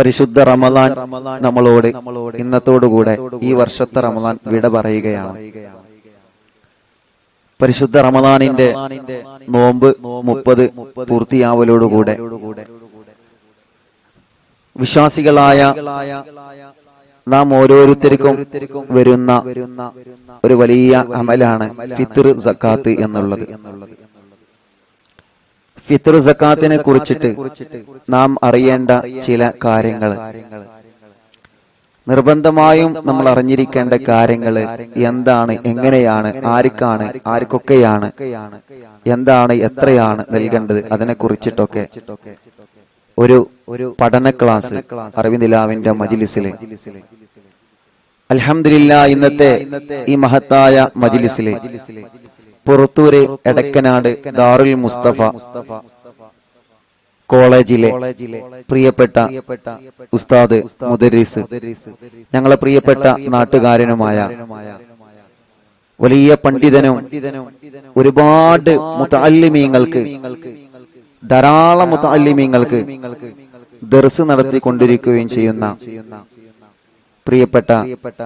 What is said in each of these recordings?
പരിശുദ്ധ റമദാൻ നമ്മളോട് ഇന്നത്തോടുകൂടെ ഈ വർഷത്തെ റമദാൻ വിട പറയുകയാണ്. പരിശുദ്ധ റമദാനിന്റെ നോമ്പ് 30 പൂർത്തിയാവലോടുകൂടെ വിശ്വാസികളായ നാം ഓരോരുത്തർക്കും വരുന്ന ഒരു വലിയ അമലാണ് ഫിത്ർ സക്കാത്ത് എന്നുള്ളത്. ഫിത്ർ സക്കാത്തിനെ കുറിച്ചിട്ട് നാം അറിയേണ്ട ചില കാര്യങ്ങൾ, നിർബന്ധമായും നമ്മൾ അറിഞ്ഞിരിക്കേണ്ട കാര്യങ്ങൾ എന്താണ്, എങ്ങനെയാണ്, ആർക്കാണ്, ആർക്കൊക്കെയാണ്, എന്താണ്, എത്രയാണ് നൽകേണ്ടത്, അതിനെ കുറിച്ചിട്ടൊക്കെ ഒരു പഠന ക്ലാസ് അറിവിനിലാവിന്റെ മജ്‌ലിസില് അൽഹംദുലില്ലാഹ് ഇന്നത്തെ ഈ മഹത്തായ മജ്‌ലിസില് പുറത്തൂര് എടക്കനാട് ദാറുൽ മുസ്തഫ കോളേജിലെ പ്രിയപ്പെട്ട ഉസ്താദ് മുദരിസ്, ഞങ്ങളെ പ്രിയപ്പെട്ട നാട്ടുകാരനുമായ വലിയ പണ്ഡിതനും ഒരുപാട് മുതഅല്ലിമീങ്ങൾക്ക്, ധാരാളം മുതഅല്ലിമീങ്ങൾക്ക് ദർസ് നടത്തിക്കൊണ്ടിരിക്കുകയും ചെയ്യുന്ന പ്രിയപ്പെട്ട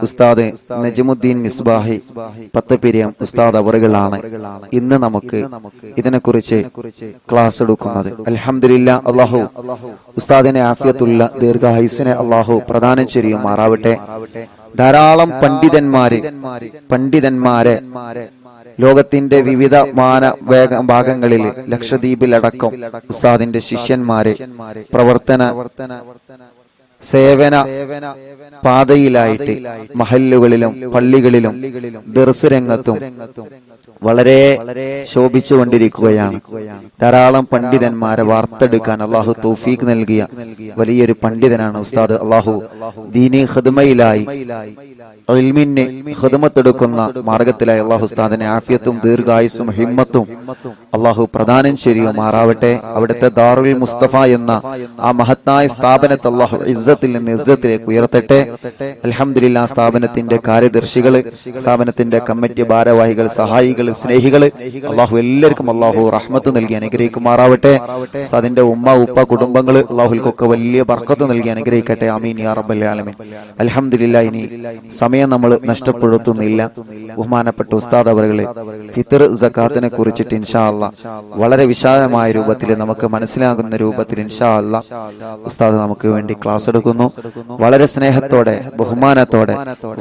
ഉസ്താദ് നജ്മുദ്ദീൻ മിസ്ബാഹി പത്തപിരിയം ഉസ്താദ് അവറുകളാണ് ഇന്ന് നമുക്ക് ഇതിനെക്കുറിച്ച് ക്ലാസ് എടുക്കുന്നത്. അൽഹംദുലില്ലാഹ്, അല്ലാഹു ഉസ്താദിനെ ആഫിയത്തുള്ള ദീർഘായുസ്സിനെ അല്ലാഹു പ്രദാനം ചെയ്യുമാറാവട്ടെ. ധാരാളം പണ്ഡിതന്മാരെ ലോകത്തിന്റെ വിവിധ ഭാഗങ്ങളിൽ, ലക്ഷദ്വീപിലടക്കം ഉസ്താദിന്റെ ശിഷ്യന്മാരെ പ്രവർത്തന സേവന പാതയിലായിട്ട് മഹല്ലുകളിലും പള്ളികളിലും ദർസ് രംഗത്തും വളരെ ശോഭിച്ചുകൊണ്ടിരിക്കുകയാണ്. ധാരാളം പണ്ഡിതന്മാരെ വാർത്തെടുക്കാൻ അള്ളാഹു തൗഫീഖ് നൽകിയ വലിയൊരു പണ്ഡിതനാണ് ഉസ്താദ്. അള്ളാഹു ദീനി ഖിദ്മയിലായി ഇൽമിനെ ഖിദ്മത്തെടുക്കുന്ന മാർഗത്തിലായി അള്ളാഹു ഉസ്താദിനെ ആഫിയത്തും ദീർഘായുസ്സും ഹിമ്മത്തും അള്ളാഹു പ്രദാനം ചെയ്യുമാറാവട്ടെ. അവിടുത്തെ ദാറുൽ മുസ്തഫ എന്ന ആ മഹത്തായ സ്ഥാപനത്തെ അള്ളാഹു ഇസ്സത്തിൽ നിന്ന് ഇസ്സത്തിലേക്ക് ഉയർത്തട്ടെ. അൽഹംദുലില്ലാഹ്, സ്ഥാപനത്തിന്റെ കാര്യദർശികള്, സ്ഥാപനത്തിന്റെ കമ്മിറ്റി ഭാരവാഹികൾ, സഹായികൾ, സ്നേഹികള്, അള്ളാഹു എല്ലാവർക്കും അള്ളാഹു റഹ്മത്ത് നൽകി അനുഗ്രഹിക്കുമാറാവട്ടെ. അതിന്റെ ഉമ്മ ഉപ്പ കുടുംബങ്ങള് അള്ളാഹുൽക്കൊക്കെ വലിയ ബർക്കത്ത് നൽകി അനുഗ്രഹിക്കട്ടെ. ആമീൻ യാ റബ്ബൽ ആലമീൻ. അൽഹംദുലില്ലാഹ്, ഇനി സമയം നമ്മൾ നഷ്ടപ്പെടുത്തുന്നില്ല. ബഹുമാനപ്പെട്ട ഉസ്താദ് അവറുകളെ ഫിത്ർ സക്കാത്തിനെ കുറിച്ചിട്ട് ഇൻഷാ അല്ലാഹ് വളരെ വിശാലമായ രൂപത്തിൽ നമുക്ക് മനസ്സിലാകുന്ന രൂപത്തിൽ ഇൻഷാ അല്ലാഹ് ഉസ്താദ് നമുക്ക് വേണ്ടി ക്ലാസ് എടുക്കുന്നു. വളരെ സ്നേഹത്തോടെ, ബഹുമാനത്തോടെ,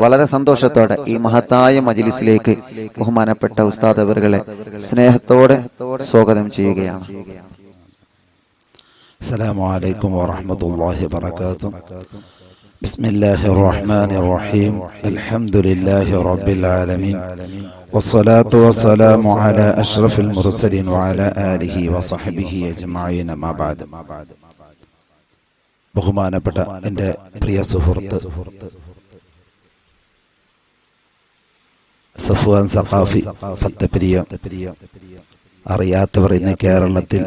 വളരെ സന്തോഷത്തോടെ ഈ മഹത്തായ മജ്‌ലിസിലേക്ക് ബഹുമാനപ്പെട്ട ഉസ്താദ് അവറുകളെ സ്നേഹത്തോടെ സ്വാഗതം ചെയ്യുകയാണ്. അസ്സലാമു അലൈക്കും വറഹ്മത്തുള്ളാഹി വബറകാതുഹു. ബിസ്മില്ലാഹിർ റഹ്മാനിർ റഹീം. അൽഹംദുലില്ലാഹി റബ്ബിൽ ആലമീൻ വസ്സലാത്തു വസ്സലാമു അലാ അഷ്റഫിൽ മുർസലീൻ വഅലാ ആലിഹി വസഹ്ബിഹി അജ്മഈൻ. അമ്മാ ബഅദ്. ബഹുമാനപ്പെട്ട എൻ്റെ പ്രിയ സുഹൃത്ത് സഫ്വാൻ സഖാഫി പത്തപിരിയം, അറിയാത്തവർ ഇന്ന് കേരളത്തിൽ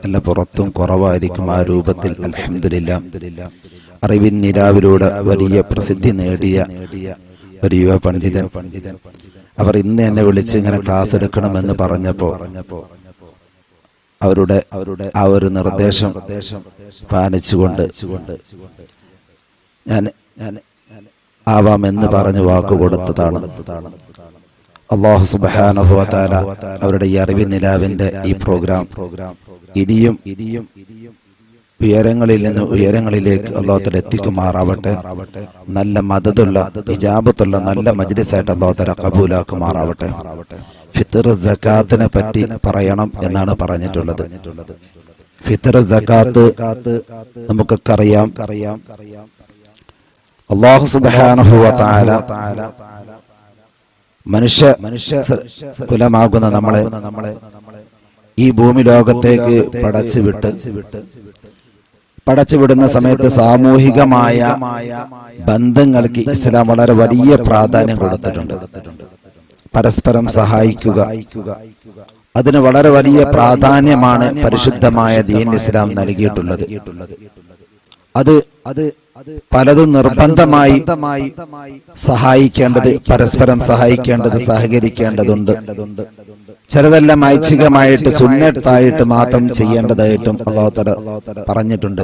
അല്ല പുറത്തും കുറവായിരിക്കും. ആ രൂപത്തിൽ അൽഹംദുലില്ലാഹ് അറിവിൻ നിലാവിലൂടെ വലിയ പ്രസിദ്ധി നേടിയ ഒരു യുവ പണ്ഡിതൻ. അവർ ഇന്ന് എന്നെ വിളിച്ച് ഇങ്ങനെ ക്ലാസ് എടുക്കണമെന്ന് പറഞ്ഞപ്പോ അവരുടെ ആ ഒരു നിർദ്ദേശം പാലിച്ചുകൊണ്ട് ഞാൻ ആവാമെന്ന് പറഞ്ഞ് വാക്കുകൊടുത്തതാണ്. അല്ലാഹു സുബ്ഹാനഹു വ തആല അവരുടെ ഈ അറിവിൻ നിലാവിന്റെ ഈ പ്രോഗ്രാം ഇനിയും ഉയരങ്ങളിൽ നിന്ന് ഉയരങ്ങളിലേക്ക് അല്ലാഹു തആല എത്തിക്കുമാറാവട്ടെ. നല്ല മദദുള്ള, ഇജാബത്തുള്ള നല്ല മജ്‌ലിസായിട്ട് അല്ലാഹു തആല ഖബൂലാക്കുമാറാവട്ടെ. ഫിത്ർ സക്കാത്തിനെ പറ്റി പറയണം എന്നാണ് പറഞ്ഞിട്ടുള്ളത്. ഫിത്ർ സക്കാത്ത് നമുക്കൊക്കെ അറിയാം. അല്ലാഹു സുബ്ഹാനഹു വ തആല മനുഷ്യ കുലമാകുന്ന നമ്മളെ ഈ ഭൂമി ലോകത്തേക്ക് പടച്ചുവിടുന്ന സമയത്ത് സാമൂഹികമായ ബന്ധങ്ങൾക്ക് ഇസ്ലാം വളരെ വലിയ പ്രാധാന്യം കൊടുത്തിട്ടുണ്ട്. പരസ്പരം സഹായിക്കുക, അതിന് വളരെ വലിയ പ്രാധാന്യമാണ് പരിശുദ്ധമായ ദീൻ ഇസ്ലാം നൽകിയിട്ടുള്ളത്. അത് പലതും നിർബന്ധമായി സഹായിക്കേണ്ടത്, പരസ്പരം സഹായിക്കേണ്ടത്, സഹകരിക്കേണ്ടതുണ്ട്. ചിലതെല്ലാം ഐച്ഛികമായിട്ട് സുന്നത്തായിട്ട് മാത്രം ചെയ്യേണ്ടതായിട്ടും അല്ലാഹു തആല പറഞ്ഞിട്ടുണ്ട്.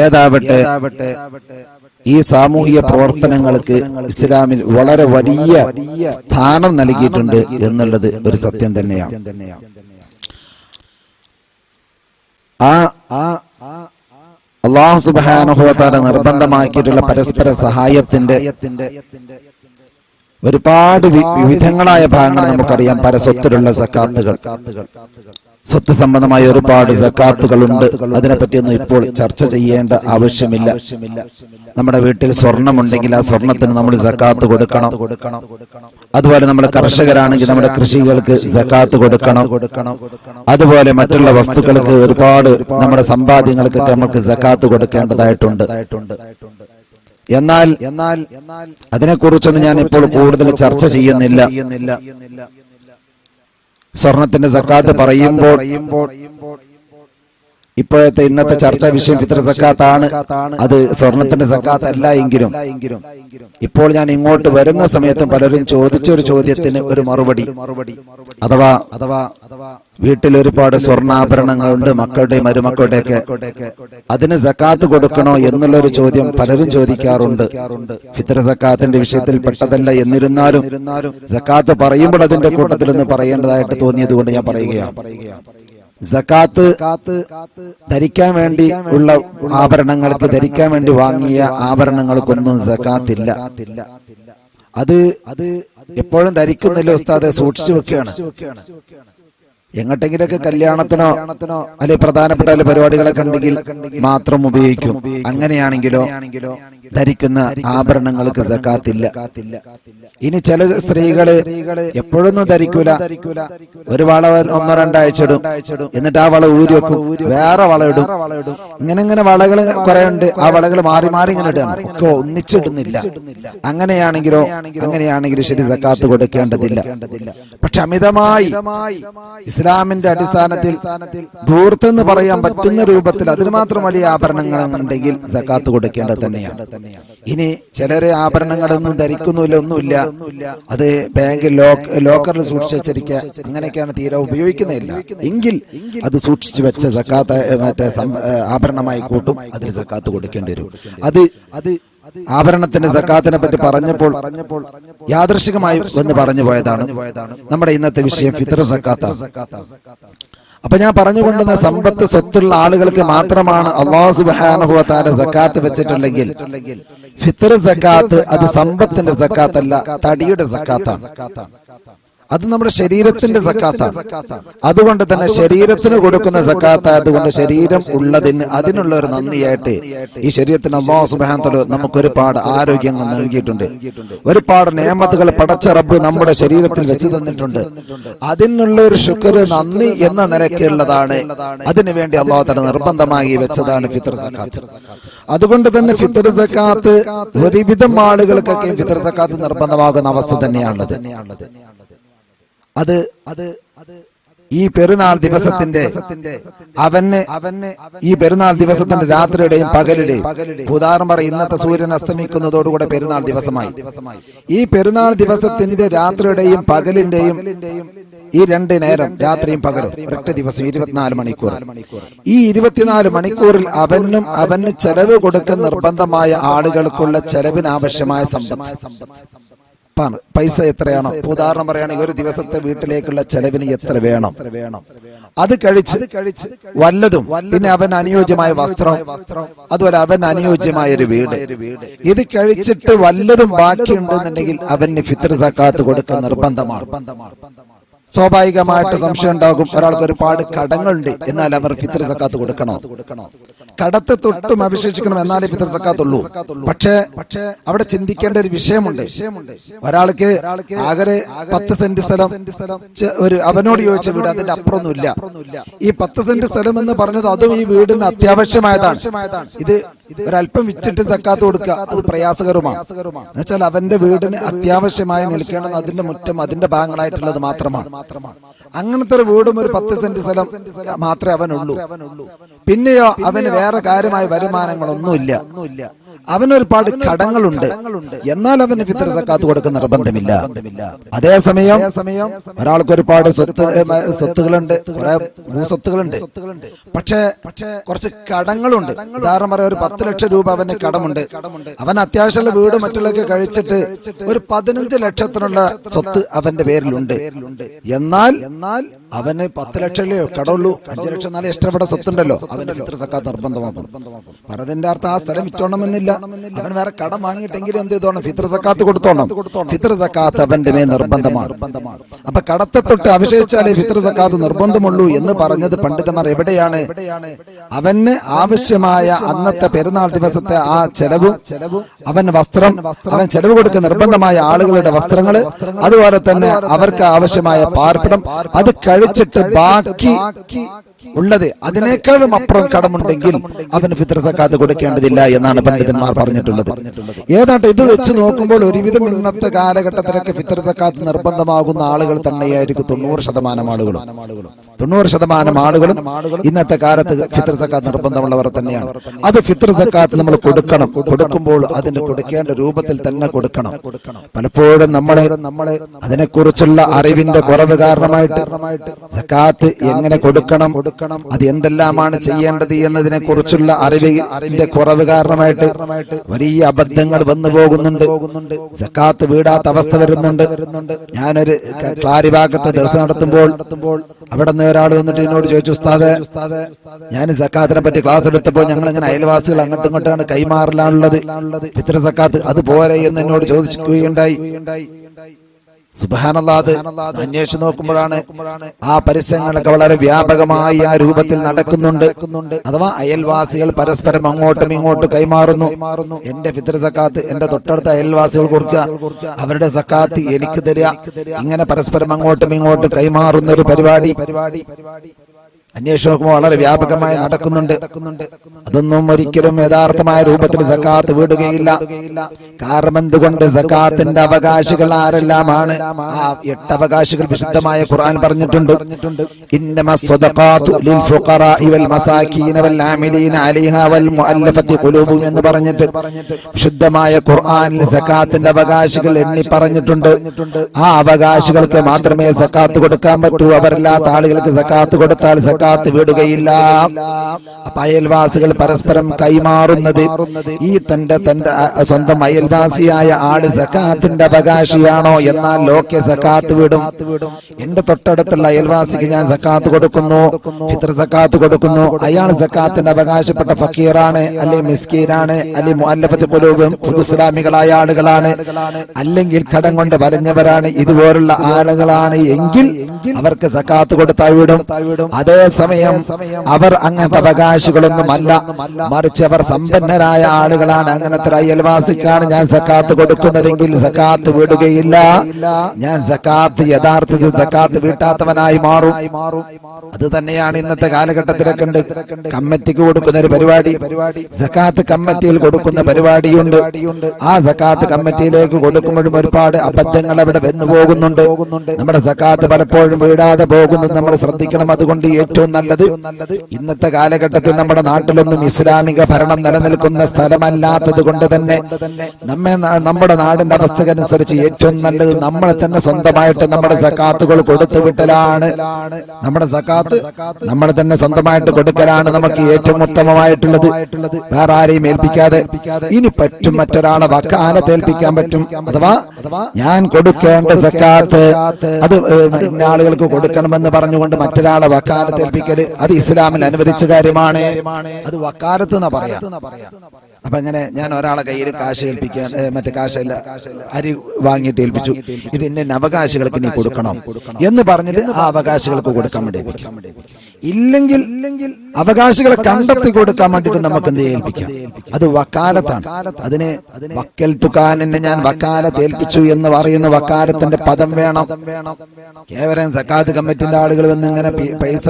ഏതാവട്ടെ ഈ സാമൂഹിക പ്രവർത്തനങ്ങൾക്ക് ഇസ്ലാമിൽ വളരെ വലിയ സ്ഥാനം നൽകിയിട്ടുണ്ട് എന്നുള്ളത് ഒരു സത്യം തന്നെയാണ്. അല്ലാഹു സുബ്ഹാനഹു വ തആല നിർബന്ധമാക്കിയിട്ടുള്ള പരസ്പര സഹായത്തിന്റെ ഒരുപാട് വിവിധങ്ങളായ ഭാഗങ്ങൾ നമുക്കറിയാം. പരസ്വത്തിലുള്ള സക്കാത്തുകൾ, സ്വത്ത് സംബന്ധമായ ഒരുപാട് സക്കാത്തുകളുണ്ട്. അതിനെപ്പറ്റിയൊന്നും ഇപ്പോൾ ചർച്ച ചെയ്യേണ്ട ആവശ്യമില്ല. നമ്മുടെ വീട്ടിൽ സ്വർണമുണ്ടെങ്കിൽ ആ സ്വർണത്തിന് നമ്മൾ സക്കാത്ത് കൊടുക്കണം. അതുപോലെ നമ്മൾ കർഷകരാണെങ്കിൽ നമ്മുടെ കൃഷികൾക്ക് സക്കാത്ത് കൊടുക്കണം. അതുപോലെ മറ്റുള്ള വസ്തുക്കൾക്ക് ഒരുപാട് നമ്മുടെ സമ്പാദ്യങ്ങൾക്കൊക്കെ നമുക്ക് സക്കാത്ത് കൊടുക്കേണ്ടതായിട്ടുണ്ട്. എന്നാൽ അതിനെക്കുറിച്ചൊന്നും ഞാൻ ഇപ്പോൾ കൂടുതൽ ചർച്ച ചെയ്യുന്നില്ല. സ്വർണത്തിന്റെ സക്കാത്ത് പറയുമ്പോൾ ഇപ്പോഴത്തെ ഇന്നത്തെ ചർച്ചാ വിഷയം ഫിത്ർ സക്കാത്താണ്. അത് സ്വർണത്തിന്റെ സക്കാത്ത് അല്ല എങ്കിലും ഇപ്പോൾ ഞാൻ ഇങ്ങോട്ട് വരുന്ന സമയത്തും പലരും ചോദിച്ചൊരു ചോദ്യത്തിന് ഒരു മറുപടി, അഥവാ വീട്ടിൽ ഒരുപാട് സ്വർണ്ണാഭരണങ്ങളുണ്ട്, മക്കളുടെയും മരുമക്കളുടെയൊക്കെ, അതിന് സക്കാത്ത് കൊടുക്കണോ എന്നുള്ളൊരു ചോദ്യം പലരും ചോദിക്കാറുണ്ട്. ഫിത്ർ സക്കാത്തിന്റെ വിഷയത്തിൽ പെട്ടതല്ല. എന്നിരുന്നാലും സക്കാത്ത് പറയുമ്പോൾ അതിന്റെ കൂട്ടത്തിൽ നിന്ന് പറയേണ്ടതായിട്ട് തോന്നിയത് കൊണ്ട് ഞാൻ പറയുകയാണ്. സക്കാത്ത് ധരിക്കാൻ വേണ്ടി ഉള്ള ആഭരണങ്ങൾക്ക്, ധരിക്കാൻ വേണ്ടി വാങ്ങിയ ആഭരണങ്ങൾക്കൊന്നും സക്കാത്തില്ല. അത് എപ്പോഴും ധരിക്കുന്നില്ല ഉസ്താദെ, സൂക്ഷിച്ചു വെക്കുകയാണ്. എങ്ങോട്ടെങ്കിലൊക്കെ കല്യാണത്തിനോ അല്ലെ പ്രധാനപ്പെട്ട വല്ല പരിപാടികളൊക്കെ ഉണ്ടെങ്കിൽ മാത്രം ഉപയോഗിക്കും. അങ്ങനെയാണെങ്കിലോ ധരിക്കുന്ന ആഭരണങ്ങൾക്ക് സക്കാത്തില്ല. ഇനി ചില സ്ത്രീകള് എപ്പോഴൊന്നും ധരിക്കൂല, ഒരു വള 1-2 ആഴ്ച ഇടും, എന്നിട്ട് ആ വള ഊരി വെക്കും, വേറെ വള ഇടും. ഇങ്ങനെ വളകൾ കുറെ ഉണ്ട്. ആ വളകൾ മാറി മാറി ഇങ്ങനെ ഇടുകയാണ്, ഒക്കെ ഒന്നിച്ചിടുന്നില്ല. അങ്ങനെയാണെങ്കിലോ ശരി, സക്കാത്ത് കൊടുക്കേണ്ടതില്ല. പക്ഷെ അമിതമായി ഇസ്ലാമിന്റെ അടിസ്ഥാനത്തിൽ ധൂർത്തെന്ന് പറയാൻ പറ്റുന്ന രൂപത്തിൽ അതിന് മാത്രം വലിയ ആഭരണങ്ങൾ ഉണ്ടെങ്കിൽ സക്കാത്ത് കൊടുക്കേണ്ടത് തന്നെയാണ്. ഇനി ചിലര് ആഭരണങ്ങളൊന്നും ധരിക്കുന്നില്ല, ഒന്നുമില്ല, അത് ബാങ്കിൽ ലോക്കറിൽ സൂക്ഷിച്ച് വെച്ചിരിക്കുക, അങ്ങനെയൊക്കെയാണ്, തീരെ ഉപയോഗിക്കുന്നില്ല എങ്കിൽ അത് സൂക്ഷിച്ചു വെച്ച സക്കാത്ത് മറ്റേ ആഭരണമായി കൂട്ടും, അതിന് സക്കാത്ത് കൊടുക്കേണ്ടി വരും. അത് ആഭരണത്തിന്റെ സക്കാത്തിനെ പറ്റി പറഞ്ഞപ്പോൾ യാദൃശികമായി എന്ന് പറഞ്ഞു പോയതാണ്. നമ്മുടെ ഇന്നത്തെ വിഷയം ഫിത്ർ സക്കാത്താണ്. അപ്പൊ ഞാൻ പറഞ്ഞുകൊണ്ടുവന്ന സമ്പത്ത്, സ്വത്തുള്ള ആളുകൾക്ക് മാത്രമാണ് അല്ലാഹു സുബ്ഹാനഹു വ തആല സക്കാത്ത് വെച്ചിട്ടുണ്ടെങ്കിൽ ഫിത്ർ സക്കാത്ത് അത് സമ്പത്തിന്റെ സക്കാത്തല്ല, തടിയുടെ സക്കാത്താണ്. അത് നമ്മുടെ ശരീരത്തിന്റെ സക്കാത്താണ്. അതുകൊണ്ട് തന്നെ ശരീരത്തിന് കൊടുക്കുന്ന സക്കാത്ത്, അതുകൊണ്ട് ശരീരം ഉള്ളതിന് അതിനുള്ള ഒരു നന്ദിയായിട്ട് ഈ ശരീരത്തിന് അല്ലാഹു സുബ്ഹാനഹു വ തആല നമുക്ക് ഒരുപാട് ആരോഗ്യങ്ങൾ നൽകിയിട്ടുണ്ട്. ഒരുപാട് നിഅമത്തുകൾ പടച്ച റബ്ബ് നമ്മുടെ ശരീരത്തിൽ വെച്ച് തന്നിട്ടുണ്ട്. അതിനുള്ള ഒരു ശുക്ർ, നന്ദി എന്ന നിലയ്ക്കുള്ളതാണ്. അതിനുവേണ്ടി അല്ലാഹു തആല നിർബന്ധമായി വെച്ചതാണ് ഫിത്ർ സക്കാത്ത്. അതുകൊണ്ട് തന്നെ ഫിത്ർ സക്കാത്ത് ഒരുവിധം ആളുകൾക്കൊക്കെ ഫിത്ർ സക്കാത്ത് നിർബന്ധമാകുന്ന അവസ്ഥ തന്നെയാണുള്ളത്. അത് ഈ പെരുന്നാൾ ദിവസത്തിന്റെ ഈ പെരുന്നാൾ ദിവസത്തിന്റെ രാത്രിയുടെയും പകലിന്റെയും ഉദാഹരണം പറയും, ഇന്നത്തെ സൂര്യൻ അസ്തമിക്കുന്നതോടുകൂടെ പെരുന്നാൾ ദിവസമായി. ഈ പെരുന്നാൾ ദിവസത്തിന്റെ രാത്രിയുടെയും പകലിന്റെയും ഈ 2 നേരം, രാത്രിയും പകലും, ഒരൊറ്റ ദിവസം 24 മണിക്കൂർ. ഈ 24 മണിക്കൂറിൽ അവന് ചെലവ് കൊടുക്കാൻ നിർബന്ധമായ ആളുകൾക്കുള്ള ചെലവിന് ആവശ്യമായ സമ്പത്ത്, പൈസ എത്രയാണോ, ഉദാഹരണം പറയുകയാണെങ്കിൽ ഒരു ദിവസത്തെ വീട്ടിലേക്കുള്ള ചെലവിന് എത്ര വേണം, അത് കഴിച്ച് വല്ലതും, പിന്നെ അവൻ അനുയോജ്യമായ വസ്ത്രം, അതുപോലെ അവൻ അനുയോജ്യമായ ഒരു വീട്, ഇത് കഴിച്ചിട്ട് വല്ലതും ബാക്കിയുണ്ടെന്നുണ്ടെങ്കിൽ അവന് ഫിത്ർ സക്കാത്ത് കൊടുക്കാൻ നിർബന്ധമാണ്. സ്വാഭാവികമായിട്ട് സംശയം ഉണ്ടാകും, ഒരാൾക്ക് ഒരുപാട് കടങ്ങളുണ്ട്, എന്നാൽ അവർ ഫിത്ർ സക്കാത്ത് കൊടുക്കണോ? കടത്തെ തൊട്ടും അഭിഷേചിക്കണം, എന്നാലേ ഫിത്ർ സക്കാത്ത് ഉള്ളൂ. പക്ഷേ അവിടെ ചിന്തിക്കേണ്ട ഒരു വിഷയമുണ്ട്. ഒരാൾക്ക് ആകെ 10 സെന്റ് സ്ഥലം, അവനോട് ചോദിച്ച വീട്, അതിന്റെ അപ്പുറമൊന്നുമില്ല. ഈ 10 സെന്റ് സ്ഥലം എന്ന് പറഞ്ഞത് അതും ഈ വീടിന് അത്യാവശ്യമായതാണ്. ഇത് ഒരല്പം വിറ്റിട്ട് സക്കാത്ത് കൊടുക്കുക അത് പ്രയാസകരമാണ്. എന്നുവെച്ചാൽ അവന്റെ വീടിന് അത്യാവശ്യമായി നിൽക്കേണ്ടത് അതിന്റെ മുറ്റം, അതിന്റെ ഭാഗങ്ങളായിട്ടുള്ളത് മാത്രമാണ്. അങ്ങനത്തെ ഒരു വീടും ഒരു 10 സെന്റ് സ്ഥലം മാത്രമേ അവനുള്ളൂ. പിന്നെയോ അവന് വേറെ കാര്യമായ വരുമാനങ്ങളൊന്നുമില്ല. അവനൊരുപാട് കടങ്ങളുണ്ട്, എന്നാൽ അവന് ഫിത്ർ സക്കാത്ത് കൊടുക്കുന്ന നിർബന്ധമില്ല. അതേസമയം ഒരാൾക്ക് ഒരുപാട് സ്വത്തുകളുണ്ട്, കുറെ ഭൂസ്വത്തുകളുണ്ട്, പക്ഷേ കുറച്ച് കടങ്ങളുണ്ട്. ഉദാഹരണം പറയാം, ഒരു 10 ലക്ഷം രൂപ അവന് കടമുണ്ട്. അവൻ അത്യാവശ്യമുള്ള വീട് മറ്റുള്ളതൊക്കെ കഴിച്ചിട്ട് ഒരു 15 ലക്ഷത്തിനുള്ള സ്വത്ത് അവന്റെ പേരിലുണ്ട്. എന്നാൽ അവന് 10 ലക്ഷമല്ലേ കടമുള്ളൂ, 5 ലക്ഷം 4 ഇഷ്ടപ്പെട്ട സ്വത്തുണ്ടല്ലോ, അവന് ഫിത്ർ സക്കാത്ത് നിർബന്ധമാകും. പറഞ്ഞതിന്റെ അർത്ഥം ആ സ്ഥലം വിറ്റോണമെന്നില്ല, അവൻ വേറെ കടം വാങ്ങിയിട്ടെങ്കിലും എന്ത് ചെയ്തോണം, ഫിത്ർ സക്കാത്ത് കൊടുത്തോണം. ഫിത്ർ സക്കാത്ത് അവന്റെ മേൽ നിർബന്ധമാണ്. അപ്പൊ കടത്തെ തൊട്ട് അവശേഷിച്ചാലേ ഫിത്ർ സക്കാത്ത് നിർബന്ധമുള്ളൂ എന്ന് പറഞ്ഞത് പണ്ഡിതന്മാർ എവിടെയാണ്? അവന് ആവശ്യമായ അന്നത്തെ പെരുന്നാൾ ദിവസത്തെ ആ ചെലവും, അവന് വസ്ത്രം, അവൻ ചെലവ് കൊടുക്കുന്ന നിർബന്ധമായ ആളുകളുടെ വസ്ത്രങ്ങള്, അതുപോലെ തന്നെ അവർക്ക് ആവശ്യമായ പാർപ്പിടം, അത് കഴിച്ചിട്ട് ബാക്കി ഉള്ളത് അതിനേക്കാളും അപ്പുറം കടമുണ്ടെങ്കിൽ അവന് ഫിത്ർ സക്കാത്ത് കൊടുക്കേണ്ടതില്ല എന്നാണ് പണ്ഡിതന്മാർ പറഞ്ഞിട്ടുള്ളത്. ഏതാണ്ട് ഇത് വെച്ച് നോക്കുമ്പോൾ ഒരുവിധം ഇന്നത്തെ കാലഘട്ടത്തിലൊക്കെ ഫിത്ർ സക്കാത്ത് നിർബന്ധമാകുന്ന ആളുകൾ തന്നെയായിരിക്കും 90% ആളുകളും. 90% ആളുകളും ഇന്നത്തെ കാലത്ത് ഫിത്ർ സക്കാത്ത് നിർബന്ധമുള്ളവർ തന്നെയാണ്. അത് ഫിത്ർ സക്കാത്ത് നമ്മൾ കൊടുക്കണം. കൊടുക്കുമ്പോൾ അതിന് കൊടുക്കേണ്ട രൂപത്തിൽ തന്നെ കൊടുക്കണം. പലപ്പോഴും നമ്മളെ അതിനെക്കുറിച്ചുള്ള അറിവിന്റെ കുറവ് കാരണമായിട്ട് സക്കാത്ത് എങ്ങനെ കൊടുക്കണം, അത് എന്തെല്ലാമാണ് ചെയ്യേണ്ടത് എന്നതിനെ കുറിച്ചുള്ള അറിവിന്റെ കുറവ് കാരണമായിട്ട് വലിയ അബദ്ധങ്ങൾ വന്നു പോകുന്നുണ്ട്. സക്കാത്ത് വീടാത്ത അവസ്ഥ വരുന്നുണ്ട്. ഞാനൊരു ക്ലാരിഭാഗത്ത് ദർശനം നടത്തുമ്പോൾ അവിടെ നിന്ന് ഒരാൾ വന്നിട്ട് എന്നോട് ചോദിച്ചു, ഉസ്താദേ, ഞാൻ സക്കാത്തിനെ പറ്റി ക്ലാസ് എടുത്തപ്പോൾ ഞങ്ങൾ ഇങ്ങനെ അയൽവാസികൾ അങ്ങോട്ടും ഇങ്ങോട്ടാണ് കൈമാറലാണുള്ളത്, ഫിത്ർ സക്കാത്ത് അത് പോരെ എന്ന് എന്നോട് ചോദിക്കുകയുണ്ടായി. സുബ്ഹാനല്ലാഹ്, അന്വേഷിച്ച് നോക്കുമ്പോഴാണ് ആ പരസ്യങ്ങളൊക്കെ വളരെ വ്യാപകമായി ആ രൂപത്തിൽ നടക്കുന്നുണ്ട്. അഥവാ അയൽവാസികൾ പരസ്പരം അങ്ങോട്ടും ഇങ്ങോട്ടും കൈമാറുന്നു. എന്റെ ഫിത്ർ സക്കാത്ത് എന്റെ തൊട്ടടുത്ത അയൽവാസികൾ കൊടുക്കുക, അവരുടെ സക്കാത്ത് എനിക്ക് തരിക, ഇങ്ങനെ പരസ്പരം അങ്ങോട്ടും ഇങ്ങോട്ടും കൈമാറുന്ന ഒരു പരിപാടി അന്വേഷിച്ച് നോക്കുമ്പോൾ വളരെ വ്യാപകമായി നടക്കുന്നുണ്ട്. അതൊന്നും ഒരിക്കലും യഥാർത്ഥമായ രൂപത്തിൽ സക്കാത്ത് വീടുകയില്ല. കാരണം എന്തുകൊണ്ട്? സക്കാത്തിന്റെ അവകാശികൾ ആരെല്ലാമാണ്? ആ 8 അവകാശികൾ വിശുദ്ധമായ ഖുർആൻ പറഞ്ഞിട്ടുണ്ട്. ഇന്നമസ് സ്വദഖാതു ലിൽ ഫുഖറാഇ വൽ മസാകീന വൽ ആമിലീന അലൈഹാ വൽ മുഅല്ലഫതി ഖുലൂബുഹും എന്ന് പറഞ്ഞിട്ട് വിശുദ്ധമായ ഖുർആനിൽ സക്കാത്തിന്റെ അവകാശികൾ എണ്ണി പറഞ്ഞിട്ടുണ്ട്. ആ അവകാശികൾക്ക് മാത്രമേ സക്കാത്ത് കൊടുക്കാൻ പറ്റൂ. അവരല്ലാത്ത ആളുകൾക്ക് സക്കാത്ത് കൊടുത്താൽ സക്കാത്ത് വിടുകയില്ല. അയൽവാസികൾ പരസ്പരം കൈമാറുന്നത് ഈ തന്റെ സ്വന്തം അയൽവാസിയായ ആള് സക്കാത്തിന്റെ അവകാശിയാണോ? എന്നാൽ ലോക്കെ സക്കാത്ത് വിടും. എന്റെ തൊട്ടടുത്തുള്ള അയൽവാസിക്ക് ഞാൻ സക്കാത്ത് കൊടുക്കുന്നു, ഫിത്ർ സക്കാത്ത് കൊടുക്കുന്നു, അയാൾ സക്കാത്തിന്റെ അവകാശപ്പെട്ട ഫക്കീറാണ്, അല്ലെങ്കിൽ മിസ്കീനാണ്, അല്ലെങ്കിൽ മുഅല്ലഫത്ത് ഖുലൂബും പൊതുസ്ലാമികളായ ആളുകളാണ്, അല്ലെങ്കിൽ കടം കൊണ്ട് വലഞ്ഞവരാണ്, ഇതുപോലുള്ള ആളുകളാണ് എങ്കിൽ അവർക്ക് സക്കാത്ത് കൊടുത്താൽ വിടും. അതേസമയം അവർ അങ്ങനത്തെ അവകാശികളൊന്നുമല്ല, മറിച്ച് അവർ സമ്പന്നരായ ആളുകളാണ്. അങ്ങനത്തെ അയൽവാസിക്കാണ് ഞാൻ സക്കാത്ത് കൊടുക്കുന്നതെങ്കിൽ സക്കാത്ത് വിടുകയില്ല. ഞാൻ സക്കാത്ത് യഥാർത്ഥത്തിൽ സക്കാത്ത് വീട്ടാത്തവനായി മാറും. അത് തന്നെയാണ് ഇന്നത്തെ കാലഘട്ടത്തിലൊക്കെ ഉണ്ട്. കമ്മിറ്റിക്ക് കൊടുക്കുന്ന ഒരു പരിപാടി, സക്കാത്ത് കമ്മിറ്റിയിൽ കൊടുക്കുന്ന പരിപാടിയുണ്ട്. ആ സക്കാത്ത് കമ്മിറ്റിയിലേക്ക് കൊടുക്കുമ്പോഴും ഒരുപാട് അബദ്ധങ്ങൾ അവിടെ വന്നു പോകുന്നുണ്ട്. നമ്മുടെ സക്കാത്ത് പലപ്പോഴും വീടാതെ പോകുന്നത് നമ്മൾ ശ്രദ്ധിക്കണം. അതുകൊണ്ട് ഏറ്റവും നല്ലത് ഇന്നത്തെ കാലഘട്ടത്തിൽ നമ്മുടെ നാട്ടിലൊന്നും ഇസ്ലാമിക ഭരണം നിലനിൽക്കുന്ന സ്ഥലമല്ലാത്തത് കൊണ്ട് തന്നെ നമ്മുടെ നാടിന്റെ അവസ്ഥക്കനുസരിച്ച് ഏറ്റവും നല്ലത് നമ്മളെ തന്നെ സ്വന്തമായിട്ട് നമ്മുടെ സക്കാത്തുകൾ കൊടുത്തു വിട്ടലാണ്. നമ്മുടെ സക്കാത്ത് നമ്മൾ തന്നെ സ്വന്തമായിട്ട് കൊടുക്കലാണ് നമുക്ക് ഏറ്റവും ഉത്തമമായിട്ടുള്ളത്. വേറെ ആരെയും ഏൽപ്പിക്കാതെ. ഇനി പറ്റും മറ്റൊരാളെ വക്കാലത്ത് ഏൽപ്പിക്കാൻ പറ്റും. അഥവാ ഞാൻ കൊടുക്കേണ്ട സക്കാത്ത് അത് ഇന്ന ആളുകൾക്ക് കൊടുക്കണമെന്ന് പറഞ്ഞുകൊണ്ട് മറ്റൊരാളെ വക്കാലത്ത് ഏൽപ്പിക്കല് അത് ഇസ്ലാമിൽ അനുവദിച്ച കാര്യമാണ്. അത് വക്കാലത്ത് എന്നാ പറയാ. അപ്പൊ അങ്ങനെ ഞാൻ ഒരാളെ കയ്യിൽ കാശ് ഏൽപ്പിക്കാൻ, മറ്റേ കാശല്ല, അരി വാങ്ങിയിട്ട് ഏൽപ്പിച്ചു, ഇത് ഇന്ന അവകാശികൾക്ക് നീ കൊടുക്കണം എന്ന് പറഞ്ഞിട്ട് ആ അവകാശികൾക്ക് കൊടുക്കാൻ വേണ്ടി ഇല്ലെങ്കിൽ അവകാശികളെ കണ്ടെത്തി കൊടുക്കാൻ വേണ്ടിട്ട് നമുക്ക് എന്ത് ഏൽപ്പിക്കാം? അത് വക്കാലത്താണ്. അതിന് വക്കൽ തുകാനെ ഞാൻ വക്കാലത്ത് ഏൽപ്പിച്ചു എന്ന് പറയുന്ന വക്കാലത്തിന്റെ പദം വേണം. കേവലം സക്കാത്ത് കമ്മിറ്റിന്റെ ആളുകൾ വന്ന് ഇങ്ങനെ പൈസ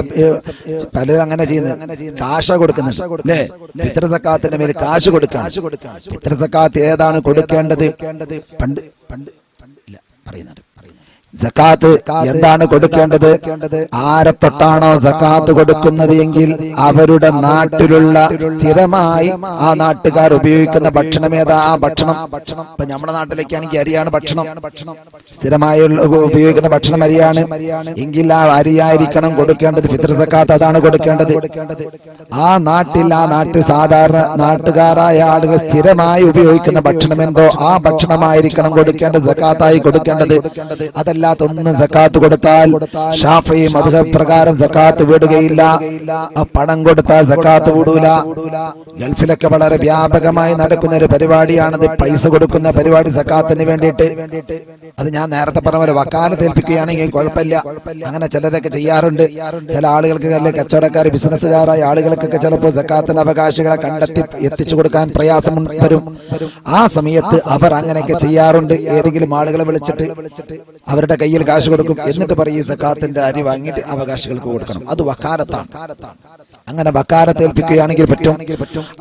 പലരും അങ്ങനെ ചെയ്യുന്നത്, കാശ കൊടുക്കുന്നുണ്ട് അല്ലേ? ഫിത്ർ സക്കാത്തിന്റെ മേൽ കാശ് കൊടുക്കാം. ഫിത്ർ സക്കാത്ത് ഏതാണ് കൊടുക്കേണ്ടത്? പണ്ട് ഇല്ല പറയുന്നുണ്ട്. സക്കാത്ത് എന്താണ് കൊടുക്കേണ്ടത്? ആരെ തൊട്ടാണോ സക്കാത്ത് കൊടുക്കുന്നത് എങ്കിൽ അവരുടെ നാട്ടിലുള്ള സ്ഥിരമായി ആ നാട്ടുകാർ ഉപയോഗിക്കുന്ന ഭക്ഷണം ഏതാ? ആ ഭക്ഷണം. ഇപ്പൊ നമ്മുടെ നാട്ടിലേക്കാണെങ്കിൽ അരിയാണ് ഭക്ഷണം, സ്ഥിരമായി ഉപയോഗിക്കുന്ന ഭക്ഷണം അരിയാണ് എങ്കിൽ ആ അരിയായിരിക്കണം കൊടുക്കേണ്ടത്. ഫിത്ർ സക്കാത്ത് അതാണ് കൊടുക്കേണ്ടത്. ആ നാട്ടിൽ സാധാരണ നാട്ടുകാരായ ആളുകൾ സ്ഥിരമായി ഉപയോഗിക്കുന്ന ഭക്ഷണം എന്തോ ആ ഭക്ഷണമായിരിക്കണം കൊടുക്കേണ്ടത്, സക്കാത്തായി കൊടുക്കേണ്ടത്. അതല്ലാത്തൊന്നും സക്കാത്ത് കൊടുത്താൽ ഷാഫി മദ്ഹബ് പ്രകാരം സക്കാത്ത് വിടുകയില്ല. ആ പണം കൊടുത്താൽ സക്കാത്ത് വിടൂല. ഗൾഫിലൊക്കെ വളരെ വ്യാപകമായി നടക്കുന്ന ഒരു പരിപാടിയാണത്, പൈസ കൊടുക്കുന്ന പരിപാടി സക്കാത്തിന് വേണ്ടിയിട്ട്. അത് ഞാൻ നേരത്തെ പറഞ്ഞ പോലെ വക്കാലത്ത് ഏൽപ്പിക്കുകയാണെങ്കിൽ കുഴപ്പമില്ല. അങ്ങനെ ചിലരൊക്കെ ചെയ്യാറുണ്ട്. ചില ആളുകൾക്ക് അല്ലെ കച്ചവടക്കാർ ബിസിനസ്സുകാരായ ആളുകൾക്കൊക്കെ ചിലപ്പോൾ സക്കാത്തിന്റെ അവകാശികളെ കണ്ടെത്തി എത്തിച്ചു കൊടുക്കാൻ പ്രയാസം വരും. ആ സമയത്ത് അവർ അങ്ങനെയൊക്കെ ചെയ്യാറുണ്ട്. ഏതെങ്കിലും ആളുകളെ വിളിച്ചിട്ട് അവരുടെ കയ്യിൽ കാശ് കൊടുക്കും. എന്നിട്ട് പറയും സക്കാത്തിന്റെ അരി വാങ്ങിയിട്ട് അവകാശികൾക്ക് കൊടുക്കണം. അത് വക്കാലത്താണ്. അങ്ങനെ വക്കാലത്ത് ഏൽപ്പിക്കുകയാണെങ്കിൽ പറ്റും.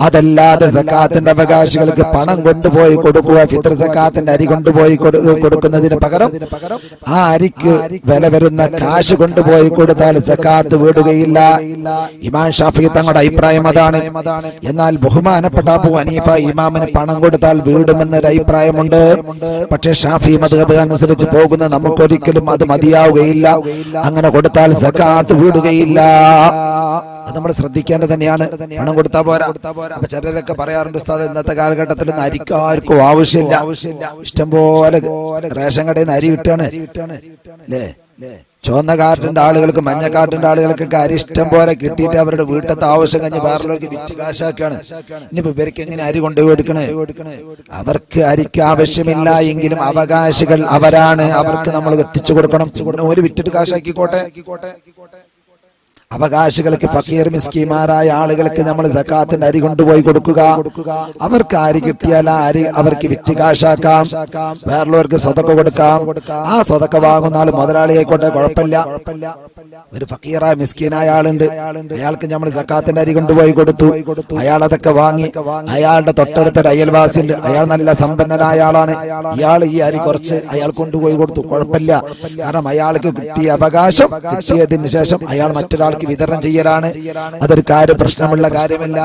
അതല്ലാതെ സക്കാത്തിന്റെ അവകാശികൾക്ക് പണം കൊണ്ടുപോയി കൊടുക്കുക, ഫിത്ർ സക്കാത്തിന്റെ അരി കൊണ്ടുപോയി കൊടുക്കുന്നതിന് പകരം ആ അരിക്ക് വില വരുന്ന കാശ് കൊണ്ടുപോയി കൊടുത്താൽ സക്കാത്ത് വീടുകയില്ല. ഇമാം ഷാഫി തങ്ങളുടെ അഭിപ്രായം അതാണ്. എന്നാൽ ബഹുമാനപ്പെട്ട അബൂ ഹനീഫ ഇമാമിന് പണം കൊടുത്താൽ വീടുമെന്നൊരു അഭിപ്രായമുണ്ട്. പക്ഷേ ഷാഫി മദ്ഹബ് അനുസരിച്ച് പോകുന്ന നമുക്കൊരിക്കലും അത് മതിയാവുകയില്ല. അങ്ങനെ കൊടുത്താൽ സക്കാത്ത് വീടുകയില്ല. അത് നമ്മൾ ശ്രദ്ധിക്കേണ്ടത് തന്നെയാണ്. പണം കൊടുത്താൽ പോരാ. അപ്പൊ ചിലരൊക്കെ പറയാറുണ്ട്, ഉസ്താദ് ഇന്നത്തെ കാലഘട്ടത്തിൽ അരിക്കാർക്കും ആവശ്യമില്ല, ഇഷ്ടംപോലെ റേഷൻ കടയിൽ നിന്ന് അരി കിട്ടാണ് അല്ലേ. ചുവന്ന കാർഡിന്റെ ആളുകൾക്ക് മഞ്ഞ കാർഡിന്റെ ആളുകൾക്കൊക്കെ അരി ഇഷ്ടം പോലെ കിട്ടിയിട്ട് അവരുടെ വീട്ടത്തെ ആവശ്യം കഴിഞ്ഞ് വേറെയുള്ളവർക്ക് വിറ്റ് കാശാക്കാണ്. ഇനിയിപ്പോ ഇവർക്ക് എങ്ങനെ അരി കൊണ്ടുപോയി കൊടുക്കണേ? അവർക്ക് അരിക്ക് ആവശ്യമില്ല എങ്കിലും അവകാശികൾ അവരാണ്, അവർക്ക് നമ്മൾ എത്തിച്ചു കൊടുക്കണം. ഒരു വിറ്റിട്ട് കാശാക്കിക്കോട്ടെ. അവകാശികൾക്ക് ഫക്കീർ മിസ്കീമാരായ ആളുകൾക്ക് നമ്മൾ സക്കാത്തിന്റെ അരി കൊണ്ടുപോയി കൊടുക്കുക. അവർക്ക് അരി കിട്ടിയാൽ ആ അരി അവർക്ക് വിറ്റ് കാശാക്കാം, വേറുള്ളവർക്ക് സ്വതക്ക കൊടുക്കാം. ആ സ്വതക്ക വാങ്ങുന്ന ആൾ മുതലാളിയായിക്കോട്ടെ, കുഴപ്പമില്ല. ഒരു ഫക്കീറായ മിസ്കീനായ ആളുണ്ട്, അയാൾക്ക് നമ്മൾ സക്കാത്തിന്റെ അരി കൊണ്ടുപോയി കൊടുത്തു. അയാൾ അതൊക്കെ വാങ്ങി. അയാളുടെ തൊട്ടടുത്തൊരു അയൽവാസി ഉണ്ട്, അയാൾ നല്ല സമ്പന്നനായ ആളാണ്. ഇയാൾ ഈ അരി കുറച്ച് അയാൾ കൊണ്ടുപോയി കൊടുത്തു, കുഴപ്പമില്ല. കാരണം അയാൾക്ക് കിട്ടിയ അവകാശം കിട്ടിയതിന് ശേഷം അയാൾ മറ്റൊരാൾക്ക് വിതരണം ചെയ്യലാണ്. അതൊരു പ്രശ്നമുള്ള കാര്യമല്ല.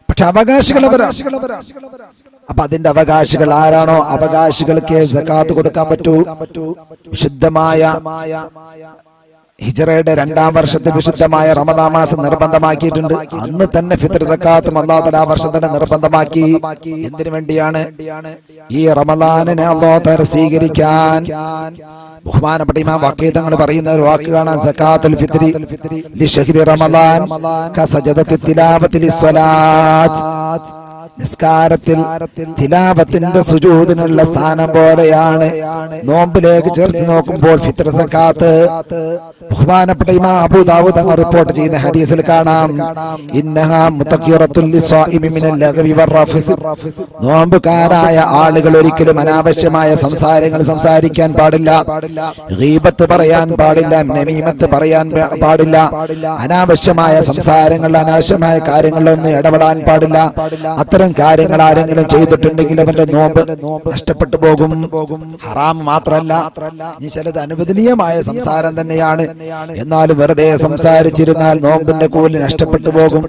പക്ഷെ അവകാശികൾ അവരാണ്. അപ്പൊ അതിന്റെ അവകാശികൾ ആരാണോ അവകാശികൾക്ക് സക്കാത്ത് കൊടുക്കാൻ പറ്റൂ. വിശുദ്ധമായ ഹിജ്റയുടെ 2-ാം വർഷത്തിൽ വിശുദ്ധമായ റമദാൻ മാസം നിർബന്ധമാക്കിയിട്ടുണ്ട്. അന്ന് തന്നെ ഫിത്ർ സക്കാത്തും അല്ലാഹു തആല ആ വർഷം തന്നെ നിർബന്ധമാക്കി. എന്തിനു വേണ്ടിയാണ്? ഈ റമദാനിനെ അല്ലാഹു തആല സ്വീകരിക്കാൻ. ബഹുമാനപ്പെട്ട ഇമാം വഖീ തങ്ങൾ പറയുന്ന ഒരു വാക്ക് കാണാൻ, സക്കാത്തുൽ ഫിത്രി ലിശഹ്രി റമദാൻ കസജദത്തി തിലാവത്തി ലിസ്സലാത്ത്. നിസ്കാരത്തിൽ തിലാവത്തിന്റെ സുജൂദിനുള്ള സ്ഥാനം പോലെയാണ്. നോമ്പിലേക്ക് ചേർത്ത് നോക്കുമ്പോൾ ഫിത്ർ സക്കാത്ത്. ബഹുമാനപ്പെട്ട ഇമാം അബൂ ദാവൂദ് തങ്ങൾ റിപ്പോർട്ട് ചെയ്യുന്ന ഹദീസിൽ കാണാം, ഇന്നഹാ മുതഖിറത്തുൽ ലിസ്വാഇമി മിനൽ ലഗ്വി വറഫസ്. നോമ്പുകാരായ ആളുകൾ ഒരിക്കലും അനാവശ്യമായ സംസാരങ്ങൾ സംസാരിക്കാൻ പാടില്ല, ഗീബത്ത് പറയാൻ പാടില്ല, നമീമത്ത് പറയാൻ പാടില്ല, അനാവശ്യമായ സംസാരങ്ങൾ അനാവശ്യമായ കാര്യങ്ങളിലൊന്നും ഇടപെടാൻ പാടില്ല. അത്തരം കാര്യങ്ങൾ ആരെങ്കിലും ചെയ്തിട്ടുണ്ടെങ്കിൽ അവന്റെ നോമ്പ് നഷ്ടപ്പെട്ടു പോകും. ഹറാം മാത്രമല്ല, ഇനി ചിലത് അനുവദനീയമായ സംസാരം തന്നെയാണ്, എന്നാലും വെറുതെ സംസാരിച്ചിരുന്നാൽ നോമ്പിന്റെ കൂലി നഷ്ടപ്പെട്ടു പോകും.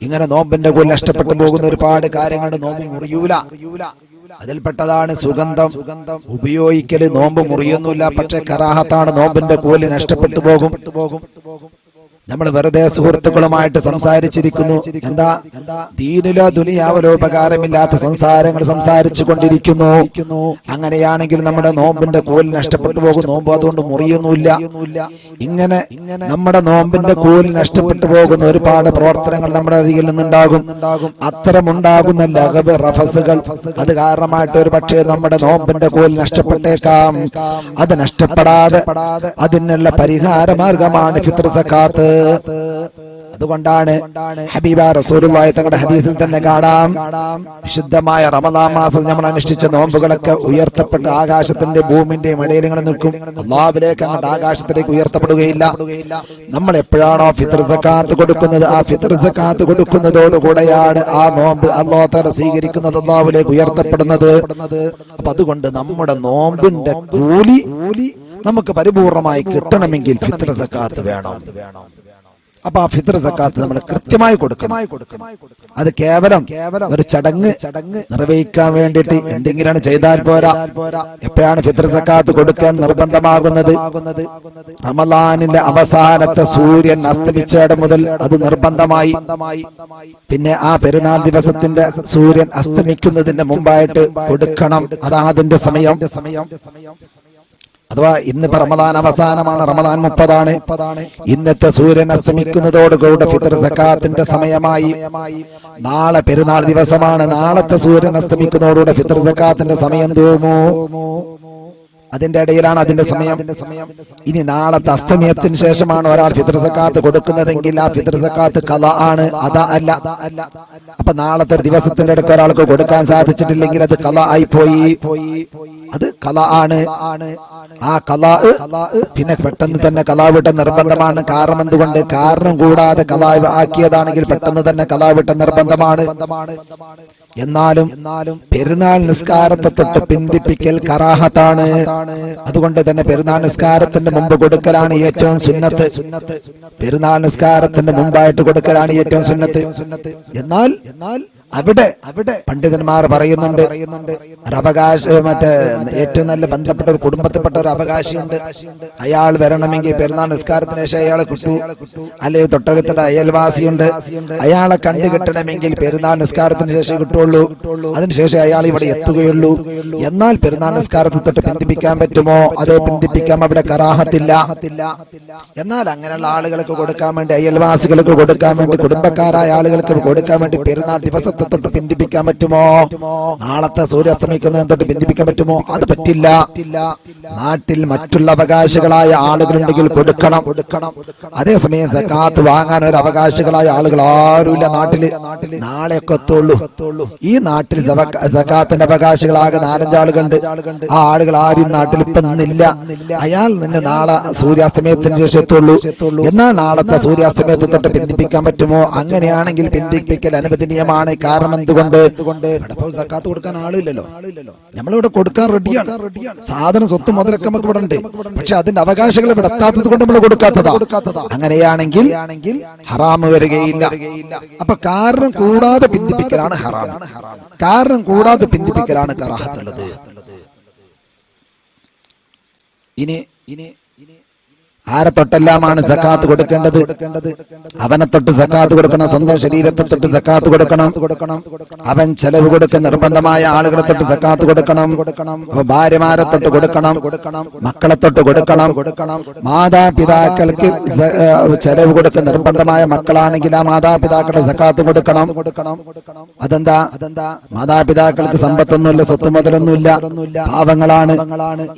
ഇങ്ങനെ നോമ്പിന്റെ കൂലി നഷ്ടപ്പെട്ടു പോകുന്ന ഒരുപാട് കാര്യങ്ങൾ നോമ്പ് മുറിയൂല. അതിൽപ്പെട്ടതാണ് സുഗന്ധം ഉപയോഗിക്കല്. നോമ്പ് മുറിയൊന്നുമില്ല, പക്ഷെ കറാഹത്താണ്, നോമ്പിന്റെ കൂലി നഷ്ടപ്പെട്ടു പോകും. നമ്മൾ വെറുതെ സുഹൃത്തുക്കളുമായിട്ട് സംസാരിച്ചിരിക്കുന്നു, എന്താ ദീനിലോ ദുനിയാവിലോ ഉപകാരമില്ലാത്ത സംസാരങ്ങൾ സംസാരിച്ചു കൊണ്ടിരിക്കുന്നു. അങ്ങനെയാണെങ്കിൽ നമ്മുടെ നോമ്പിന്റെ കൂലി നഷ്ടപ്പെട്ടു പോകും. നോമ്പ് അതുകൊണ്ട് മുറിയൊന്നുമില്ല. ഇങ്ങനെ നമ്മുടെ നോമ്പിന്റെ കൂലി നഷ്ടപ്പെട്ടു പോകുന്ന ഒരുപാട് പ്രവർത്തനങ്ങൾ നമ്മുടെ അരികിൽ നിന്നുണ്ടാകും. അത്തരമുണ്ടാകുന്ന ലഗബ് റഫസുകൾ അത് കാരണമായിട്ട് ഒരു പക്ഷേ നമ്മുടെ നോമ്പിന്റെ കൂലി നഷ്ടപ്പെട്ടേക്കാം. അത് നഷ്ടപ്പെടാതെ അതിനുള്ള പരിഹാര മാർഗമാണ് ഫിത്ർ സക്കാത്ത്. അതുകൊണ്ടാണ് ഹബീബ റസൂലുള്ളാഹി തങ്ങളുടെ ഹദീസിൽ തന്നെ കാണാം, വിശുദ്ധമായ റമദാൻ മാസം നമ്മൾ അനുഷ്ഠിച്ച നോമ്പുകളൊക്കെ ഉയർത്തപ്പെട്ട് ആകാശത്തിന്റെ ഭൂമിന്റെയും ഇടയിൽ ഇങ്ങനെ നിൽക്കും. അല്ലാഹുവിലേക്ക് അങ്ങോട്ട് ആകാശത്തിലേക്ക് ഉയർത്തപ്പെടുകയില്ല. നമ്മൾ എപ്പോഴാണോ ഫിത്ർ സക്കാത്ത് കൊടുക്കുന്നത്, ആ ഫിത്ർ സക്കാത്ത് കൊടുക്കുന്നതോടുകൂടെയാണ് ആ നോമ്പ് അല്ലാഹു തആല സ്വീകരിക്കുന്നത്, അല്ലാഹുവിലേക്ക് ഉയർത്തപ്പെടുന്നത്. അപ്പൊ അതുകൊണ്ട് നമ്മുടെ നോമ്പിന്റെ കൂലി നമുക്ക് പരിപൂർണമായി കിട്ടണമെങ്കിൽ ഫിത്ർ സക്കാത്ത് വേണം. അപ്പൊ ആ ഫിത്ർ സക്കാത്ത് നമ്മൾ കൃത്യമായി കൊടുക്കണം. അത് കേവലം ഒരു ചടങ്ങ് നിർവഹിക്കാൻ വേണ്ടിയിട്ട് എന്തെങ്കിലും ചെയ്താൽ പോരാ. എപ്പോഴാണ് ഫിത്ർ സക്കാത്ത് കൊടുക്കാൻ നിർബന്ധമാകുന്നത്? റമളാനിന്റെ അവസാനത്തെ സൂര്യൻ അസ്തമിച്ചിടം മുതൽ അത് നിർബന്ധമായി. പിന്നെ ആ പെരുന്നാൾ ദിവസത്തിന്റെ സൂര്യൻ അസ്തമിക്കുന്നതിന്റെ മുമ്പായിട്ട് കൊടുക്കണം. അതാണ് അതിന്റെ സമയം. അഥവാ ഇന്നിപ്പോ റമദാൻ അവസാനമാണ്, റമദാൻ 30 ഇന്നത്തെ സൂര്യൻ അസ്തമിക്കുന്നതോടുകൂടെ ഫിത്ർ സക്കാത്തിന്റെ സമയമായി. നാളെ പെരുന്നാൾ ദിവസമാണ്, നാളത്തെ സൂര്യൻ അസ്തമിക്കുന്നതോടുകൂടെ ഫിത്ർ സക്കാത്തിന്റെ സമയം തീർന്നു. അതിന്റെ ഇടയിലാണ് അതിന്റെ സമയം. ഇനി നാളത്തെ അസ്തമയത്തിന് ശേഷമാണ് ഒരാൾ ഫിത്ർ സക്കാത്ത് കൊടുക്കുന്നതെങ്കിൽ ആ ഫിത്ർ സക്കാത്ത് ഖളാ ആണ്, അതാ അല്ല. അപ്പൊ നാളത്തെ ദിവസത്തിന്റെ ഇടയ്ക്ക് ഒരാൾക്ക് കൊടുക്കാൻ സാധിച്ചിട്ടില്ലെങ്കിൽ അത് ഖളാ ആയി പോയി, അത് ഖളാ ആണ്. ആ ഖളാ പിന്നെ പെട്ടെന്ന് തന്നെ ഖളാ വിട്ട നിർബന്ധമാണ്. കാരണം എന്തുകൊണ്ട്? കാരണം കൂടാതെ ഖളാ ആക്കിയതാണെങ്കിൽ പെട്ടെന്ന് തന്നെ ഖളാ വിട്ട നിർബന്ധമാണ്. എന്നാലും പെരുന്നാൾ നിസ്കാരത്തെ തൊട്ട് പിന്തിപ്പിക്കൽ കറാഹത്താണ്. അതുകൊണ്ട് തന്നെ പെരുന്നാൾ നിസ്കാരത്തിന്റെ മുമ്പ് കൊടുക്കലാണ് ഏറ്റവും സുന്നത്ത്. പെരുന്നാൾ നിസ്കാരത്തിന്റെ മുമ്പായിട്ട് കൊടുക്കലാണ് ഏറ്റവും സുന്നത്ത്. എന്നാൽ അവിടെ പണ്ഡിതന്മാർ പറയുന്നുണ്ട്, മറ്റേ ഏറ്റവും നല്ല ബന്ധപ്പെട്ട ഒരു കുടുംബത്തിൽപ്പെട്ട ഒരു അവകാശിയുണ്ട്. അയാൾ വരണമെങ്കിൽ പെരുന്നാൾ നിസ്കാരത്തിന് ശേഷം അയാളെ കിട്ടൂ. അല്ലെങ്കിൽ തൊട്ടകത്തിന്റെ അയൽവാസിയുണ്ട്, അയാളെ കണ്ടു കിട്ടണമെങ്കിൽ പെരുന്നാൾ നിസ്കാരത്തിന് ശേഷം കിട്ടുള്ളൂ. അതിനുശേഷം അയാൾ ഇവിടെ എത്തുകയുള്ളൂ. എന്നാൽ പെരുന്നാൾ നിസ്കാരത്തെ തൊട്ട് പിന്തിപ്പിക്കാൻ പറ്റുമോ? അതേ പിന്തിപ്പിക്കാം, അവിടെ കറാഹത്തില്ല. എന്നാൽ അങ്ങനെയുള്ള ആളുകൾക്ക് കൊടുക്കാൻ വേണ്ടി, അയൽവാസികൾക്ക് കൊടുക്കാൻ വേണ്ടി, കുടുംബക്കാരായ ആളുകൾക്ക് കൊടുക്കാൻ വേണ്ടി പെരുന്നാൾ ദിവസത്തെ തൊട്ട് പിന്തിപ്പിക്കാൻ പറ്റുമോ? നാളത്തെ സൂര്യാസ്തമിക്കുന്നതിന് തൊട്ട് പിന്തിപ്പിക്കാൻ പറ്റുമോ? അത് പറ്റില്ല. നാട്ടിൽ മറ്റുള്ള അവകാശികളായ ആളുകളുണ്ടെങ്കിൽ കൊടുക്കണം. അതേസമയം സക്കാത്ത് വാങ്ങാൻ ഒരു അവകാശികളായ ആളുകൾ ആരുമില്ല നാട്ടില്. നാളെയൊക്കെ എത്തുള്ളൂ. ഈ നാട്ടിൽ സക്കാത്തിന്റെ അവകാശികളാകെ 4-5 ആളുകളുണ്ട്. ആ ആളുകൾ ആരും നാട്ടിൽ ഇപ്പൊ നിന്നില്ല. അയാൾ നിന്ന് നാളെ സൂര്യാസ്തമയത്തിന് ശേഷം എത്തുള്ളൂ. എന്നാൽ നാളത്തെ സൂര്യാസ്തമയത്തെ തൊട്ട് പിന്തിപ്പിക്കാൻ പറ്റുമോ? അങ്ങനെയാണെങ്കിൽ പിന്തിപ്പിക്കൽ അനുവദനീയമാണ്. കാരണം എന്തുകൊണ്ട്? സക്കാത്ത് കൊടുക്കാൻ ആളില്ലല്ലോ. നമ്മളിവിടെ കൊടുക്കാൻ റെഡിയാണ്. സാധന സ്വത്ത് മുതലൊക്കെ നമുക്ക് ഇവിടെ ഉണ്ട്. പക്ഷെ അതിന്റെ അവകാശങ്ങൾ ഇവിടെ എത്താത്തത് കൊണ്ട് നമ്മൾ കൊടുക്കാത്തതാ. അങ്ങനെയാണെങ്കിൽ ഹറാമ് വരികയില്ല. അപ്പൊ കാരണം കൂടാതെ പിന്തിപ്പിക്കലാണ് ഹറാം. കാരണം കൂടാതെ പിന്തിപ്പിക്കലാണ് കറാഹത്തുള്ളത്. ഇനി ആരെ തൊട്ടെല്ലാമാണ് സക്കാത്ത് കൊടുക്കേണ്ടത്? അവനെ തൊട്ട് സക്കാത്ത് കൊടുക്കണം. സ്വന്തം ശരീരത്തെ തൊട്ട് സക്കാത്ത് കൊടുക്കണം. അവൻ ചെലവ് കൊടുക്കുന്ന നിർബന്ധമായ ആളുകളെ തൊട്ട് സക്കാത്ത് കൊടുക്കണം. ഭാര്യമാരെ തൊട്ട് കൊടുക്കണം. മക്കളെ തൊട്ട് കൊടുക്കണം. മാതാപിതാക്കൾക്ക് ചെലവ് കൊടുക്കുന്ന നിർബന്ധമായ മക്കളാണെങ്കിൽ ആ മാതാപിതാക്കളുടെ സക്കാത്ത് കൊടുക്കണം. അതെന്താ? മാതാപിതാക്കൾക്ക് സമ്പത്തൊന്നുമില്ല, സ്വത്ത് മുതലൊന്നുമില്ല, പാവങ്ങളാണ്.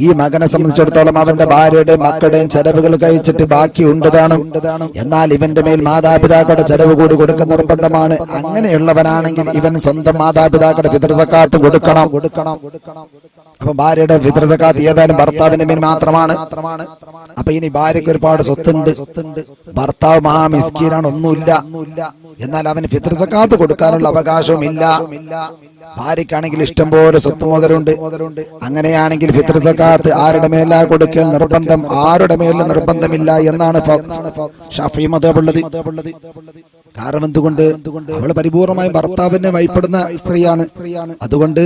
ഈ മകനെ സംബന്ധിച്ചിടത്തോളം അവന്റെ ഭാര്യയുടെയും മക്കളുടെയും ചെലവുകൾ കഴിച്ചിട്ട് ബാക്കി ഉണ്ടതാണ്. എന്നാൽ ഇവന്റെ മേൽ മാതാപിതാക്കളുടെ ചെലവ് കൂടി കൊടുക്കുന്ന നിർബന്ധമാണ്. അങ്ങനെയുള്ളവനാണെങ്കിൽ ഇവൻ സ്വന്തം മാതാപിതാക്കളുടെ ഫിത്ർ സക്കാത്ത് കൊടുക്കണം. അപ്പൊ ഭാര്യയുടെ ഫിത്ർ സക്കാത്ത് ഏതായാലും ഭർത്താവിന്റെ മേൽ മാത്രമാണ്. അപ്പൊ ഇനി ഭാര്യയ്ക്ക് ഒരുപാട് സ്വത്തുണ്ട്, ഭർത്താവ് മഹാ മിസ്കീനാണ്, ഒന്നുമില്ല. എന്നാൽ അവന് ഫിത്ർ സക്കാത്ത് കൊടുക്കാനുള്ള അവകാശവും ഇല്ല. ഭാര്യക്കാണെങ്കിൽ ഇഷ്ടംപോലെ സ്വത്ത് മുതലുണ്ട്. അങ്ങനെയാണെങ്കിൽ ഫിത്ർ സക്കാത്ത് ആരുടെ മേലാ കൊടുക്കൽ നിർബന്ധം? ആരുടെ മേലും നിർബന്ധമില്ല എന്നാണ് ഷാഫി മദ്ഹബുള്ളത്. കാരണം എന്തുകൊണ്ട്? അവൾ പരിപൂർണമായും ഭർത്താവിനെ വഴിപ്പെടുന്ന സ്ത്രീയാണ്. അതുകൊണ്ട്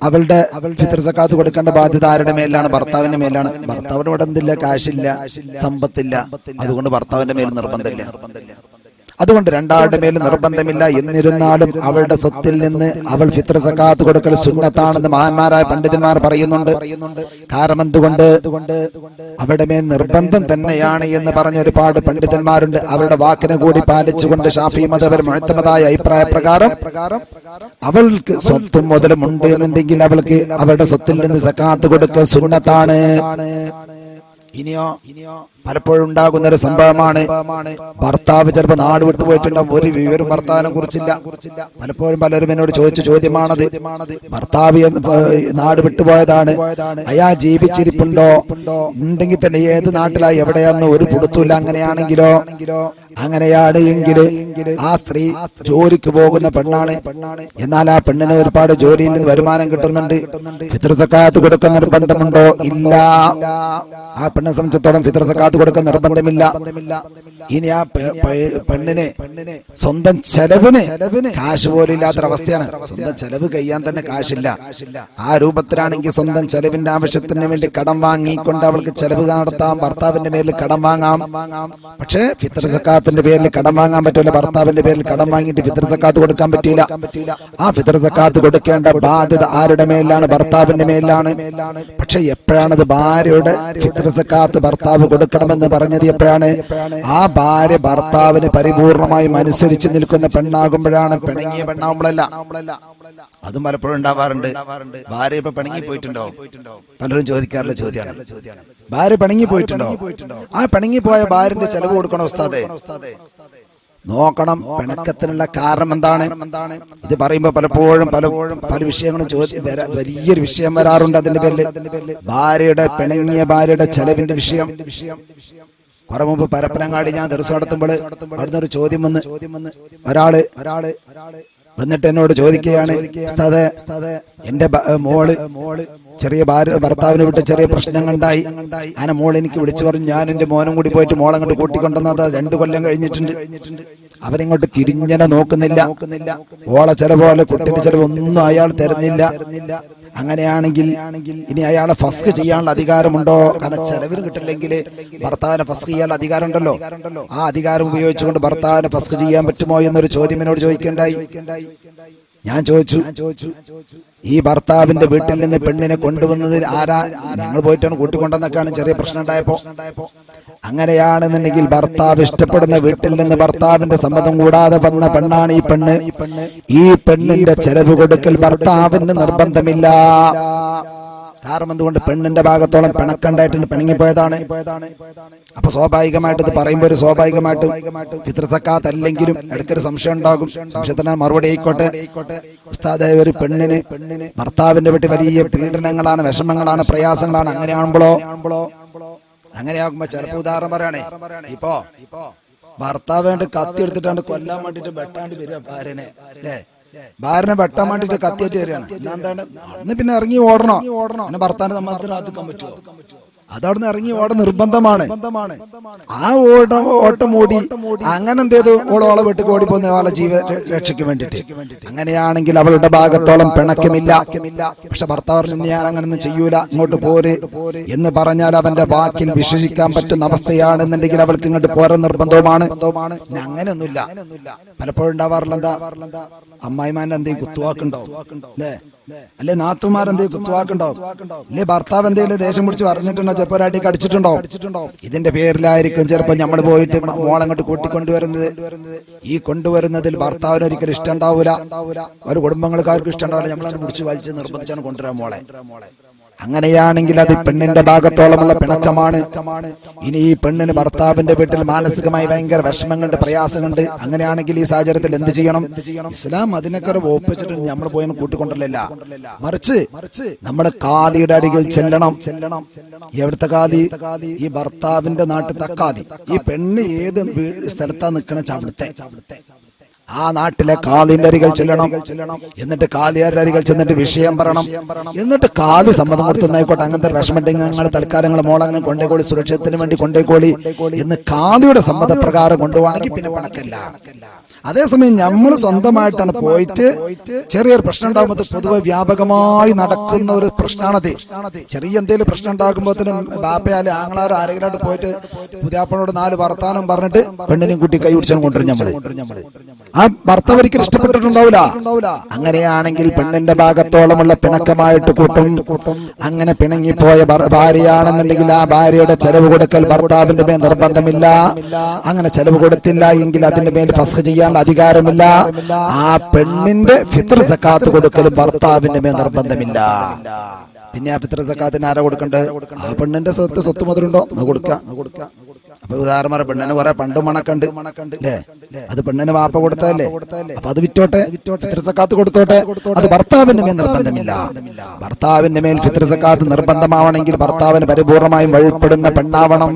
അവളുടെ ഫിത്ർ സക്കാത്ത് കൊടുക്കേണ്ട ബാധ്യത ആരുടെ മേലാണ്? ഭർത്താവിന്റെ മേലാണ്. ഭർത്താവിന് ഇവിടെ എന്തില്ല? കാശില്ല, സമ്പത്തില്ല. അതുകൊണ്ട് ഭർത്താവിന്റെ മേൽ നിർബന്ധമില്ല. അതുകൊണ്ട് രണ്ടാളുടെ മേലും നിർബന്ധമില്ല. എന്നിരുന്നാലും അവളുടെ സ്വത്തിൽ നിന്ന് അവൾ ഫിത്ർ സക്കാത്ത് കൊടുക്കൽ സുന്നത്താണെന്ന് മഹാന്മാരായ പണ്ഡിതന്മാർ പറയുന്നുണ്ട്. കാരണം എന്തുകൊണ്ട്? അവരുടെ മേൽ നിർബന്ധം തന്നെയാണ് എന്ന് പറഞ്ഞ ഒരുപാട് പണ്ഡിതന്മാരുണ്ട്. അവരുടെ വാക്കിനെ കൂടി പാലിച്ചുകൊണ്ട് ഷാഫി മദ്ഹബിൽ മുഅ്തമദായ അഭിപ്രായ പ്രകാരം അവൾക്ക് സ്വത്തും മുതലും ഉണ്ട് എന്നുണ്ടെങ്കിൽ അവൾക്ക് അവളുടെ സ്വത്തിൽ നിന്ന് സക്കാത്ത് കൊടുക്കൽ സുന്നത്താണ്. ഇനിയോ പലപ്പോഴും ഉണ്ടാകുന്ന ഒരു സംഭവമാണ്. ഭർത്താവ് ചിലപ്പോൾ നാട് വിട്ടുപോയിട്ടുണ്ടാവും, ഒരു വിവരം ഭർത്താവിനെ കുറിച്ചില്ല. പലപ്പോഴും പലരും എന്നോട് ചോദിച്ച ചോദ്യമാണത്. ഭർത്താവ് നാട് വിട്ടുപോയതാണ്, അയാൾ ജീവിച്ചിരിപ്പുണ്ടോ, ഉണ്ടെങ്കിൽ തന്നെ ഏത് നാട്ടിലായി എവിടെയാന്ന് ഒരു പിടുത്തമില്ല. അങ്ങനെയാണെങ്കിലോ, അങ്ങനെയാണ് എങ്കിൽ ആ സ്ത്രീ ജോലിക്ക് പോകുന്ന പെണ്ണാണ്. എന്നാൽ ആ പെണ്ണിന് ഒരുപാട് ജോലിയിൽ നിന്ന് വരുമാനം കിട്ടുന്നുണ്ട്. ഫിത്ർ സക്കാത്ത് കൊടുക്കാൻ നിർബന്ധമുണ്ടോ? ഇല്ല. ആ പെണ്ണെ സംബന്ധിച്ചിടത്തോളം ഫിത്ർ സക്കാത്ത് കൊടുക്കാൻ നിർബന്ധമില്ല. ഇനി ആ പെണ്ണിന് സ്വന്തം ചെലവിന് കാശ് പോലും ഇല്ലാത്തൊരവസ്ഥയാണ്. സ്വന്തം ചെലവ് കഴിയാൻ തന്നെ കാശില്ല. ആ രൂപത്തിലാണെങ്കിൽ സ്വന്തം ചെലവിന്റെ ആവശ്യത്തിന് വേണ്ടി കടം വാങ്ങിക്കൊണ്ട് അവൾക്ക് ചെലവ് നടത്താം, ഭർത്താവിന്റെ പേരിൽ കടം വാങ്ങാം. പക്ഷേ ഫിത്ർ സക്കാത്തിന്റെ പേരിൽ കടം വാങ്ങാൻ പറ്റില്ല. ഭർത്താവിന്റെ പേരിൽ കടം വാങ്ങിയിട്ട് ഫിത്ർ സക്കാത്ത് കൊടുക്കാൻ പറ്റില്ല. ആ ഫിത്ർ സക്കാത്ത് കൊടുക്കേണ്ട ബാധ്യത ആരുടെ മേലാണ്? ഭർത്താവിന്റെ മേലാണ്. പക്ഷെ എപ്പോഴാണത് ഭാര്യയുടെ ഫിത്ർ സക്കാത്ത് ഭർത്താവ് കൊടുക്കണമെന്ന് പറഞ്ഞത്? എപ്പോഴാണ്? ആ ഭാര്യ ഭർത്താവിന് പരിപൂർണമായും അനുസരിച്ച് നിൽക്കുന്ന പെണ്ണാകുമ്പോഴാണ്. പിണങ്ങിയ പെണ്ണാകുമ്പോഴല്ല. അതും പലപ്പോഴും ഉണ്ടാവാറുണ്ട്. ഭാര്യ ഇപ്പൊ പിണങ്ങി പോയിട്ടുണ്ടോ? പലരും ചോദിക്കാറുള്ള ചോദ്യമാണ്. ഭാര്യ പിണങ്ങി പോയിട്ടുണ്ടോ? ആ പിണങ്ങി പോയ ഭാര്യന്റെ ചെലവ് കൊടുക്കണോ ഉസ്താദേ? നോക്കണം, പിണക്കത്തിനുള്ള കാരണം എന്താണ്? ഇത് പറയുമ്പോ പലപ്പോഴും പല വിഷയങ്ങളും വലിയൊരു വിഷയം വരാറുണ്ട്. അതിന്റെ പേരിൽ ഭാര്യയുടെ പിണങ്ങിയ ഭാര്യയുടെ ചെലവിന്റെ വിഷയം. കുറെ മുമ്പ് പരപ്പനങ്ങാടി ഞാൻ ദിവസം നടത്തുമ്പോൾ അവിടുന്നൊരു ചോദ്യം വന്ന് ഒരാള് വന്നിട്ട് എന്നോട് ചോദിക്കുകയാണ്, ഉസ്താദേ, എന്റെ മോള് ചെറിയ ഭർത്താവിനെ വിട്ട് ചെറിയ പ്രശ്നങ്ങളുണ്ടായി. അങ്ങനെ മോൾ എനിക്ക് വിളിച്ചു പറഞ്ഞു, ഞാൻ എന്റെ മോനും കൂടി പോയിട്ട് മോളെ അങ്ങോട്ട് കൂട്ടിക്കൊണ്ടുവന്നത് 2 കൊല്ലം കഴിഞ്ഞിട്ടുണ്ട്. അവരിങ്ങോട്ട് തിരിഞ്ഞനെ നോക്കുന്നില്ല. ഓളെ ചെലപോലെ കുട്ടിന്റെ ചെലവൊന്നും അയാൾ തരുന്നില്ല. അങ്ങനെയാണെങ്കിൽ ഇനി അയാളെ ഫസ്ക് ചെയ്യാനുള്ള അധികാരമുണ്ടോ? കാരണം ചെലവിന് കിട്ടില്ലെങ്കിൽ ഭർത്താവിനെ ഫസ്ക് ചെയ്യാനുള്ള അധികാരം ഉണ്ടല്ലോ. ആ അധികാരം ഉപയോഗിച്ചുകൊണ്ട് ഭർത്താവിനെ ഫസ്ക് ചെയ്യാൻ പറ്റുമോ എന്നൊരു ചോദ്യം എന്നോട് ചോദിക്കേണ്ടായി. ഞാൻ ചോദിച്ചു, ഈ ഭർത്താവിന്റെ വീട്ടിൽ നിന്ന് പെണ്ണിനെ കൊണ്ടുവന്നതിൽ ആരാ? ഞങ്ങൾ പോയിട്ടാണ് കൂട്ടിക്കൊണ്ടെന്നൊക്കെയാണ് ചെറിയ പ്രശ്നം ഉണ്ടായപ്പോ. അങ്ങനെയാണെന്നുണ്ടെങ്കിൽ ഭർത്താവ് ഇഷ്ടപ്പെടുന്ന വീട്ടിൽ നിന്ന് ഭർത്താവിന്റെ സമ്മതം കൂടാതെ വന്ന പെണ്ണാണ് ഈ പെണ്ണ്. ഈ പെണ്ണിന്റെ ചെലവ് കൊടുക്കൽ ഭർത്താവിന് നിർബന്ധമില്ല. കാരണം എന്തുകൊണ്ട്? പെണ്ണിന്റെ ഭാഗത്തോളം പിണക്കണ്ടായിട്ട് പിണങ്ങിപ്പോയതാണ്. അപ്പൊ സ്വാഭാവികമായിട്ട് ഇത് പറയുമ്പോൾ ഒരു സ്വാഭാവികമായിട്ടും ഫിത്ർ സക്കാത്ത് അല്ലെങ്കിലും ഇടയ്ക്കൊരു സംശയം ഉണ്ടാകും. സംശയത്തിന് മറുപടി ആയിക്കോട്ടെ, ഉസ്താദേ, ഒരു പെണ്ണിന് ഭർത്താവിന്റെ വീട്ടിൽ വലിയ പീഡനങ്ങളാണ്, വിഷമങ്ങളാണ്, പ്രയാസങ്ങളാണ്. അങ്ങനെയാകുമ്പോ ചിലപ്പോ ഉദാഹരണം പറയണേ, ഇപ്പോ ഭർത്താവ് വേണ്ടി കത്തി എടുത്തിട്ടാണ്ട് കൊല്ലാൻ വേണ്ടിട്ട് വെട്ടാണ്ട് വരിക ഭാര്യനെ, അല്ലേ? ഭാര്യനെ വെട്ടാൻ വേണ്ടിട്ട് കത്തിയേറ്റ് വരികയാണ്. എന്താണ്? അന്ന് പിന്നെ ഇറങ്ങി ഓടണോ? പിന്നെ ഭർത്താവിന്റെ സമ്മതത്തിന് ആക്കാൻ പറ്റുമോ? അതവിടുന്ന് ഇറങ്ങി ഓട നിർബന്ധമാണ്. ആ ഓട്ടം ഓടി അങ്ങനെ എന്ത് ചെയ്തു? ഓളെ വീട്ടിൽ ഓടിപ്പോന്ന ആളെ ജീവ രക്ഷയ്ക്ക് വേണ്ടിട്ട്. അങ്ങനെയാണെങ്കിൽ അവളുടെ ഭാഗത്തോളം പിണക്കമില്ല. പക്ഷെ ഭർത്താവ് ഞാൻ അങ്ങനൊന്നും ചെയ്യൂല, ഇങ്ങോട്ട് പോര് എന്ന് പറഞ്ഞാൽ അവന്റെ വാക്കിൽ വിശ്വസിക്കാൻ പറ്റുന്ന അവസ്ഥയാണെന്നുണ്ടെങ്കിൽ അവൾക്ക് ഇങ്ങോട്ട് പോരാൻ നിർബന്ധവുമാണ്. അങ്ങനെയൊന്നുമില്ല. പലപ്പോഴും ഉണ്ടാവാറില്ല. എന്താ? അമ്മായിമാന്റെ എന്തെങ്കിലും കുത്തുവാക്കുണ്ടോ? അല്ലെ നാത്തുമാരെന്തെങ്കിലും കുത്തുവാക്കുണ്ടോ? അല്ലെ ഭർത്താവ് എന്തെങ്കിലും ദേഷ്യം പിടിച്ച് പറഞ്ഞിട്ടുണ്ടോ? ചിലപ്പോൾ ഒരാട്ടി കടിച്ചിട്ടുണ്ടോ? ഇതിന്റെ പേരിലായിരിക്കും ചിലപ്പോൾ നമ്മൾ പോയിട്ട് മോളങ്ങോട്ട് കൂട്ടിക്കൊണ്ടുവരുന്നത്. ഈ കൊണ്ടുവരുന്നതിൽ ഭർത്താവിന് ഒരിക്കലും ഇഷ്ടം ഉണ്ടാവൂല, ഒരു കുടുംബങ്ങൾക്കാർക്കും ഇഷ്ടം ഉണ്ടാവില്ല. നമ്മളതിനെ പിടിച്ച് വലിച്ച് നിർബന്ധിച്ചാണ് കൊണ്ടുവരാൻ മോളെ. അങ്ങനെയാണെങ്കിൽ അത് പെണ്ണിന്റെ ഭാഗത്തോളമുള്ള പിണക്കമാണ്. ഇനി ഈ പെണ്ണിന് ഭർത്താവിന്റെ വീട്ടിൽ മാനസികമായി ഭയങ്കര വിഷമങ്ങളുണ്ട്, പ്രയാസങ്ങളുണ്ട്. അങ്ങനെയാണെങ്കിൽ ഈ സാഹചര്യത്തിൽ എന്ത് ചെയ്യണം? ഇസ്ലാം അതിനൊക്കെ ഒപ്പിച്ചിട്ട് നമ്മൾ പോയി കൂട്ടിക്കൊണ്ടല്ല, മറിച്ച് നമ്മൾ കാദിയുടെ അരികിൽ ചെല്ലണം. എവിടുത്തെ കാദി? ഈ ഭർത്താവിന്റെ നാട്ടിലത്തെ കാദി. ഈ പെണ്ണ് ഏത് സ്ഥലത്താ നിൽക്കണ അവിടുത്തെ ആ നാട്ടിലെ കാദിന്റെ അരികിൽ ചെല്ലണം. എന്നിട്ട് കാദിയുടെ അരികിൽ ചെന്നിട്ട് വിഷയം പറയണം. എന്നിട്ട് കാദി സമ്മതം കൊടുത്തുന്നായിക്കോട്ടെ, അങ്ങനത്തെ വിഷമമുണ്ടെങ്കിൽ ഞങ്ങൾ തൽക്കാലങ്ങൾ മോളങ്ങനെ കൊണ്ടേക്കോളി, സുരക്ഷിതത്തിന് വേണ്ടി കൊണ്ടേക്കോളി എന്ന് കാദിയുടെ സമ്മതപ്രകാരം കൊണ്ടുപോവാണെങ്കിൽ പിന്നെ പണക്കല്ല. അതേസമയം നമ്മൾ സ്വന്തമായിട്ടാണ് പോയിട്ട് ചെറിയൊരു പ്രശ്നം ഉണ്ടാകുമ്പോൾ പൊതുവെ വ്യാപകമായി നടക്കുന്ന ഒരു പ്രശ്നമാണത്. ചെറിയ എന്തെങ്കിലും പ്രശ്നം ഉണ്ടാകുമ്പോഴത്തേനും ബാപ്പയാല് ആങ്ങളാരോ ആരെങ്കിലും പോയിട്ട് പുതിയാപ്പനോട് 4 വർത്താനം പറഞ്ഞിട്ട് പെണ്ണിനെയും കുട്ടി കൈ പിടിച്ചാൽ കൊണ്ടുവരും നമ്മള്. ആ ഭർത്താവ് ഒരിക്കലും ഇഷ്ടപ്പെട്ടിട്ടുണ്ടാവില്ല. അങ്ങനെയാണെങ്കിൽ പെണ്ണിന്റെ ഭാഗത്തോളമുള്ള പിണക്കമായിട്ട് കൂട്ടും. അങ്ങനെ പിണങ്ങിപ്പോയ ഭാര്യയാണെന്നുണ്ടെങ്കിൽ ആ ഭാര്യയുടെ ചെലവ് കൊടുക്കൽ ഭർത്താവിന്റെ മേൽ നിർബന്ധമില്ല. അങ്ങനെ ചെലവ് കൊടുത്തില്ല എങ്കിൽ അതിന്റെ മേൽ ഫസ്ഖ് ചെയ്യാൻ അധികാരമില്ല. ആ പെണ്ണിന്റെ ഫിത്ർ സക്കാത്ത് കൊടുക്കലും ഭർത്താവിന്റെ മേൽ നിർബന്ധമില്ല. പിന്നെ ആ ഫിത്ർ സക്കാത്തിന് ആരാ കൊടുക്കണ്ടേ? ആ പെണ്ണിന്റെ സ്വത്ത് മുതലുണ്ടോ? കൊടുക്കാം. അപ്പൊ ഉദാഹരണം പെണ്ണിന് കുറെ പണ്ട് മണക്കണ്ട് അല്ലേ, അത് പെണ്ണിന് വാപ്പ കൊടുത്തതല്ലേ, അപ്പൊ അത് വിറ്റോട്ടെ, ഫിത്ർ സക്കാത്ത് കൊടുത്തോട്ടെ. അത് ഭർത്താവിന്റെ മേൽ നിർബന്ധമില്ല. ഭർത്താവിന്റെ മേൽ ഫിത്ർ സക്കാത്ത് നിർബന്ധമാവണമെങ്കിൽ ഭർത്താവിന് പരിപൂർണമായും വഴിപ്പെടുന്ന പെണ്ണാവണം.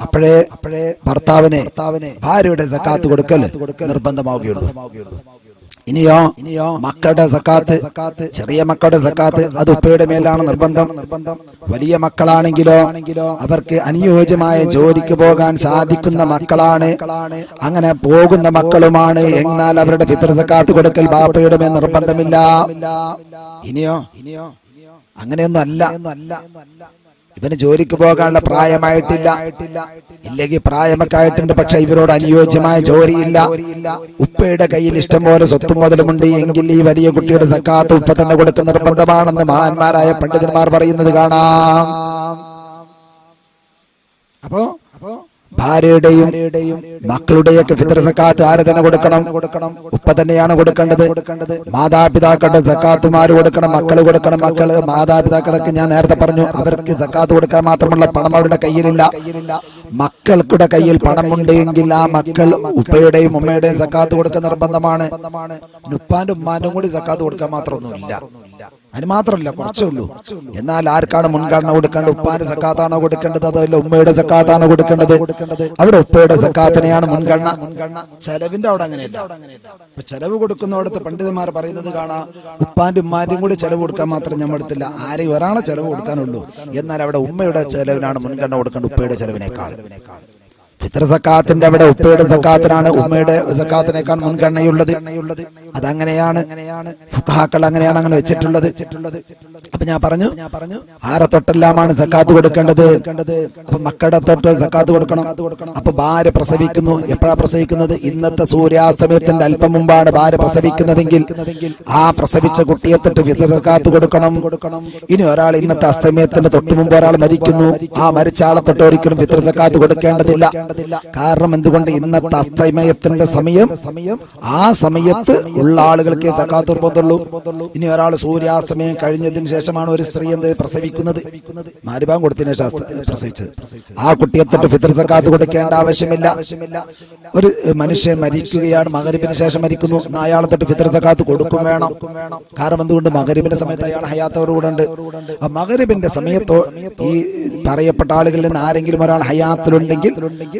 അപ്പോഴേ ഭർത്താവിന് ഭാര്യയുടെ സക്കാത്ത് കൊടുക്കൽ നിർബന്ധമാവുകയുള്ളൂ. ഇനിയോ മക്കളുടെ സക്കാത്ത്, ചെറിയ മക്കളുടെ സക്കാത്ത് അത് ഉപ്പയുടെ മേലാണ് നിർബന്ധം. വലിയ മക്കളാണെങ്കിലോ അവർക്ക് അനുയോജ്യമായ ജോലിക്ക് പോകാൻ സാധിക്കുന്ന മക്കളാണ്, അങ്ങനെ പോകുന്ന മക്കളുമാണ്. എന്നാൽ അവരുടെ ഫിത്ർ സക്കാത്ത് കൊടുക്കൽ ബാപ്പയുടെ മേൽ നിർബന്ധമില്ല. ഇനിയോ അങ്ങനെയൊന്നും അല്ല. ഇവന് ജോലിക്ക് പോകാനുള്ള പ്രായമായിട്ടില്ല, ഇല്ലെങ്കിൽ പ്രായമൊക്കെ ആയിട്ടുണ്ട്, പക്ഷെ ഇവരോട് അനുയോജ്യമായ ജോലിയില്ല. ഉപ്പയുടെ കയ്യിൽ ഇഷ്ടം പോലെ സ്വത്തും മുതലുമുണ്ട് എങ്കിൽ ഈ വലിയ കുട്ടിയുടെ സക്കാത്ത് ഉപ്പ തന്നെ കൊടുക്കുന്ന നിർബന്ധമാണെന്ന് മഹാന്മാരായ പണ്ഡിതന്മാർ പറയുന്നത് കാണാം. അപ്പോ ഭാര്യയുടെയും മക്കളുടെയൊക്കെ ഫിത്ർ സക്കാത്ത് ആര് തന്നെ കൊടുക്കണം? ഉപ്പ തന്നെയാണ് കൊടുക്കേണ്ടത്. മാതാപിതാക്കളുടെ സക്കാത്തുമാര് കൊടുക്കണം, മക്കള് കൊടുക്കണം. മാതാപിതാക്കൾക്ക് ഞാൻ നേരത്തെ പറഞ്ഞു, അവർക്ക് സക്കാത്ത് കൊടുക്കാൻ മാത്രമുള്ള പണം അവരുടെ കയ്യിലില്ല. മക്കൾക്കുടെ കയ്യിൽ പണമുണ്ട് എങ്കിൽ ആ മക്കൾ ഉപ്പയുടെയും ഉമ്മയുടെയും സക്കാത്ത് കൊടുക്കാൻ നിർബന്ധമാണ്. ഉപ്പാന്റെ ഉമ്മാന്റെയും കൂടി സക്കാത്ത് കൊടുക്കാൻ മാത്രമൊന്നുമില്ല. അതിന് മാത്രമല്ല, കുറച്ചേ ഉള്ളൂ. എന്നാൽ ആർക്കാണ് മുൻഗണന കൊടുക്കേണ്ടത്? ഉപ്പാന്റെ സക്കാത്താണോ കൊടുക്കേണ്ടത്, അതല്ല ഉമ്മയുടെ സക്കാത്താണോ കൊടുക്കേണ്ടത്? അവിടെ ഉപ്പയുടെ സക്കാത്തിനെയാണ് മുൻഗണന. ചെലവിന്റെ അവിടെ അങ്ങനെയല്ല. ഇപ്പൊ ചെലവ് കൊടുക്കുന്നവിടുത്തെ പണ്ഡിതന്മാർ പറയുന്നത് കാണാം, ഉപ്പാന്റെ ഉമ്മാന്റെയും കൂടി ചെലവ് കൊടുക്കാൻ മാത്രം ഞാൻ എടുത്തില്ല, ആരെയും ഒരാളെ ചെലവ് കൊടുക്കാനുള്ളൂ. എന്നാൽ അവിടെ ഉമ്മയുടെ ചെലവിനാണ് മുൻഗണന കൊടുക്കേണ്ടത് ഉപ്പയുടെ ചെലവിനേക്കാൾ. ഫിത്ർ സക്കാത്തിന്റെ അവിടെ ഉപ്പയുടെ സക്കാത്തിനാണ് ഉമ്മയുടെ സക്കാത്തിനേക്കാൾ മുൻഗണനയുള്ളത്. അതങ്ങനെയാണ്, ഫുഖഹാക്കൾ അങ്ങനെയാണ് അങ്ങനെ വെച്ചിട്ടുള്ളത്. അപ്പൊ ഞാൻ പറഞ്ഞു ആരെ തൊട്ടെല്ലാമാണ് സക്കാത്ത് കൊടുക്കേണ്ടത്? അപ്പൊ മക്കളുടെ തൊട്ട് സക്കാത്ത് കൊടുക്കണം. അപ്പൊ ഭാര്യ പ്രസവിക്കുന്നു, എപ്പോഴാ പ്രസവിക്കുന്നത്? ഇന്നത്തെ സൂര്യാസ്തമയത്തിന്റെ അല്പം മുമ്പാണ് ഭാര്യ പ്രസവിക്കുന്നതെങ്കിൽ ആ പ്രസവിച്ച കുട്ടിയെ തൊട്ട് ഫിത്ർ സക്കാത്ത് കൊടുക്കണം. ഇനി ഒരാൾ ഇന്നത്തെ അസ്തമയത്തിന്റെ തൊട്ട് മുമ്പ് ഒരാൾ മരിക്കുന്നു, ആ മരിച്ച ആളെ തൊട്ട് ഒരിക്കലും ഫിത്ർ സക്കാത്ത് കൊടുക്കേണ്ടതില്ല. കാരണം എന്തുകൊണ്ട്? ഇന്നത്തെ അസ്തമയത്തിന്റെ സമയം, ആ സമയത്ത് ഉള്ള ആളുകൾക്ക് സക്കാത്ത് നിർബന്ധമുള്ളൂ. ഇനി ഒരാൾ സൂര്യാസ്തമയം കഴിഞ്ഞതിന് ശേഷമാണ് ഒരു സ്ത്രീ എന്ത് പ്രസവിക്കുന്നത്, മഗ്‌രിബ് കൊടുത്തതിന് ശേഷം പ്രസവിച്ചത്, ആ കുട്ടിയെ തൊട്ട് ഫിത്ർ സക്കാത്ത് കൊടുക്കേണ്ട ആവശ്യമില്ല. ഒരു മനുഷ്യൻ മരിക്കുകയാണ്, മഗ്‌രിബിന് ശേഷം മരിക്കുന്നു, അയാളെ തൊട്ട് ഫിത്ർ സക്കാത്ത് കൊടുക്കും വേണം. കാരണം എന്തുകൊണ്ട്? മഗ്‌രിബിന്റെ സമയത്ത് അയാൾ ഹയാത്തോടുകൂടെ ഉണ്ട്. മഗ്‌രിബിന്റെ സമയത്തോ ഈ പറയപ്പെട്ട ആളുകളിൽ നിന്ന് ആരെങ്കിലും ഒരാൾ ഹയാത്തിലുണ്ടെങ്കിൽ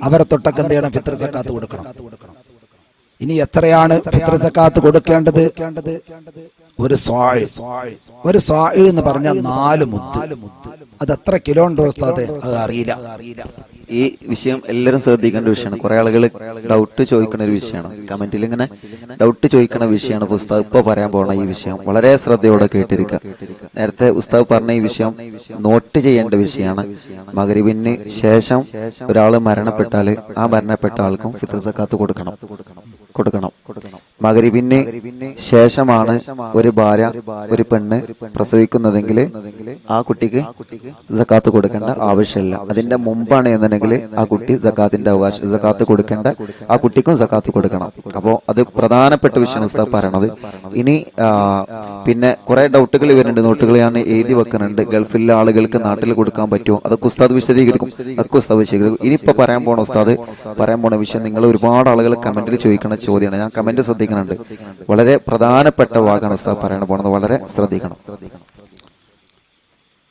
അവരെ തൊട്ടൊക്കെ എന്ത് ചെയ്യണം? ഫിത്ർ സക്കാത്ത് കൊടുക്കണം. ഇനി എത്രയാണ് ഫിത്ർ സക്കാത്ത് കൊടുക്കേണ്ടത്? ഒരു സ്വാഇ എന്ന് പറഞ്ഞാൽ 4 മുദ്ദ്. അത് എത്ര കിലോ ഉണ്ടോ ഉസ്താദേ? അത് അറിയില്ല. ഈ വിഷയം എല്ലാവരും ശ്രദ്ധിക്കേണ്ട വിഷയമാണ്. കുറെ ആളുകൾ ഡൗട്ട് ചോദിക്കുന്ന ഒരു വിഷയമാണ്, കമന്റിൽ ഇങ്ങനെ ഡൗട്ട് ചോദിക്കുന്ന വിഷയമാണ്. ഉസ്താദ് ഇപ്പൊ പറയാൻ പോണ ഈ വിഷയം വളരെ ശ്രദ്ധയോടെ കേട്ടിരിക്കുക. നേരത്തെ ഉസ്താദ് പറഞ്ഞ ഈ വിഷയം നോട്ട് ചെയ്യേണ്ട വിഷയമാണ്. മഗ്‌രിബിന് ശേഷം ഒരാൾ മരണപ്പെട്ടാല് ആ മരണപ്പെട്ട ആൾക്കും ഫിത്ർ സക്കാത്ത് കൊടുക്കണം. മഗ്‌രിബിന് ശേഷമാണ് ഒരു ഭാര്യ ഒരു പെണ്ണ് പ്രസവിക്കുന്നതെങ്കിൽ ആ കുട്ടിക്ക് സക്കാത്ത് കൊടുക്കേണ്ട ആവശ്യമില്ല. അതിന്റെ മുമ്പാണ് എന്നുണ്ടെങ്കിൽ ആ കുട്ടി സക്കാത്തിന്റെ സക്കാത്ത് കൊടുക്കേണ്ട, ആ കുട്ടിക്കും സക്കാത്ത് കൊടുക്കണം. അപ്പോ അത് പ്രധാനപ്പെട്ട വിഷയം ഉസ്താദ് പറയണത്. ഇനി പിന്നെ കുറെ ഡൗട്ടുകൾ വരുന്നുണ്ട്, നോട്ടുകൾ ഞാൻ എഴുതി വെക്കുന്നുണ്ട്. ഗൾഫിലെ ആളുകൾക്ക് നാട്ടിൽ കൊടുക്കാൻ പറ്റുമോ? അതൊക്കെ ഉസ്താദ് വിശദീകരിക്കും. ഇനിയിപ്പോ പറയാൻ പോണ വിഷയം നിങ്ങൾ ഒരുപാട് ആളുകൾ കമന്റിൽ ചോദിക്കുന്ന ചോദ്യമാണ്. ഞാൻ കമന്റ് ശ്രദ്ധിക്കുന്നുണ്ട്. വളരെ പ്രധാനപ്പെട്ട വാക്കാണ് ഉസ്താദ് പറയാൻ പോണത്, വളരെ ശ്രദ്ധിക്കണം.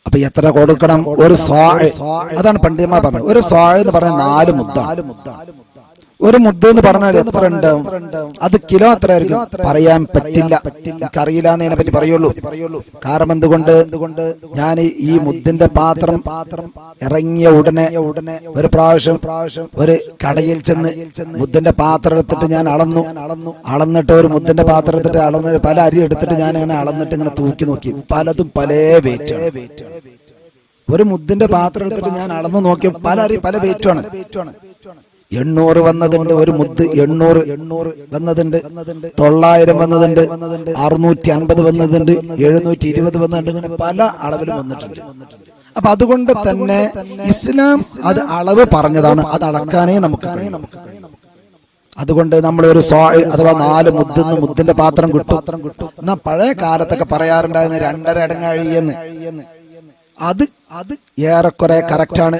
അപ്പൊ എത്ര കൊടുക്കണം? ഒരു സ്വാഇ, അതാണ് പണ്ഡിതന്മാർ പറഞ്ഞത്. ഒരു സ്വാഇ എന്ന് പറഞ്ഞാൽ 4 മുദ്ദാണ്. ഒരു മുദ്ദ എന്ന് പറഞ്ഞാൽ എത്ര ഉണ്ടാവും? അത് കിലോ എത്ര ആയിരിക്കും പറയാൻ പറ്റില്ല, എനിക്കറിയില്ല എന്നതിനെ പറ്റി പറയുള്ളൂ. കാരണം എന്തുകൊണ്ട്? ഞാൻ ഈ മുദ്ദിന്റെ പാത്രം ഇറങ്ങിയ ഉടനെ ഒരു പ്രാവശ്യം ഒരു കടയിൽ ചെന്ന് മുദ്ദിന്റെ പാത്രം എടുത്തിട്ട് ഞാൻ അളന്നിട്ട് ഒരു മുദ്ദിന്റെ പാത്രം എടുത്തിട്ട് അളന്നിട്ട് പല അരി എടുത്തിട്ട് ഞാൻ ഇങ്ങനെ അളന്നിട്ട് ഇങ്ങനെ തൂക്കി നോക്കി. പലതും പല വെയിറ്റ്. ഒരു മുദ്ദിന്റെ പാത്രം എടുത്തിട്ട് ഞാൻ അളന്നു നോക്കി പല അരി പല വെയിറ്റാണ്. 800 വന്നതുണ്ട്, ഒരു മുദ്ദ് 800 വന്നതുണ്ട്, 900 വന്നതുണ്ട്, 650 വന്നതുണ്ട്, 720 വന്നതുണ്ട്, ഇങ്ങനെ പല അളവിലും വന്നിട്ടുണ്ട്. അപ്പൊ അതുകൊണ്ട് തന്നെ ഇസ്ലാം അത് അളവ് പറഞ്ഞതാണ്, അത് അളക്കാനേ നമുക്ക് കഴിയും. അതുകൊണ്ട് നമ്മൾ ഒരു സ്വാഇ അഥവാ 4 മുദ്ദിന്റെ പാത്രം കിട്ടും. എന്നാ പഴയ കാലത്തൊക്കെ പറയാറുണ്ടായിരുന്നു 2.5 അടങ്ങഴിയെന്ന്. അത് ഏറെക്കുറെ കറക്റ്റാണ്.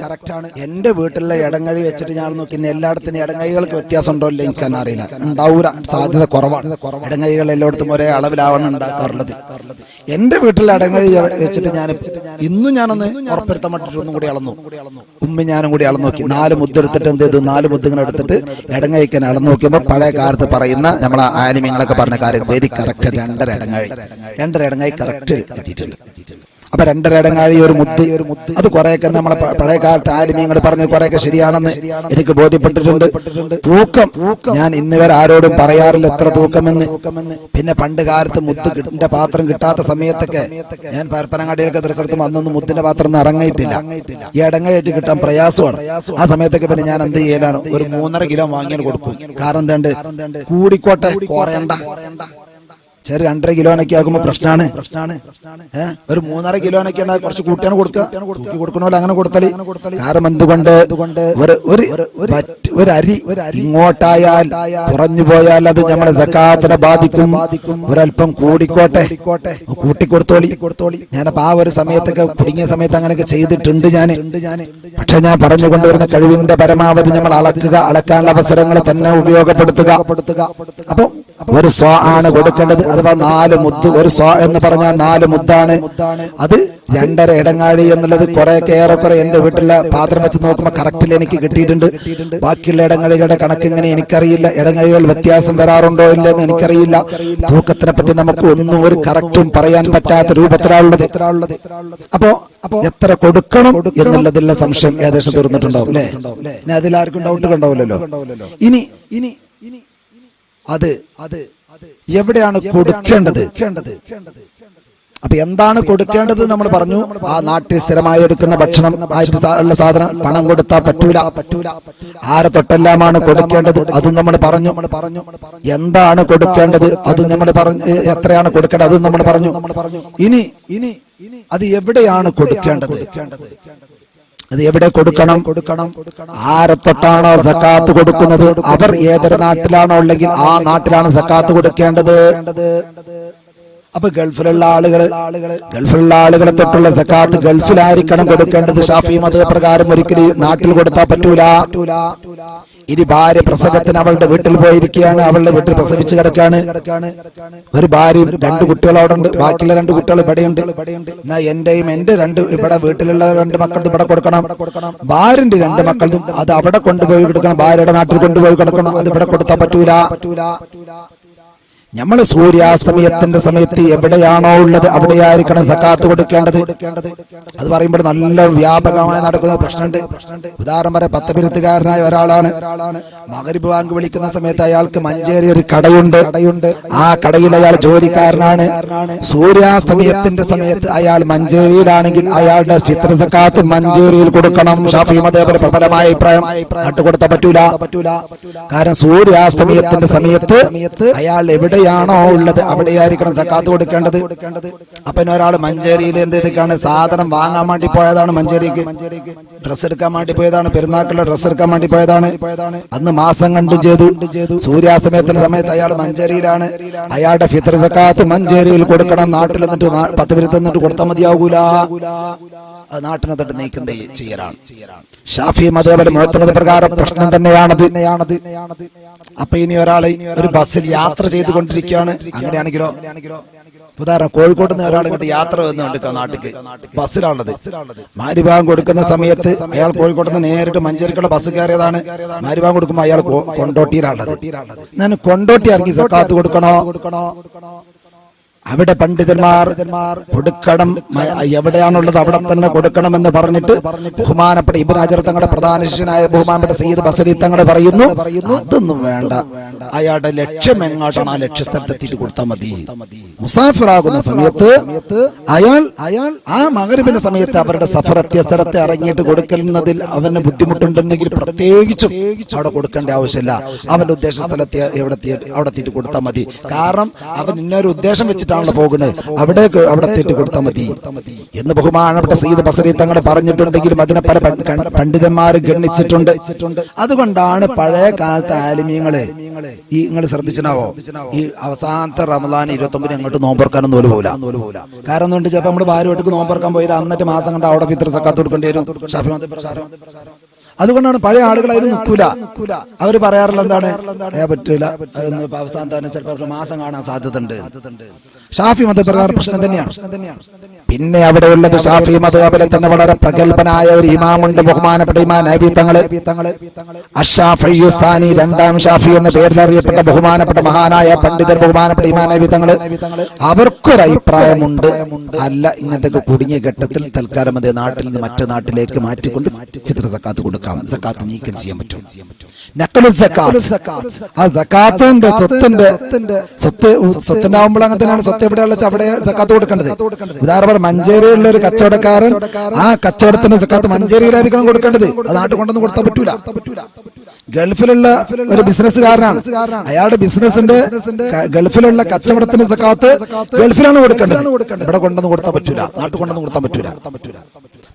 എന്റെ വീട്ടിലെ ഇടങ്ങഴി വെച്ചിട്ട് ഞാൻ നോക്കി എല്ലായിടത്തും ഇടങ്ങഴികൾക്ക് വ്യത്യാസം ഉണ്ടോ ഇല്ല എനിക്ക് അറിയില്ല. ഉണ്ടാവൂല, സാധ്യത കുറവാണ്. ഇടങ്ങഴികൾ എല്ലായിടത്തും ഒരേ അളവിലാവണം ഉണ്ടാക്കാറുള്ളത്. എന്റെ വീട്ടിലെ ഇടങ്ങഴി വെച്ചിട്ട് ഇന്നും ഞാനൊന്ന് ഉറപ്പിരുത്താൻ വേണ്ടിട്ട് ഒന്നും കൂടി അളന്നു. ഉമ്മ ഞാനും കൂടി അളന്നു നോക്കി. 4 മുദ്ദ എടുത്തിട്ട് എന്ത് ചെയ്തു, 4 മുദ്ദ ഇങ്ങനെ എടുത്തിട്ട് ഇടങ്ങഴിക്കാൻ അളന്നു നോക്കിയപ്പോ പഴയ കാലത്ത് പറയുന്ന നമ്മളെ ആലിമ്യങ്ങളൊക്കെ പറഞ്ഞ കാര്യം വെരി കറക്റ്റ്. 2.5 ഇടങ്ങഴി കറക്റ്റ് കിട്ടിയിട്ടുണ്ട്. അപ്പൊ 2.5 ഇടങ്ങഴി ഒരു മുദ്ദ്, അത് കുറെയൊക്കെ നമ്മളെ പഴയ കാലത്ത് ആലിമീങ്ങൾ പറഞ്ഞത് കുറെയൊക്കെ ശരിയാണെന്ന് എനിക്ക് ബോധ്യപ്പെട്ടിട്ടുണ്ട്. തൂക്കം ഞാൻ ഇന്ന് വരെ ആരോടും പറയാറില്ല എത്ര തൂക്കമെന്ന്. പിന്നെ പണ്ട് കാലത്ത് മുദ്ദിന്റെ പാത്രം കിട്ടാത്ത സമയത്തൊക്കെ ഞാൻ പരപ്പനങ്ങാടിയിലൊക്കെ ദൃശ്യത്തും അന്നൊന്നും മുദ്ദിന്റെ പാത്രം ഇറങ്ങിയിട്ടില്ല. ഈ ഇടങ്ങഴി കിട്ടാൻ പ്രയാസമാണ്. ആ സമയത്തൊക്കെ പിന്നെ ഞാൻ എന്ത് ചെയ്യലാണ്, ഒരു 3.5 കിലോ വാങ്ങിയാൽ കൊടുക്കും. കാരണം എന്താണ്ട് കൂടിക്കോട്ടെ, കുറയണ്ട. ചെറിയ 2.5 കിലോനൊക്കെ ആകുമ്പോ പ്രശ്നമാണ്. ഒരു 3.5 കിലോനൊക്കെ ഉണ്ടാകും, കുറച്ച് കൂട്ടിയാണ് കൊടുക്കണമല്ലോ, അങ്ങനെ കൊടുത്തളി. കാരണം എന്തുകൊണ്ട് ഒരു അരി ഇങ്ങോട്ടായാൽ കുറഞ്ഞു പോയാൽ അത് നമ്മളെ സക്കാത്തിനെ ബാധിക്കും. ഒരല്പം കൂടിക്കോട്ടെ, കൂട്ടിക്കൊടുത്തോളി. ഞാനപ്പോ ആ ഒരു സമയത്തൊക്കെ കുടുങ്ങിയ സമയത്ത് അങ്ങനെയൊക്കെ ചെയ്തിട്ടുണ്ട് ഞാൻ. പക്ഷെ ഞാൻ പറഞ്ഞു കൊണ്ടുവരുന്ന കഴിവിന്റെ പരമാവധി നമ്മൾ അളക്കാനുള്ള അവസരങ്ങൾ തന്നെ ഉപയോഗപ്പെടുത്തുക. അപ്പൊ ഒരു സ്വ ആണ് കൊടുക്കേണ്ടത്, അഥവാ 4 മുദ്ദ്. ഒരു സ്വ എന്ന് പറഞ്ഞാൽ 4 മുദ്ദാണ്. അത് 2.5 ഇടങ്ങഴി എന്നുള്ളത് കുറെയൊക്കെ ഏറെക്കുറെ എന്റെ വീട്ടിലെ പാത്രം വെച്ച് നോക്കുമ്പോൾ കറക്റ്റിൽ എനിക്ക് കിട്ടിയിട്ടുണ്ട്. ബാക്കിയുള്ള ഇടങ്ങഴികളുടെ കണക്ക് ഇങ്ങനെ എനിക്കറിയില്ല. ഇടങ്ങഴികൾ വ്യത്യാസം വരാറുണ്ടോ ഇല്ലെന്ന് എനിക്കറിയില്ല. തൂക്കത്തിനെ പറ്റി നമുക്ക് ഒന്നും ഒരു കറക്റ്റും പറയാൻ പറ്റാത്ത രൂപത്തിലാണുള്ളത്. അപ്പോ എത്ര കൊടുക്കണം എന്നുള്ളതിലുള്ള സംശയം ഏകദേശം തീർന്നിട്ടുണ്ടാവും അല്ലേ? ഇനി അതിലാർക്കും ഡൗട്ട് കണ്ടാവില്ലല്ലോ. ഇനി അത് എവിടെയാണ് കൊടുക്കേണ്ടത്? അപ്പൊ എന്താണ് കൊടുക്കേണ്ടത് നമ്മൾ പറഞ്ഞു. ആ നാട്ടിൽ സ്ഥിരമായി എടുക്കുന്ന ഭക്ഷണം ആയിട്ട് ഉള്ള സാധനം പണം കൊടുത്താൽ പറ്റൂല. ആരെ തൊട്ടെല്ലാമാണ് കൊടുക്കേണ്ടത് അതും നമ്മൾ പറഞ്ഞു. എന്താണ് കൊടുക്കേണ്ടത് അതും നമ്മൾ പറഞ്ഞു. എത്രയാണ് കൊടുക്കേണ്ടത് അതും നമ്മൾ പറഞ്ഞു. ഇനി അത് എവിടെയാണ് കൊടുക്കേണ്ടത്? അത് എവിടെ കൊടുക്കണം? ആരെ തൊട്ടാണോ സക്കാത്ത് കൊടുക്കുന്നത് അവർ ഏതൊരു നാട്ടിലാണോ ഉള്ളെങ്കിൽ ആ നാട്ടിലാണ് സക്കാത്ത് കൊടുക്കേണ്ടത്. അപ്പൊ ഗൾഫിലുള്ള ആളുകളെ തൊട്ടുള്ള സക്കാത്ത് ഗൾഫിലായിരിക്കണം കൊടുക്കേണ്ടത്. ഷാഫി മദ്ഹബ് പ്രകാരം ഒരിക്കലും നാട്ടിൽ കൊടുത്താൽ പറ്റൂല. ഇനി ഭാര്യ പ്രസവത്തിന് അവളുടെ വീട്ടിൽ പോയിരിക്കുകയാണ്, അവളുടെ വീട്ടിൽ പ്രസവിച്ച് കിടക്കാണ്. ഒരു ഭാര്യയും 2 കുട്ടികൾ അവിടെ ഉണ്ട്, ബാക്കിയുള്ള 2 കുട്ടികൾ ഇവിടെയുണ്ട്. എന്നാ എന്റെ ഇവിടെ വീട്ടിലുള്ള 2 മക്കളും ഇവിടെ കൊടുക്കണം. ഭാര്യന്റെ 2 മക്കളും അത് അവിടെ കൊണ്ടുപോയി കൊടുക്കണം. ഭാര്യയുടെ നാട്ടിൽ കൊണ്ടുപോയി കൊടുക്കണം. അത് ഇവിടെ കൊടുത്താൽ പറ്റൂല. നമ്മള് സൂര്യാസ്തമയത്തിന്റെ സമയത്ത് എവിടെയാണോ ഉള്ളത് അവിടെയായിരിക്കണം സക്കാത്ത് കൊടുക്കേണ്ടത്. അത് പറയുമ്പോൾ നല്ല വ്യാപകമായി നടക്കുന്ന പ്രശ്നമുണ്ട്. ഉദാഹരണം പറയാം, 10 മിനിറ്റുകാരനായ ഒരാളാണ്. മഗ്‌രിബ് ബാങ്ക് വിളിക്കുന്ന സമയത്ത് അയാൾക്ക് മഞ്ചേരി ഒരു കടയുണ്ട്. ആ കടയിൽ അയാൾ ജോലിക്കാരനാണ്. സൂര്യാസ്തമയത്തിന്റെ സമയത്ത് അയാൾ മഞ്ചേരിയിലാണെങ്കിൽ അയാളുടെ ഫിത്ർ സക്കാത്ത് മഞ്ചേരിയിൽ കൊടുക്കണം. ഷാഫി മദ്ഹബിന്റെ പ്രബലമായ അഭിപ്രായം. നാട്ടു കൊടുത്താൽ പറ്റൂല. കാരണം സൂര്യാസ്തമയത്തിന്റെ സമയത്ത് അയാൾ എവിടെയാണോ ഉള്ളത് അവിടെയായിരിക്കണം സക്കാത്ത് കൊടുക്കേണ്ടത്. അപ്പൊ ഒരാൾ മഞ്ചേരിയിൽ എന്ത് ചെയ്തിട്ടാണ്, സാധനം വാങ്ങാൻ വേണ്ടി പോയതാണ്. മഞ്ചേരിക്ക് ഡ്രസ്സ് എടുക്കാൻ വേണ്ടി പോയതാണ്. പെരുന്നാക്കുള്ള ഡ്രസ്സ് എടുക്കാൻ വേണ്ടി പോയതാണ്. അന്ന് മാസം കണ്ടു ചെയ്തു. സൂര്യാസ്തമയത്തിന്റെ സമയത്ത് അയാൾ മഞ്ചേരിയിലാണ്. അയാളുടെ ഫിത്ർ സക്കാത്ത് മഞ്ചേരിയിൽ കൊടുക്കണം. നാട്ടിൽ എന്നിട്ട് 10 മിനിറ്റ് എന്നിട്ട് കൊടുത്താൽ മതിയാകൂല. അത് നാട്ടിനെ തൊട്ട് നീക്കം ചെയ്യലാണ്. ഷാഫി മദ്ഹബിന്റെ മുഅ്തമദ് പ്രകാരം പ്രശ്നം തന്നെയാണത്. അപ്പൊ ഇനി ഒരാളെ ഒരു ബസ്സിൽ യാത്ര ചെയ്തുകൊണ്ടിരിക്കുകയാണ്. അങ്ങനെയാണെങ്കിലോ, ഉദാഹരണം കോഴിക്കോട് നിന്ന് ഒരാൾ ഇങ്ങോട്ട് യാത്ര വന്നുകൊണ്ട് നാട്ടിക്ക് ബസ്സിലാണുള്ളത്. മാരിഭാഗം കൊടുക്കുന്ന സമയത്ത് അയാൾ കോഴിക്കോട്ട് നിന്ന് നേരിട്ട് മഞ്ചേരിക്കുള്ള ബസ് കയറിയതാണ്. മാരിഭാഗം കൊടുക്കുമ്പോൾ അയാൾ കൊണ്ടോട്ടിയിലാണുള്ളത്. ഞാൻ കൊണ്ടോട്ടി ഇറങ്ങി സക്കാത്ത് കൊടുക്കണോ? അവിടെ പണ്ഡിതന്മാർ കൊടുക്കണം, എവിടെയാണുള്ളത് അവിടെ തന്നെ കൊടുക്കണമെന്ന് പറഞ്ഞിട്ട് ബഹുമാനപ്പെട്ട ഇബ്നു ഹജർ തങ്ങളുടെ പ്രധാന ശിഷ്യനായ ബഹുമാനപ്പെട്ട സയ്യിദ് ബസരി തങ്ങൾ പറയുന്നു, അതൊന്നും വേണ്ട. അയാളുടെ ലക്ഷ്യം എങ്ങോട്ടാണ് ആ ലക്ഷ്യസ്ഥലത്തെത്തിയിട്ട് കൊടുത്താൽ മതി. മുസാഫിറാകുന്ന സമയത്ത് അയാൾ ആ മഗ്‌രിബിന്റെ സമയത്ത് അവരുടെ സഫർ എത്തിയ സ്ഥലത്ത് ഇറങ്ങിയിട്ട് കൊടുക്കുന്നതിൽ അവന് ബുദ്ധിമുട്ടുണ്ടെങ്കിൽ പ്രത്യേകിച്ചും അവിടെ കൊടുക്കേണ്ട ആവശ്യമില്ല. അവന്റെ ഉദ്ദേശ സ്ഥലത്ത് അവിടെ എത്തിയിട്ട് കൊടുത്താൽ മതി. കാരണം അവൻ ഇന്നൊരു ഉദ്ദേശം വെച്ചിട്ടാണ് വെച്ചിട്ടാണല്ലോ പോകുന്നത്, അവിടെ എത്തിയിട്ട് കൊടുത്താൽ മതി എന്ന് ബഹുമാനപ്പെട്ട സയ്യിദ് ബസരി തങ്ങൾ പറഞ്ഞിട്ടുണ്ടെങ്കിലും അതിനെ പല പണ്ഡിതന്മാർ ഗണ്ണിച്ചിട്ടുണ്ട്. അതുകൊണ്ടാണ് പഴയ കാലത്തെ ആലിമീങ്ങള് ഈ നിങ്ങൾ ശ്രദ്ധിച്ചിട്ടാവോ ഈ അവസാനത്തെ റമദാൻ 29 അങ്ങോട്ട് നോമ്പറക്കാനൊന്നും പോലും പോകില്ല. കാരണം എന്തുകൊണ്ട് ചിലപ്പോൾ നമ്മുടെ ഭാര്യ വീട്ടിൽ നോമ്പറക്കാൻ പോയില്ല, അന്നിട്ട് മാസം കണ്ട അവിടെ ഫിത്ർ സക്കാത്ത് കൊടുക്കേണ്ടി വരും. ഷാഫി മദ്ഹബ് പ്രകാരം അതുകൊണ്ടാണ് പഴയ ആളുകൾ അതിന് നിൽക്കൂല. അവര് പറയാറുള്ള എന്താണ്, പറ്റൂല അവസാനത്താണ് ചിലപ്പോൾ മാസം കാണാൻ സാധ്യത ഉണ്ട്. ഷാഫി മദ്ഹബ് പ്രകാരം പ്രശ്നം തന്നെയാണ്. പിന്നെ അവിടെ ഉള്ളത് ഷാഫി മദ്ഹബിലെ തന്നെ വളരെ പ്രഗത്ഭനായ ഒരു ഇമാമുണ്ട്, ബഹുമാനപ്പെട്ട ഇമാം നബി തങ്ങള് അഷ്ശാഫിഈ സാനി, രണ്ടാം ഷാഫി എന്ന പേരിൽ അറിയപ്പെട്ട ബഹുമാനപ്പെട്ട മഹാനായ പണ്ഡിതൻ ബഹുമാനപ്പെട്ട ഇമാം നബി തങ്ങള്. അവർക്കൊരു അഭിപ്രായമുണ്ട്, അല്ല ഇങ്ങനത്തെ കുടുങ്ങിയ ഘട്ടത്തിൽ തൽക്കാലം അതേ നാട്ടിൽ നിന്ന് മറ്റു നാട്ടിലേക്ക് മാറ്റിക്കൊണ്ട് ഫിത്ർ സക്കാത്ത് കൊടുക്കാം, സക്കാത്ത് നീക്കം ചെയ്യാൻ പറ്റും. നഖ്ലു സക്കാത്ത്, ആ സക്കാത്തിന്റെ സ്വത്തിന്റെ ആവുമ്പോൾ അങ്ങനെ തന്നെയാണ്. സ്വത്ത് എവിടെയുള്ള അവിടെ സക്കാത്ത് കൊടുക്കേണ്ടത്. ഉദാഹരണം മഞ്ചേരിയിലുള്ള ഒരു കച്ചവടക്കാരൻ, ആ കച്ചവടത്തിന്റെ സക്കാത്ത് മഞ്ചേരിയിലായിരിക്കണം കൊടുക്കേണ്ടത്, അത് നാട്ടിൽ കൊണ്ടൊന്നും കൊടുത്താൽ പറ്റൂല. ഗൾഫിലുള്ള ഒരു ബിസിനസ്സുകാരനാണ്, അയാളുടെ ബിസിനസിന്റെ ഗൾഫിലുള്ള കച്ചവടത്തിന്റെ സക്കാത്ത് ഗൾഫിലാണ് കൊടുക്കേണ്ടത്, ഇവിടെ കൊണ്ടൊന്നും കൊടുത്താൽ പറ്റൂല, നാട്ടിൽ കൊണ്ടൊന്നും കൊടുത്താൻ പറ്റൂല.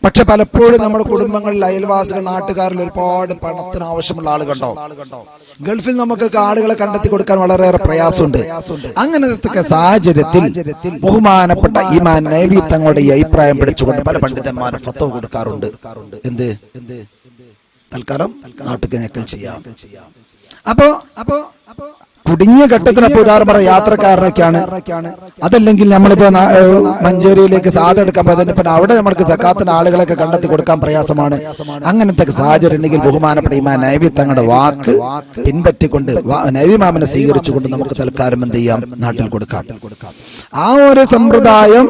പക്ഷെ പലപ്പോഴും നമ്മുടെ കുടുംബങ്ങളിൽ അയൽവാസികൾ നാട്ടുകാരിൽ ഒരുപാട് പണത്തിന് ആവശ്യമുള്ള ആളുകളുണ്ടോ, ഗൾഫിൽ നമുക്ക് ആളുകളെ കണ്ടെത്തി കൊടുക്കാൻ വളരെയേറെ പ്രയാസമുണ്ട്. അങ്ങനത്തെ സാഹചര്യത്തിൽ ബഹുമാനപ്പെട്ട ഇമാം നബി തങ്ങളുടെ ഈ അഭിപ്രായം പിടിച്ചുകൊണ്ട് പല പണ്ഡിതന്മാരും ഫത്വ കൊടുക്കാറുണ്ട്. എന്ത് തൽക്കാലം നാട്ടുക്ക് നീക്കം ചെയ്യാം. അപ്പോ കുടുങ്ങിയ ഘട്ടത്തിനപ്പോ ഉദാഹരണം പറയാം യാത്രക്കാരനൊക്കെയാണ്, അതല്ലെങ്കിൽ നമ്മളിപ്പോ മഞ്ചേരിയിലേക്ക് സാധനം എടുക്കാൻ പോയതിന് അവിടെ നമ്മൾക്ക് സക്കാത്തിന് ആളുകളൊക്കെ കണ്ടെത്തി കൊടുക്കാൻ പ്രയാസമാണ്. അങ്ങനത്തെ സാഹചര്യം ഉണ്ടെങ്കിൽ ബഹുമാനപ്പെട്ട ഇമാം നബി തങ്ങളുടെ വാക്ക് പിൻപറ്റിക്കൊണ്ട് നബി മാമനെ സ്വീകരിച്ചുകൊണ്ട് നമുക്ക് തൽക്കാലം എന്ത് ചെയ്യാം, നാട്ടിൽ കൊടുക്കാം. ആ ഒരു സമ്പ്രദായം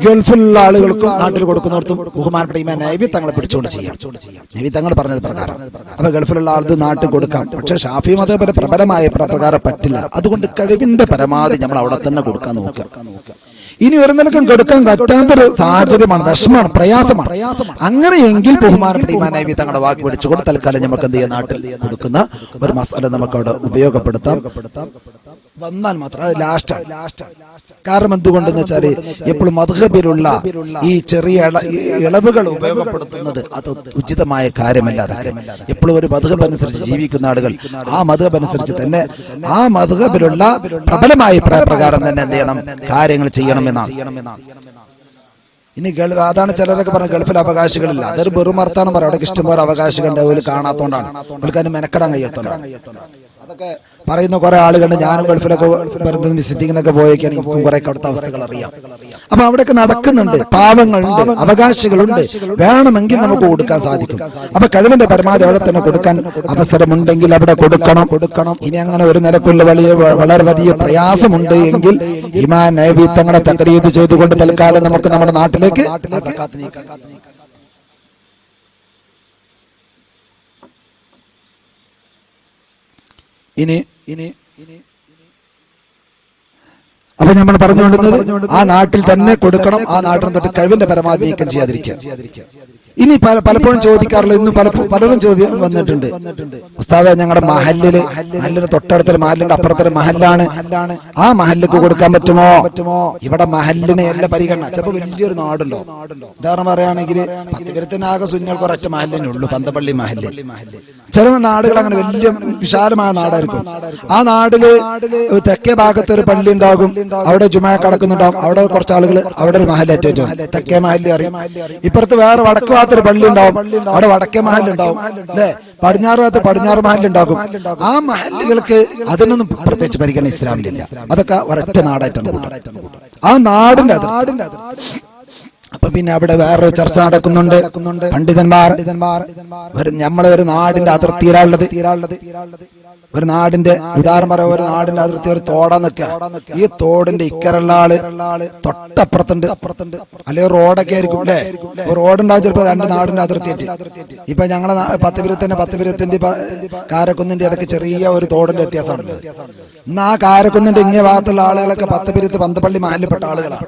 ഗൾഫിലുള്ള ആളുകൾക്കും നാട്ടിൽ കൊടുക്കുന്നവർക്കും ബഹുമാനപ്പെട്ട ഇമാം നബി തങ്ങളെ പിടിച്ചുകൊണ്ട് ചെയ്യാം. നബി തങ്ങൾ പറഞ്ഞത് പ്രകാരം അപ്പൊ ഗൾഫിലുള്ള ആൾക്ക് നാട്ടിൽ കൊടുക്കാം. പക്ഷെ ഷാഫി മദ്ഹബിന്റെ പ്രബലമായ പ്രകാരം പറ്റില്ല. അതുകൊണ്ട് കഴിവിന്റെ പരമാവധി നമ്മൾ അവിടെ തന്നെ കൊടുക്കാൻ നോക്കുക. ഇനി ഒരു നിലക്കും കൊടുക്കാൻ പറ്റാത്തൊരു സാഹചര്യമാണ്, വിഷമാണ്, പ്രയാസമാണ്. അങ്ങനെയെങ്കിൽ ബഹുമാനപ്പെട്ട ഇമാം നബി തങ്ങളുടെ വാക്ക് പിടിച്ചുകൊണ്ട് തൽക്കാലം നമുക്ക് എന്ത് ചെയ്യാം, നാട്ടിൽ കൊടുക്കുന്ന ഒരു മസാല നമുക്ക് അവിടെ ഉപയോഗപ്പെടുത്താം. വന്നാൽ മാത്രം അത് ലാസ്റ്റ്. കാരണം എന്തുകൊണ്ടെന്ന് വെച്ചാല് എപ്പോഴും മദ്ഹബിലുള്ള ഈ ചെറിയ ഇളവുകൾ ഉപയോഗപ്പെടുത്തുന്നത് അത് ഉചിതമായ കാര്യമല്ല. എപ്പോഴും ഒരു മദ്ഹബ് അനുസരിച്ച് ജീവിക്കുന്ന ആളുകൾ ആ മദ്ഹബ് അനുസരിച്ച് തന്നെ ആ മദ്ഹബിലുള്ള പ്രബലമായ പ്രകാരം തന്നെ എന്ത് ചെയ്യണം, കാര്യങ്ങൾ ചെയ്യണമെന്നാണ്. ഇനി അതാണ് ചിലരൊക്കെ പറഞ്ഞ ഗൾഫിൽ അവകാശികളില്ല, അതൊരു വെറുമർത്താണ് പറയാം. അവിടെ ഇഷ്ടംപോലെ അവകാശികളുണ്ട്, അവര് കാണാത്തോണ്ടാണ്, അവർക്ക് അതിന് മെനക്കെടാൻ കഴിയാത്തോണ്ടാണ്. അതൊക്കെ പറയുന്ന കുറെ ആളുകളുണ്ട്. ഞാനും ഗൾഫിലൊക്കെ വിസിറ്റിങ്ങിനൊക്കെ പോയേക്കാൻ എനിക്കും കുറെ അവിടുത്തെ അവസ്ഥകൾ അറിയാം. അപ്പൊ അവിടെയൊക്കെ നടക്കുന്നുണ്ട്, പാവങ്ങളുണ്ട്, അവകാശികളുണ്ട്, വേണമെങ്കിൽ നമുക്ക് കൊടുക്കാൻ സാധിക്കും. അപ്പൊ കഴിവിന്റെ പരമാവധി അവിടെ തന്നെ കൊടുക്കാൻ അവസരമുണ്ടെങ്കിൽ അവിടെ കൊടുക്കണം. ഇനി അങ്ങനെ ഒരു നിലക്കുള്ള വളരെ വലിയ പ്രയാസമുണ്ട് എങ്കിൽ ഇമാം നബി തങ്ങളെ തഖ്രീദ് ചെയ്തുകൊണ്ട് തൽക്കാലം നമുക്ക് നമ്മുടെ നാട്ടിലേക്ക് സക്കാത്ത് നീക്കാം. ഇനി അപ്പൊ നമ്മൾ പറഞ്ഞുകൊണ്ടിരുന്നത് ആ നാട്ടിൽ തന്നെ കൊടുക്കണം, ആ നാട്ടിൽ തൊട്ട് കഴിവിന്റെ പരമാവധി നീക്കം ചെയ്യാതിരിക്കുക. ഇനി പലപ്പോഴും ചോദിക്കാറുള്ള ഇന്നും പലരും ചോദ്യം വന്നിട്ടുണ്ട്, ഉസ്താദേ ഞങ്ങളുടെ മഹല്ലിന് തൊട്ടടുത്തൊരു മഹല്ലിന്റെ അപ്പുറത്തൊരു മഹല്ലാണ്, ആ മഹല്ലിക്ക് കൊടുക്കാൻ പറ്റുമോ? ഇവിടെ മഹല്ലിനെ എല്ലാ പരിഗണന. ചിലപ്പോൾ വലിയൊരു നാടുണ്ടോ, ഉദാഹരണം പറയുകയാണെങ്കിൽ പത്തിപുരത്തിനാകെ സുന്നികൾക്ക് ഒരൊറ്റ മഹല്ലിനെ ഉള്ളൂ, പന്തപ്പള്ളി മഹല്ല്. ചില നാടുകൾ അങ്ങനെ വലിയ വിശാലമായ നാടായിരിക്കും. ആ നാടില് തെക്കേ ഭാഗത്ത് ഒരു പള്ളി ഉണ്ടാകും, അവിടെ ജുമാ കടക്കുന്നുണ്ടാവും, അവിടെ കുറച്ച് ആളുകൾ അവിടെ ഒരു മഹല്ലേറ്റവും തെക്കേ മഹല്ല് അറിയും. ഇപ്പുറത്ത് വേറെ വടക്ക് ഭാഗത്തൊരു പള്ളി ഉണ്ടാവും, അവിടെ വടക്കേ മഹല്ല് ഉണ്ടാവും, അല്ലെ? പടിഞ്ഞാറ് ഭാഗത്ത് പടിഞ്ഞാറ് മഹല്ല് ഉണ്ടാകും. ആ മഹല്ലുകൾക്ക് അതിനൊന്നും പ്രത്യേകിച്ച് പരിഗണന ഇസ്ലാമിലില്ല. അതൊക്കെ ഒരൊറ്റ നാടായിട്ടാണ് ആ നാടിന്റെ അപ്പൊ പിന്നെ അവിടെ വേറൊരു ചർച്ച നടക്കുന്നുണ്ട്. പണ്ഡിതന്മാർ നമ്മളെ ഒരു നാടിന്റെ അതിർത്തിയിലുള്ളത്, ഒരു നാടിന്റെ ഉദാഹരണം പറയാം, ഒരു നാടിന്റെ അതിർത്തി ഒരു തോടാന്നൊക്കെ, ഈ തോടിന്റെ ഇക്കറുള്ള ആള് തൊട്ടപ്പുറത്തുണ്ട്, അല്ലെങ്കിൽ റോഡൊക്കെ ആയിരിക്കും, അല്ലെ? റോഡുണ്ടാവും ചിലപ്പോ രണ്ട് നാടിന്റെ അതിർത്തിയായിട്ട്. ഇപ്പൊ ഞങ്ങളെ പത്തുപുരത്തിന്റെ കാരക്കുന്നിന്റെ ഇടയ്ക്ക് ചെറിയ ഒരു തോടിന്റെ വ്യത്യാസമുണ്ട്. ഇന്ന് ആ കാരക്കുന്നിന്റെ ഇങ്ങേ ഭാഗത്തുള്ള ആളുകളൊക്കെ പത്തുപുരത്ത് പന്തപ്പള്ളി മഹല്ലിൽപ്പെട്ട ആളുകളാണ്.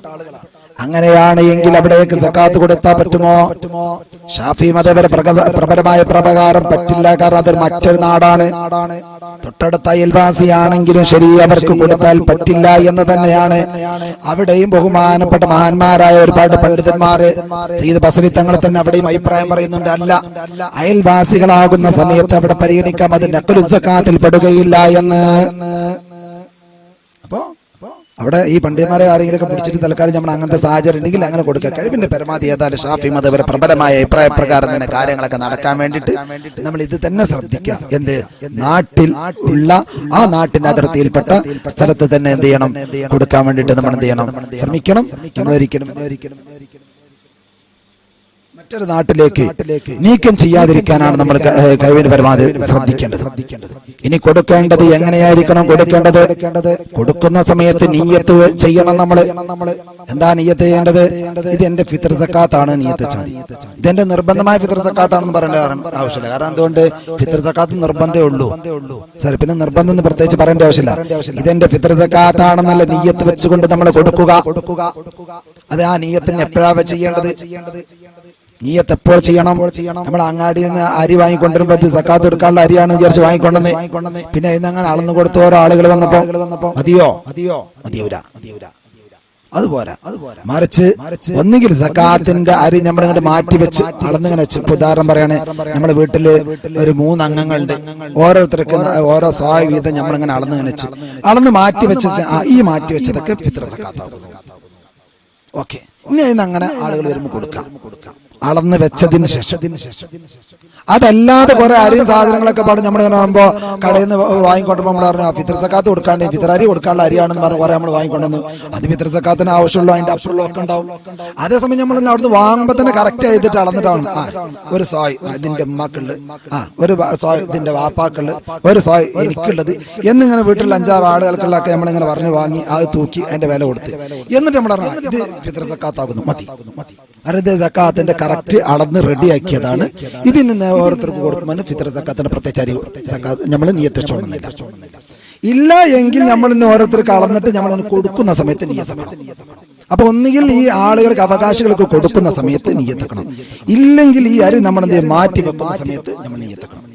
അങ്ങനെയാണ് എങ്കിൽ അവിടേക്ക് സക്കാത്ത് കൊടുത്താൽ പറ്റുമോ? ഷാഫി മതപര പ്രബലമായ പ്രകാരം പറ്റില്ല. കാരണം അതൊരു മറ്റൊരു നാടാണ്. തൊട്ടടുത്ത അയൽവാസിയാണെങ്കിലും ശരി, അവർക്ക് കൊടുത്താൽ പറ്റില്ല എന്ന് തന്നെയാണ്. അവിടെയും ബഹുമാനപ്പെട്ട മഹാന്മാരായ ഒരുപാട് പണ്ഡിതന്മാര് സയ്യിദ് ബസരി തങ്ങൾ തന്നെ അവിടെയും അഭിപ്രായം പറയുന്നുണ്ട്. അല്ല, അയൽവാസികളാകുന്ന സമയത്ത് അവിടെ പരിഗണിക്കാം, അത് നഖ്ലു സക്കാത്തിൽ പെടുകയില്ല എന്ന്. അപ്പോ അവിടെ ഈ പണ്ഡിതന്മാരെ ആരെങ്കിലൊക്കെ പിടിച്ചിട്ട് തൽക്കാലം നമ്മൾ അങ്ങനത്തെ സാഹചര്യം ഉണ്ടെങ്കിൽ അങ്ങനെ കൊടുക്കുക. കഴിവിന്റെ പരമാവധി ഏതായാലും ഷാഫി മതപര പ്രബലമായ അഭിപ്രായ പ്രകാരം തന്നെ കാര്യങ്ങളൊക്കെ നടക്കാൻ വേണ്ടിയിട്ട് നമ്മൾ ഇത് തന്നെ ശ്രദ്ധിക്കുക. എന്ത് നാട്ടിൽ ഉള്ള ആ നാട്ടിന്റെ അതിർത്തിയിൽപ്പെട്ട സ്ഥലത്ത് തന്നെ എന്ത് ചെയ്യണം, കൊടുക്കാൻ വേണ്ടിയിട്ട് നമ്മൾ എന്ത് ചെയ്യണം, ശ്രമിക്കണം. നമ്മൾ ഒരിക്കലും മറ്റൊരു നാട്ടിലേക്ക് നീക്കം ചെയ്യാതിരിക്കാനാണ് നമ്മൾ കഴിവിന് പരമാവധി ശ്രദ്ധിക്കേണ്ടത്. ഇനി കൊടുക്കേണ്ടത് എങ്ങനെയായിരിക്കണം കൊടുക്കേണ്ടത്? കൊടുക്കുന്ന സമയത്ത് നിയ്യത്ത് ചെയ്യണം. നമ്മള് എന്താ നിയ്യത്ത് ചെയ്യേണ്ടത്? ഇത് എന്റെ ഫിത്ർ സക്കാത്താണ് നിയ്യത്ത് ചെയ്യണം. ഇതെന്റെ നിർബന്ധമായ ഫിത്ർ സക്കാത്താണെന്ന് പറയേണ്ട ആവശ്യമില്ല. കാരണം എന്തുകൊണ്ട്? ഫിത്ർ സക്കാത്ത് നിർബന്ധമേ ഉള്ളൂ. സർ, പിന്നെ നിർബന്ധം എന്ന് പ്രത്യേകിച്ച് പറയേണ്ട ആവശ്യമില്ല. ഇതെന്റെ ഫിത്ർ സക്കാത്താണെന്നല്ല നിയ്യത്ത് വെച്ചുകൊണ്ട് നമ്മൾ കൊടുക്കുക. അത് ആ നിയ്യത്തിന് എപ്പോഴാണ് ചെയ്യേണ്ടത്? നിയ്യത്ത് എപ്പോൾ ചെയ്യണം? നമ്മൾ അങ്ങാടിയിൽ നിന്ന് അരി വാങ്ങിക്കൊണ്ടിരുമ്പോ സക്കാത്ത് എടുക്കാനുള്ള അരിയാണ് വിചാരിച്ച് വാങ്ങിക്കൊണ്ടെന്ന് പിന്നെ ഇന്ന് അങ്ങനെ അളന്നു കൊടുത്ത് ഓരോ ആളുകൾ വന്നപ്പോ മതിയൂല. അതുപോരാ. മറിച്ച് ഒന്നുകിൽ സക്കാത്തിന്റെ അരി നമ്മളിങ്ങോട്ട് മാറ്റി വെച്ച് അളന്നിങ്ങനെ വെച്ച്, ഉദാഹരണം പറയാണ്, നമ്മുടെ വീട്ടില് ഒരു 3 അംഗങ്ങളുണ്ട്, ഓരോരുത്തർക്ക് ഓരോ സായ് വീതം നമ്മളിങ്ങനെ അളന്നിങ്ങനെ വെച്ച് അളന്ന് മാറ്റി വെച്ച് ഈ മാറ്റി വെച്ചതൊക്കെ ഫിത്ർ സക്കാത്താവും. ഓക്കെ, ഇനി അതിന് അങ്ങനെ ആളുകൾ വരുമ്പോൾ കൊടുക്കാം. അളന്ന് വെച്ചതിന് ശേഷം. അതല്ലാതെ കുറെ അരിയും സാധനങ്ങളൊക്കെ പാടും നമ്മളിങ്ങനെ ആകുമ്പോ കടയിൽ നിന്ന് വാങ്ങിക്കൊണ്ടുമ്പോ നമ്മൾ പറഞ്ഞു ഫിത്ർ സക്കാത്ത് കൊടുക്കാണ്ട് ഫിത്ർ അരി കൊടുക്കാനുള്ള അരിയാണെന്ന് പറഞ്ഞ് കുറെ നമ്മൾ വാങ്ങിക്കൊണ്ടുവന്നു. അത് ഫിത്ർ സക്കാത്തിന് ആവശ്യമുള്ളൂ, അതിന്റെ അപ്പുറമുള്ള ഒക്കെ ഉണ്ടാവും. അതേസമയം നമ്മൾ അവിടുന്ന് വാങ്ങുമ്പോ തന്നെ കറക്റ്റ് ചെയ്തിട്ട് അളന്നിട്ടാണ് ഒരു സോയ് ഇതിന്റെ ഉമ്മാക്കുള്ളത്, ഒരു സോയ് ഇതിന്റെ വാപ്പാക്കുള്ളത്, ഒരു സോയ് എനിക്കുള്ളത് എന്നിങ്ങനെ വീട്ടിൽ 5-6 ആളുകൾക്കുള്ളതൊക്കെ നമ്മളിങ്ങനെ പറഞ്ഞു വാങ്ങി അത് തൂക്കി അതിന്റെ വില കൊടുത്ത് എന്നിട്ട് നമ്മൾ പറഞ്ഞു ഇത് ഫിത്ർ സക്കാത്താകുന്നു. മതി. അറുതെ സക്കാത്തിന്റെ കറക്റ്റ് അളന്ന് റെഡിയാക്കിയതാണ്. ഇതിന് ഓരോരുത്തർക്ക് കൊടുക്കുമ്പോൾ ഫിത്ർ സക്കാത്തിന്റെ പ്രത്യേകിച്ച് നമ്മൾ നിയ്യത്ത് വെച്ചോളുന്നില്ല. ഇല്ല എങ്കിൽ നമ്മൾ ഓരോരുത്തർക്ക് അളന്നിട്ട് നമ്മൾ കൊടുക്കുന്ന സമയത്ത് നിയ്യത്ത്. അപ്പൊ ഒന്നുകിൽ ഈ ആളുകൾക്ക് അവകാശികൾക്ക് കൊടുക്കുന്ന സമയത്ത് നിയ്യത്തക്കണം, ഇല്ലെങ്കിൽ ഈ അരി നമ്മൾ മാറ്റി വെക്കുന്ന സമയത്ത് നമ്മൾ നിയ്യത്തക്കണം.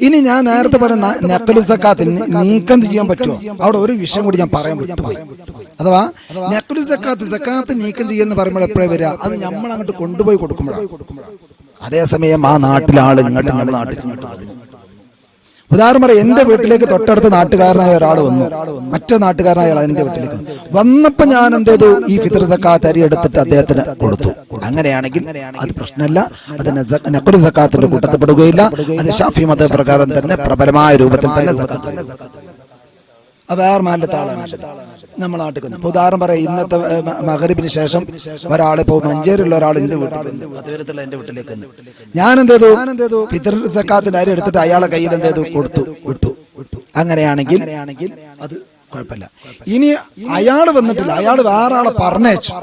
ഇനി ഞാൻ നേരത്തെ പറഞ്ഞ നഖ്ലു സക്കാത്തിന് നീക്കം ചെയ്യാൻ പറ്റുമോ? അവിടെ ഒരു വിഷയം കൂടി ഞാൻ പറയാൻ വിട്ടുപോയി. അഥവാ നഖ്ലു സക്കാത്ത് നീക്കം ചെയ്യുന്ന പറയുമ്പോൾ എപ്പോഴേ വരിക? അത് നമ്മൾ അങ്ങോട്ട് കൊണ്ടുപോയി കൊടുക്കുമ്പോഴാണ്. അതേസമയം ആ നാട്ടിലെ ആള് ഇങ്ങോട്ട് നമ്മുടെ നാട്ടിൽ ഉദാഹരണം പറയാം, എന്റെ വീട്ടിലേക്ക് തൊട്ടടുത്ത നാട്ടുകാരനായ ഒരാൾ വന്നു, മറ്റേ നാട്ടുകാരനായ ആൾ എന്റെ വീട്ടിലേക്ക് വന്നപ്പോ ഞാൻ എന്ത് ചെയ്തു? ഈ ഫിത്ർ സക്കാത്ത് അരി എടുത്തിട്ട് അദ്ദേഹത്തിന് കൊടുത്തു. അങ്ങനെയാണെങ്കിൽ അത് പ്രശ്നമല്ല, അത് നഖ്ലു സക്കാത്തിന്റെ കൂട്ടത്തിൽപ്പെടുകയില്ല. അത് ഷാഫി മത പ്രകാരം തന്നെ പ്രബലമായ രൂപത്തിൽ തന്നെ വേറെ മാറ്റത്തെ ആളാണ് നമ്മളെ നാട്ടിൽ. ഉദാഹരണം പറയാം, ഇന്നത്തെ മഗ്‌രിബിന് ശേഷം ഒരാളിപ്പോ മഞ്ചേരിയുള്ള ഒരാൾ എന്റെ വീട്ടിലുള്ള എന്റെ വീട്ടിലേക്ക് ഞാൻ എന്ത് ചെയ്തു? ഫിത്ർ സക്കാത്തിന്റെ അരി എടുത്തിട്ട് അയാളെ കയ്യിൽ എന്ത് ചെയ്തു? കൊടുത്തു. അങ്ങനെയാണെങ്കിൽ അത് കുഴപ്പമില്ല. ഇനി അയാൾ വന്നിട്ടില്ല, അയാൾ വേറെ ആളെ പറഞ്ഞേച്ചു,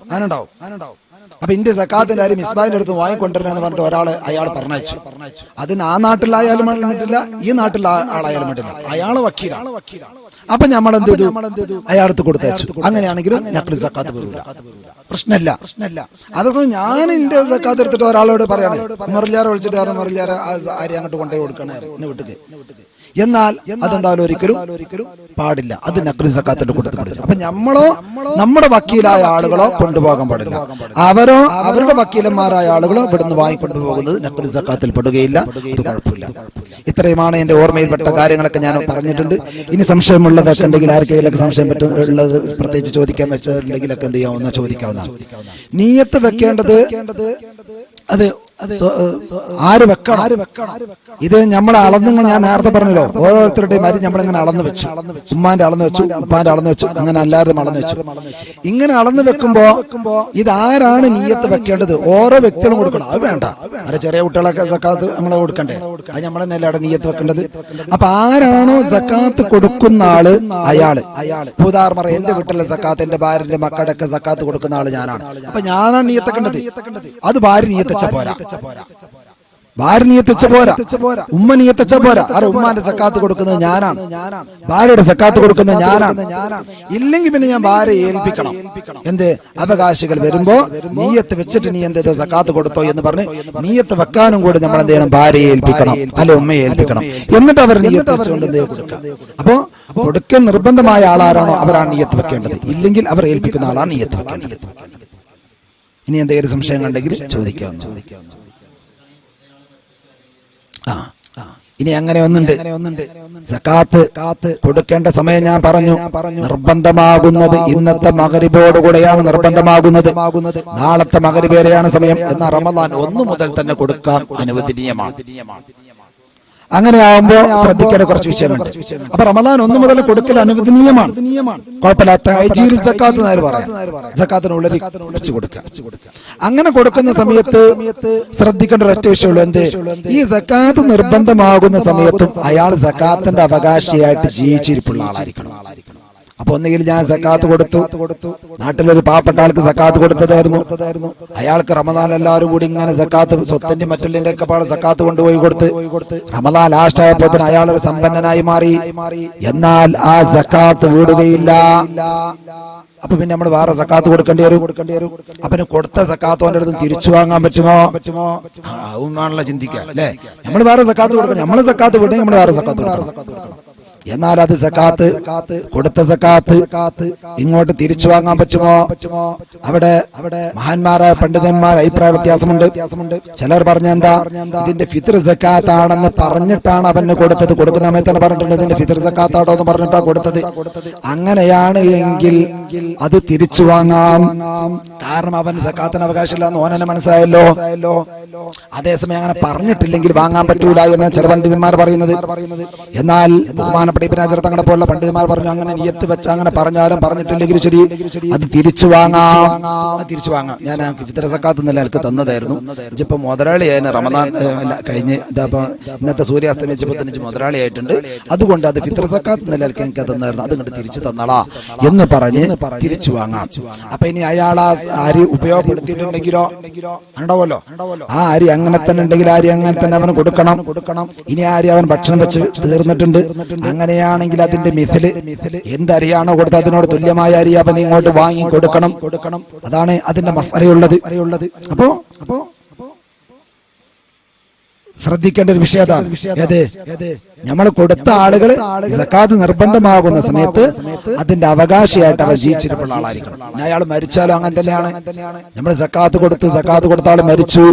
അങ്ങനെണ്ടാവും. അപ്പൊ ഇന്റെ സക്കാത്തിന്റെ അരി മിസ്ബാഹിന്റെ അടുത്ത് വാങ്ങിക്കൊണ്ടിരുന്നെന്ന് പറഞ്ഞിട്ട് ഒരാള് അയാൾ പറഞ്ഞയച്ചു. അതിന് ആ നാട്ടിലായാലും വേണ്ടില്ല, ഈ നാട്ടിലെ ആളായാലും വേണ്ടില്ല, അയാള് വക്കീലാണ്. അപ്പൊ നമ്മൾ എന്ത് ചെയ്തു? അയാൾക്ക് കൊടുത്തയച്ചു. അങ്ങനെയാണെങ്കിലും നഖ്ലു സക്കാത്ത് വരില്ല, പ്രശ്നമില്ല. അതേസമയം ഞാൻ എന്റെ സക്കാത്ത് എടുത്തിട്ട് ഒരാളോട് പറയാണ്, മുറിയാറെ വിളിച്ചിട്ട് മുറിയാറെ അരി അങ്ങോട്ട് കൊണ്ടുപോയി കൊടുക്കണേ വീട്ടില്, എന്നാൽ അതെന്തായാലും ഒരിക്കലും പാടില്ല. അത് നഖ്ലു സക്കാത്തിന്റെ കൂട്ടത്തിൽ പഠിച്ചു. അപ്പൊ നമ്മുടെ വക്കീലായ ആളുകളോ കൊണ്ടുപോകാൻ പാടില്ല. അവരോ അവരുടെ വക്കീലന്മാരായ ആളുകളോ ഇവിടുന്ന് വാങ്ങിക്കൊണ്ടുപോകുന്നത് നഖ്ലു സക്കാത്തിൽ പെടുകയില്ല. അത് കുഴപ്പമില്ല. ഇത്രയുമാണ് എന്റെ ഓർമ്മയിൽപ്പെട്ട കാര്യങ്ങളൊക്കെ ഞാൻ പറഞ്ഞിട്ടുണ്ട്. ഇനി സംശയമുള്ളതൊക്കെ ഉണ്ടെങ്കിൽ ആർക്കെങ്കിലൊക്കെ സംശയം പറ്റുള്ളത് പ്രത്യേകിച്ച് ചോദിക്കാൻ വെച്ചിട്ടുണ്ടെങ്കിലൊക്കെ എന്ത് ചെയ്യാവുന്ന ചോദിക്കാവുന്നതാണ്. നിയ്യത്ത് വെക്കേണ്ടത് അത് ആര് വെക്കണം? ഇത് നമ്മൾ അളന്നിങ്ങ് ഞാൻ നേരത്തെ പറഞ്ഞല്ലോ, ഓരോരുത്തരുടെയും അരി നമ്മളിങ്ങനെ അളന്ന് വെച്ചു. ഉമ്മാന്റെ അളന്ന് വെച്ചു, ഉപ്പാന്റെ അളന്ന് വെച്ചു, അങ്ങനെ എല്ലാവരും അളന്ന് വെച്ചു. ഇങ്ങനെ അളന്ന് വെക്കുമ്പോ ഇതാരാണ് നിയ്യത്ത് വെക്കേണ്ടത്? ഓരോ വ്യക്തികളും കൊടുക്കണം. അത് വേണ്ട, അത് ചെറിയ കുട്ടികളൊക്കെ സക്കാത്ത് നമ്മളെ കൊടുക്കണ്ടേ? അത് നമ്മൾ തന്നെയല്ലേ അവിടെ നിയ്യത്ത് വെക്കേണ്ടത്. അപ്പൊ ആരാണോ സക്കാത്ത് കൊടുക്കുന്ന ആള് അയാള് ഉദാഹരണം പറയാം, എന്റെ വീട്ടിലെ സക്കാത്ത് എന്റെ ഭാര്യന്റെ മക്കളുടെ ഒക്കെ സക്കാത്ത് കൊടുക്കുന്ന ആള് ഞാനാണ്. അപ്പൊ ഞാനാണ് നിയ്യത്ത് വെക്കേണ്ടത്. അത് ഭാര്യ നിയ്യത്ത് വെച്ച പോരാ. ഭാര്യ നിയത്തിച്ച പോരാ, ഉമ്മ നിയത്തിച്ച പോരാ. ആരെ ഉമ്മാന്റെ സക്കാത്ത് കൊടുക്കുന്നത് ഞാനാണ്, ഭാര്യയുടെ സക്കാത്ത് കൊടുക്കുന്നത് ഞാനാണ്. ഇല്ലെങ്കിൽ പിന്നെ ഞാൻ ഭാര്യയെ ഏൽപ്പിക്കണം. എന്ത് അവകാശികൾ വരുമ്പോ നീയത്ത് വെച്ചിട്ട് നീ എന്ത് സക്കാത്ത് കൊടുത്തോ എന്ന് പറഞ്ഞ് നീയത്ത് വെക്കാനും കൂടി നമ്മൾ എന്ത് ചെയ്യണം, ഭാര്യയെ ഏൽപ്പിക്കണം, അല്ലെ ഉമ്മയെ ഏൽപ്പിക്കണം. എന്നിട്ട് അവർ നീയത്ത് വെച്ചുകൊണ്ട് എന്ത് കൊടുക്കാം. അപ്പോ കൊടുക്കൽ നിർബന്ധമായ ആളാരാണോ അവരാണ് നീയത്ത് വെക്കേണ്ടത്. ഇല്ലെങ്കിൽ അവർ ഏൽപ്പിക്കുന്ന ആളാണ് നീയത്ത് വെക്കേണ്ടത്. ഇനി എന്തെങ്കിലും സംശയം കണ്ടെങ്കിൽ ചോദിക്കാം. ഇനി അങ്ങനെ ഒന്നുണ്ട്, സക്കാത്ത് കൊടുക്കേണ്ട സമയം ഞാൻ പറഞ്ഞു. നിർബന്ധമാകുന്നത് ഇന്നത്തെ മഗ്‌രിബോടുകൂടെയാണ് നിർബന്ധമാകുന്നത്. നാളത്തെ മഗ്‌രിബ് വരെയാണ് സമയം. എന്നാൽ റമദാൻ 1 മുതൽ തന്നെ കൊടുക്കാൻ അനുവദനീയമാണ്. അങ്ങനെ ആവുമ്പോ ശ്രദ്ധിക്കേണ്ട കുറച്ച് വിഷയമുണ്ട്. അപ്പൊ റമദാൻ 1 മുതൽ കൊടുക്കൽ അനുവദനീയമാണ്, കുഴപ്പമില്ലാത്ത സക്കാത്ത് നേരെ പറയാം, സക്കാത്തിനുള്ളിൽ വെച്ച് കൊടുക്കുക. അങ്ങനെ കൊടുക്കുന്ന സമയത്ത് ശ്രദ്ധിക്കേണ്ട ഒരൊറ്റ വിഷയമുള്ളൂ. എന്ത്, ഈ സക്കാത്ത് നിർബന്ധമാകുന്ന സമയത്തും അയാൾ സക്കാത്തിന്റെ അവകാശിയായിട്ട് ജീവിച്ചിരിപ്പുള്ള ആളായിരിക്കണം. അപ്പൊ ഒന്നുകിൽ ഞാൻ സക്കാത്ത് കൊടുത്തു, നാട്ടിലൊരു പാവപ്പെട്ട ആൾക്ക് സക്കാത്ത് കൊടുത്തതായിരുന്നു, അയാൾക്ക് റമദാൻ എല്ലാവരും കൂടി ഇങ്ങനെ സക്കാത്ത് സ്വത്തിന്റെ മറ്റുള്ളതിന്റെ ഒക്കെ പാടെ സക്കാത്ത് കൊണ്ടുപോയി കൊടുത്ത് റമദാൻ ലാസ്റ്റ് ആയപ്പോ അയാളൊരു സമ്പന്നനായി മാറി. എന്നാൽ ആ സക്കാത്ത് വീടുകയില്ല. അപ്പൊ പിന്നെ നമ്മൾ വേറെ സക്കാത്ത് കൊടുക്കേണ്ടി വരും. അപ്പൊ കൊടുത്ത സക്കാത്ത് അവന്റെ അടുത്ത് തിരിച്ചു വാങ്ങാൻ പറ്റുമോ? ആണല്ലോ ചിന്തിക്കുക, അല്ലെ? നമ്മൾ വേറെ സക്കാത്ത് കൊടുക്കണം, നമ്മളെ സക്കാത്ത് വിടണമെങ്കിൽ നമ്മൾ വേറെ സക്കാത്ത് കൊടുക്കണം. എന്നാൽ അത് സക്കാത്ത്, കൊടുത്ത സക്കാത്ത് ഇങ്ങോട്ട് തിരിച്ചു വാങ്ങാൻ പറ്റുമോ? അവിടെ മഹാന്മാരായ പണ്ഡിതന്മാർ അഭിപ്രായ വ്യത്യാസമുണ്ട്. ചിലർ പറഞ്ഞ എന്താ, ഇതിന്റെ ഫിത്ർ സക്കാത്ത് ആണെന്ന് പറഞ്ഞിട്ടാണ് അവന് കൊടുത്തത്. കൊടുക്കുന്ന സമയത്താണ് പറഞ്ഞിട്ടുണ്ട് ഇതിന്റെ ഫിത്ർ സക്കാത്താണോ എന്ന് പറഞ്ഞിട്ടാണ് കൊടുത്തത്. അങ്ങനെയാണ് എങ്കിൽ അത് തിരിച്ചു വാങ്ങാം. കാരണം അവന് സക്കാത്തിന് അവകാശമില്ല എന്ന് ഓനെ മനസ്സിലായല്ലോ. അതേസമയം അങ്ങനെ പറഞ്ഞിട്ടില്ലെങ്കിൽ വാങ്ങാൻ പറ്റൂല എന്ന് ചില പണ്ഡിതന്മാർ പറയുന്നത്. എന്നാൽ ബഹുമാനപ്പെട്ട ഇബ്നു ഹജർ തങ്ങളെ പോലുള്ള പണ്ഡിതന്മാർ പറഞ്ഞു, അങ്ങനെ നിയത്ത് വെച്ച് അങ്ങനെ പറഞ്ഞാലും പറഞ്ഞിട്ടില്ലെങ്കിലും ശരി അത് തിരിച്ചു വാങ്ങാം. ഞാൻ ഫിത്ർ സക്കാത്ത് എന്ന നിലക്ക് തന്നതായിരുന്നു. ഇപ്പൊ മുതലാളിയായ റമദാൻ കഴിഞ്ഞ് ഇതപ്പോ ഇന്നത്തെ സൂര്യാസ്തമിച്ചപ്പോ തന്നെ മുതലാളിയായിട്ടുണ്ട്. അതുകൊണ്ട് അത് ഫിത്ർ സക്കാത്ത് എന്ന നിലക്ക് എനിക്ക് തന്നായിരുന്നു, അത് ഇങ്ങോട്ട് തിരിച്ചു തന്നളാ എന്ന് പറഞ്ഞ് തിരിച്ചു വാങ്ങാം. അപ്പൊ ഇനി അയാൾ ആ അരി ഉപയോഗപ്പെടുത്തിയിട്ടുണ്ടെങ്കിലോ ഉണ്ടാവല്ലോ, ആ അരി അങ്ങനെ തന്നെ ഉണ്ടെങ്കിൽ അരി അങ്ങനെ തന്നെ അവന് കൊടുക്കണം. ഇനി ആ അരി അവൻ ഭക്ഷണം വെച്ച് തീർന്നിട്ടുണ്ട്, അങ്ങനെയാണെങ്കിൽ അതിന്റെ മിഥില് എന്തരിയാണോ കൊടുത്ത് അതിനോട് തുല്യമായ അരി അവൻ ഇങ്ങോട്ട് വാങ്ങി കൊടുക്കണം. അതാണ് അതിന്റെ മസലയുള്ളത്. അപ്പോ ശ്രദ്ധിക്കേണ്ട ഒരു വിഷയം അതാണ്. നമ്മൾ കൊടുത്ത ആളുകൾ സക്കാത്ത് നിർബന്ധമാകുന്ന സമയത്ത് അതിന്റെ അവകാശിയായിട്ട് അവർ ജീവിച്ചിരിപ്പുള്ള ആളായിരിക്കണം. അയാൾ മരിച്ചാലും അങ്ങനെ തന്നെയാണ്. നമ്മൾ സക്കാത്ത് കൊടുത്ത ആൾ മരിച്ചു,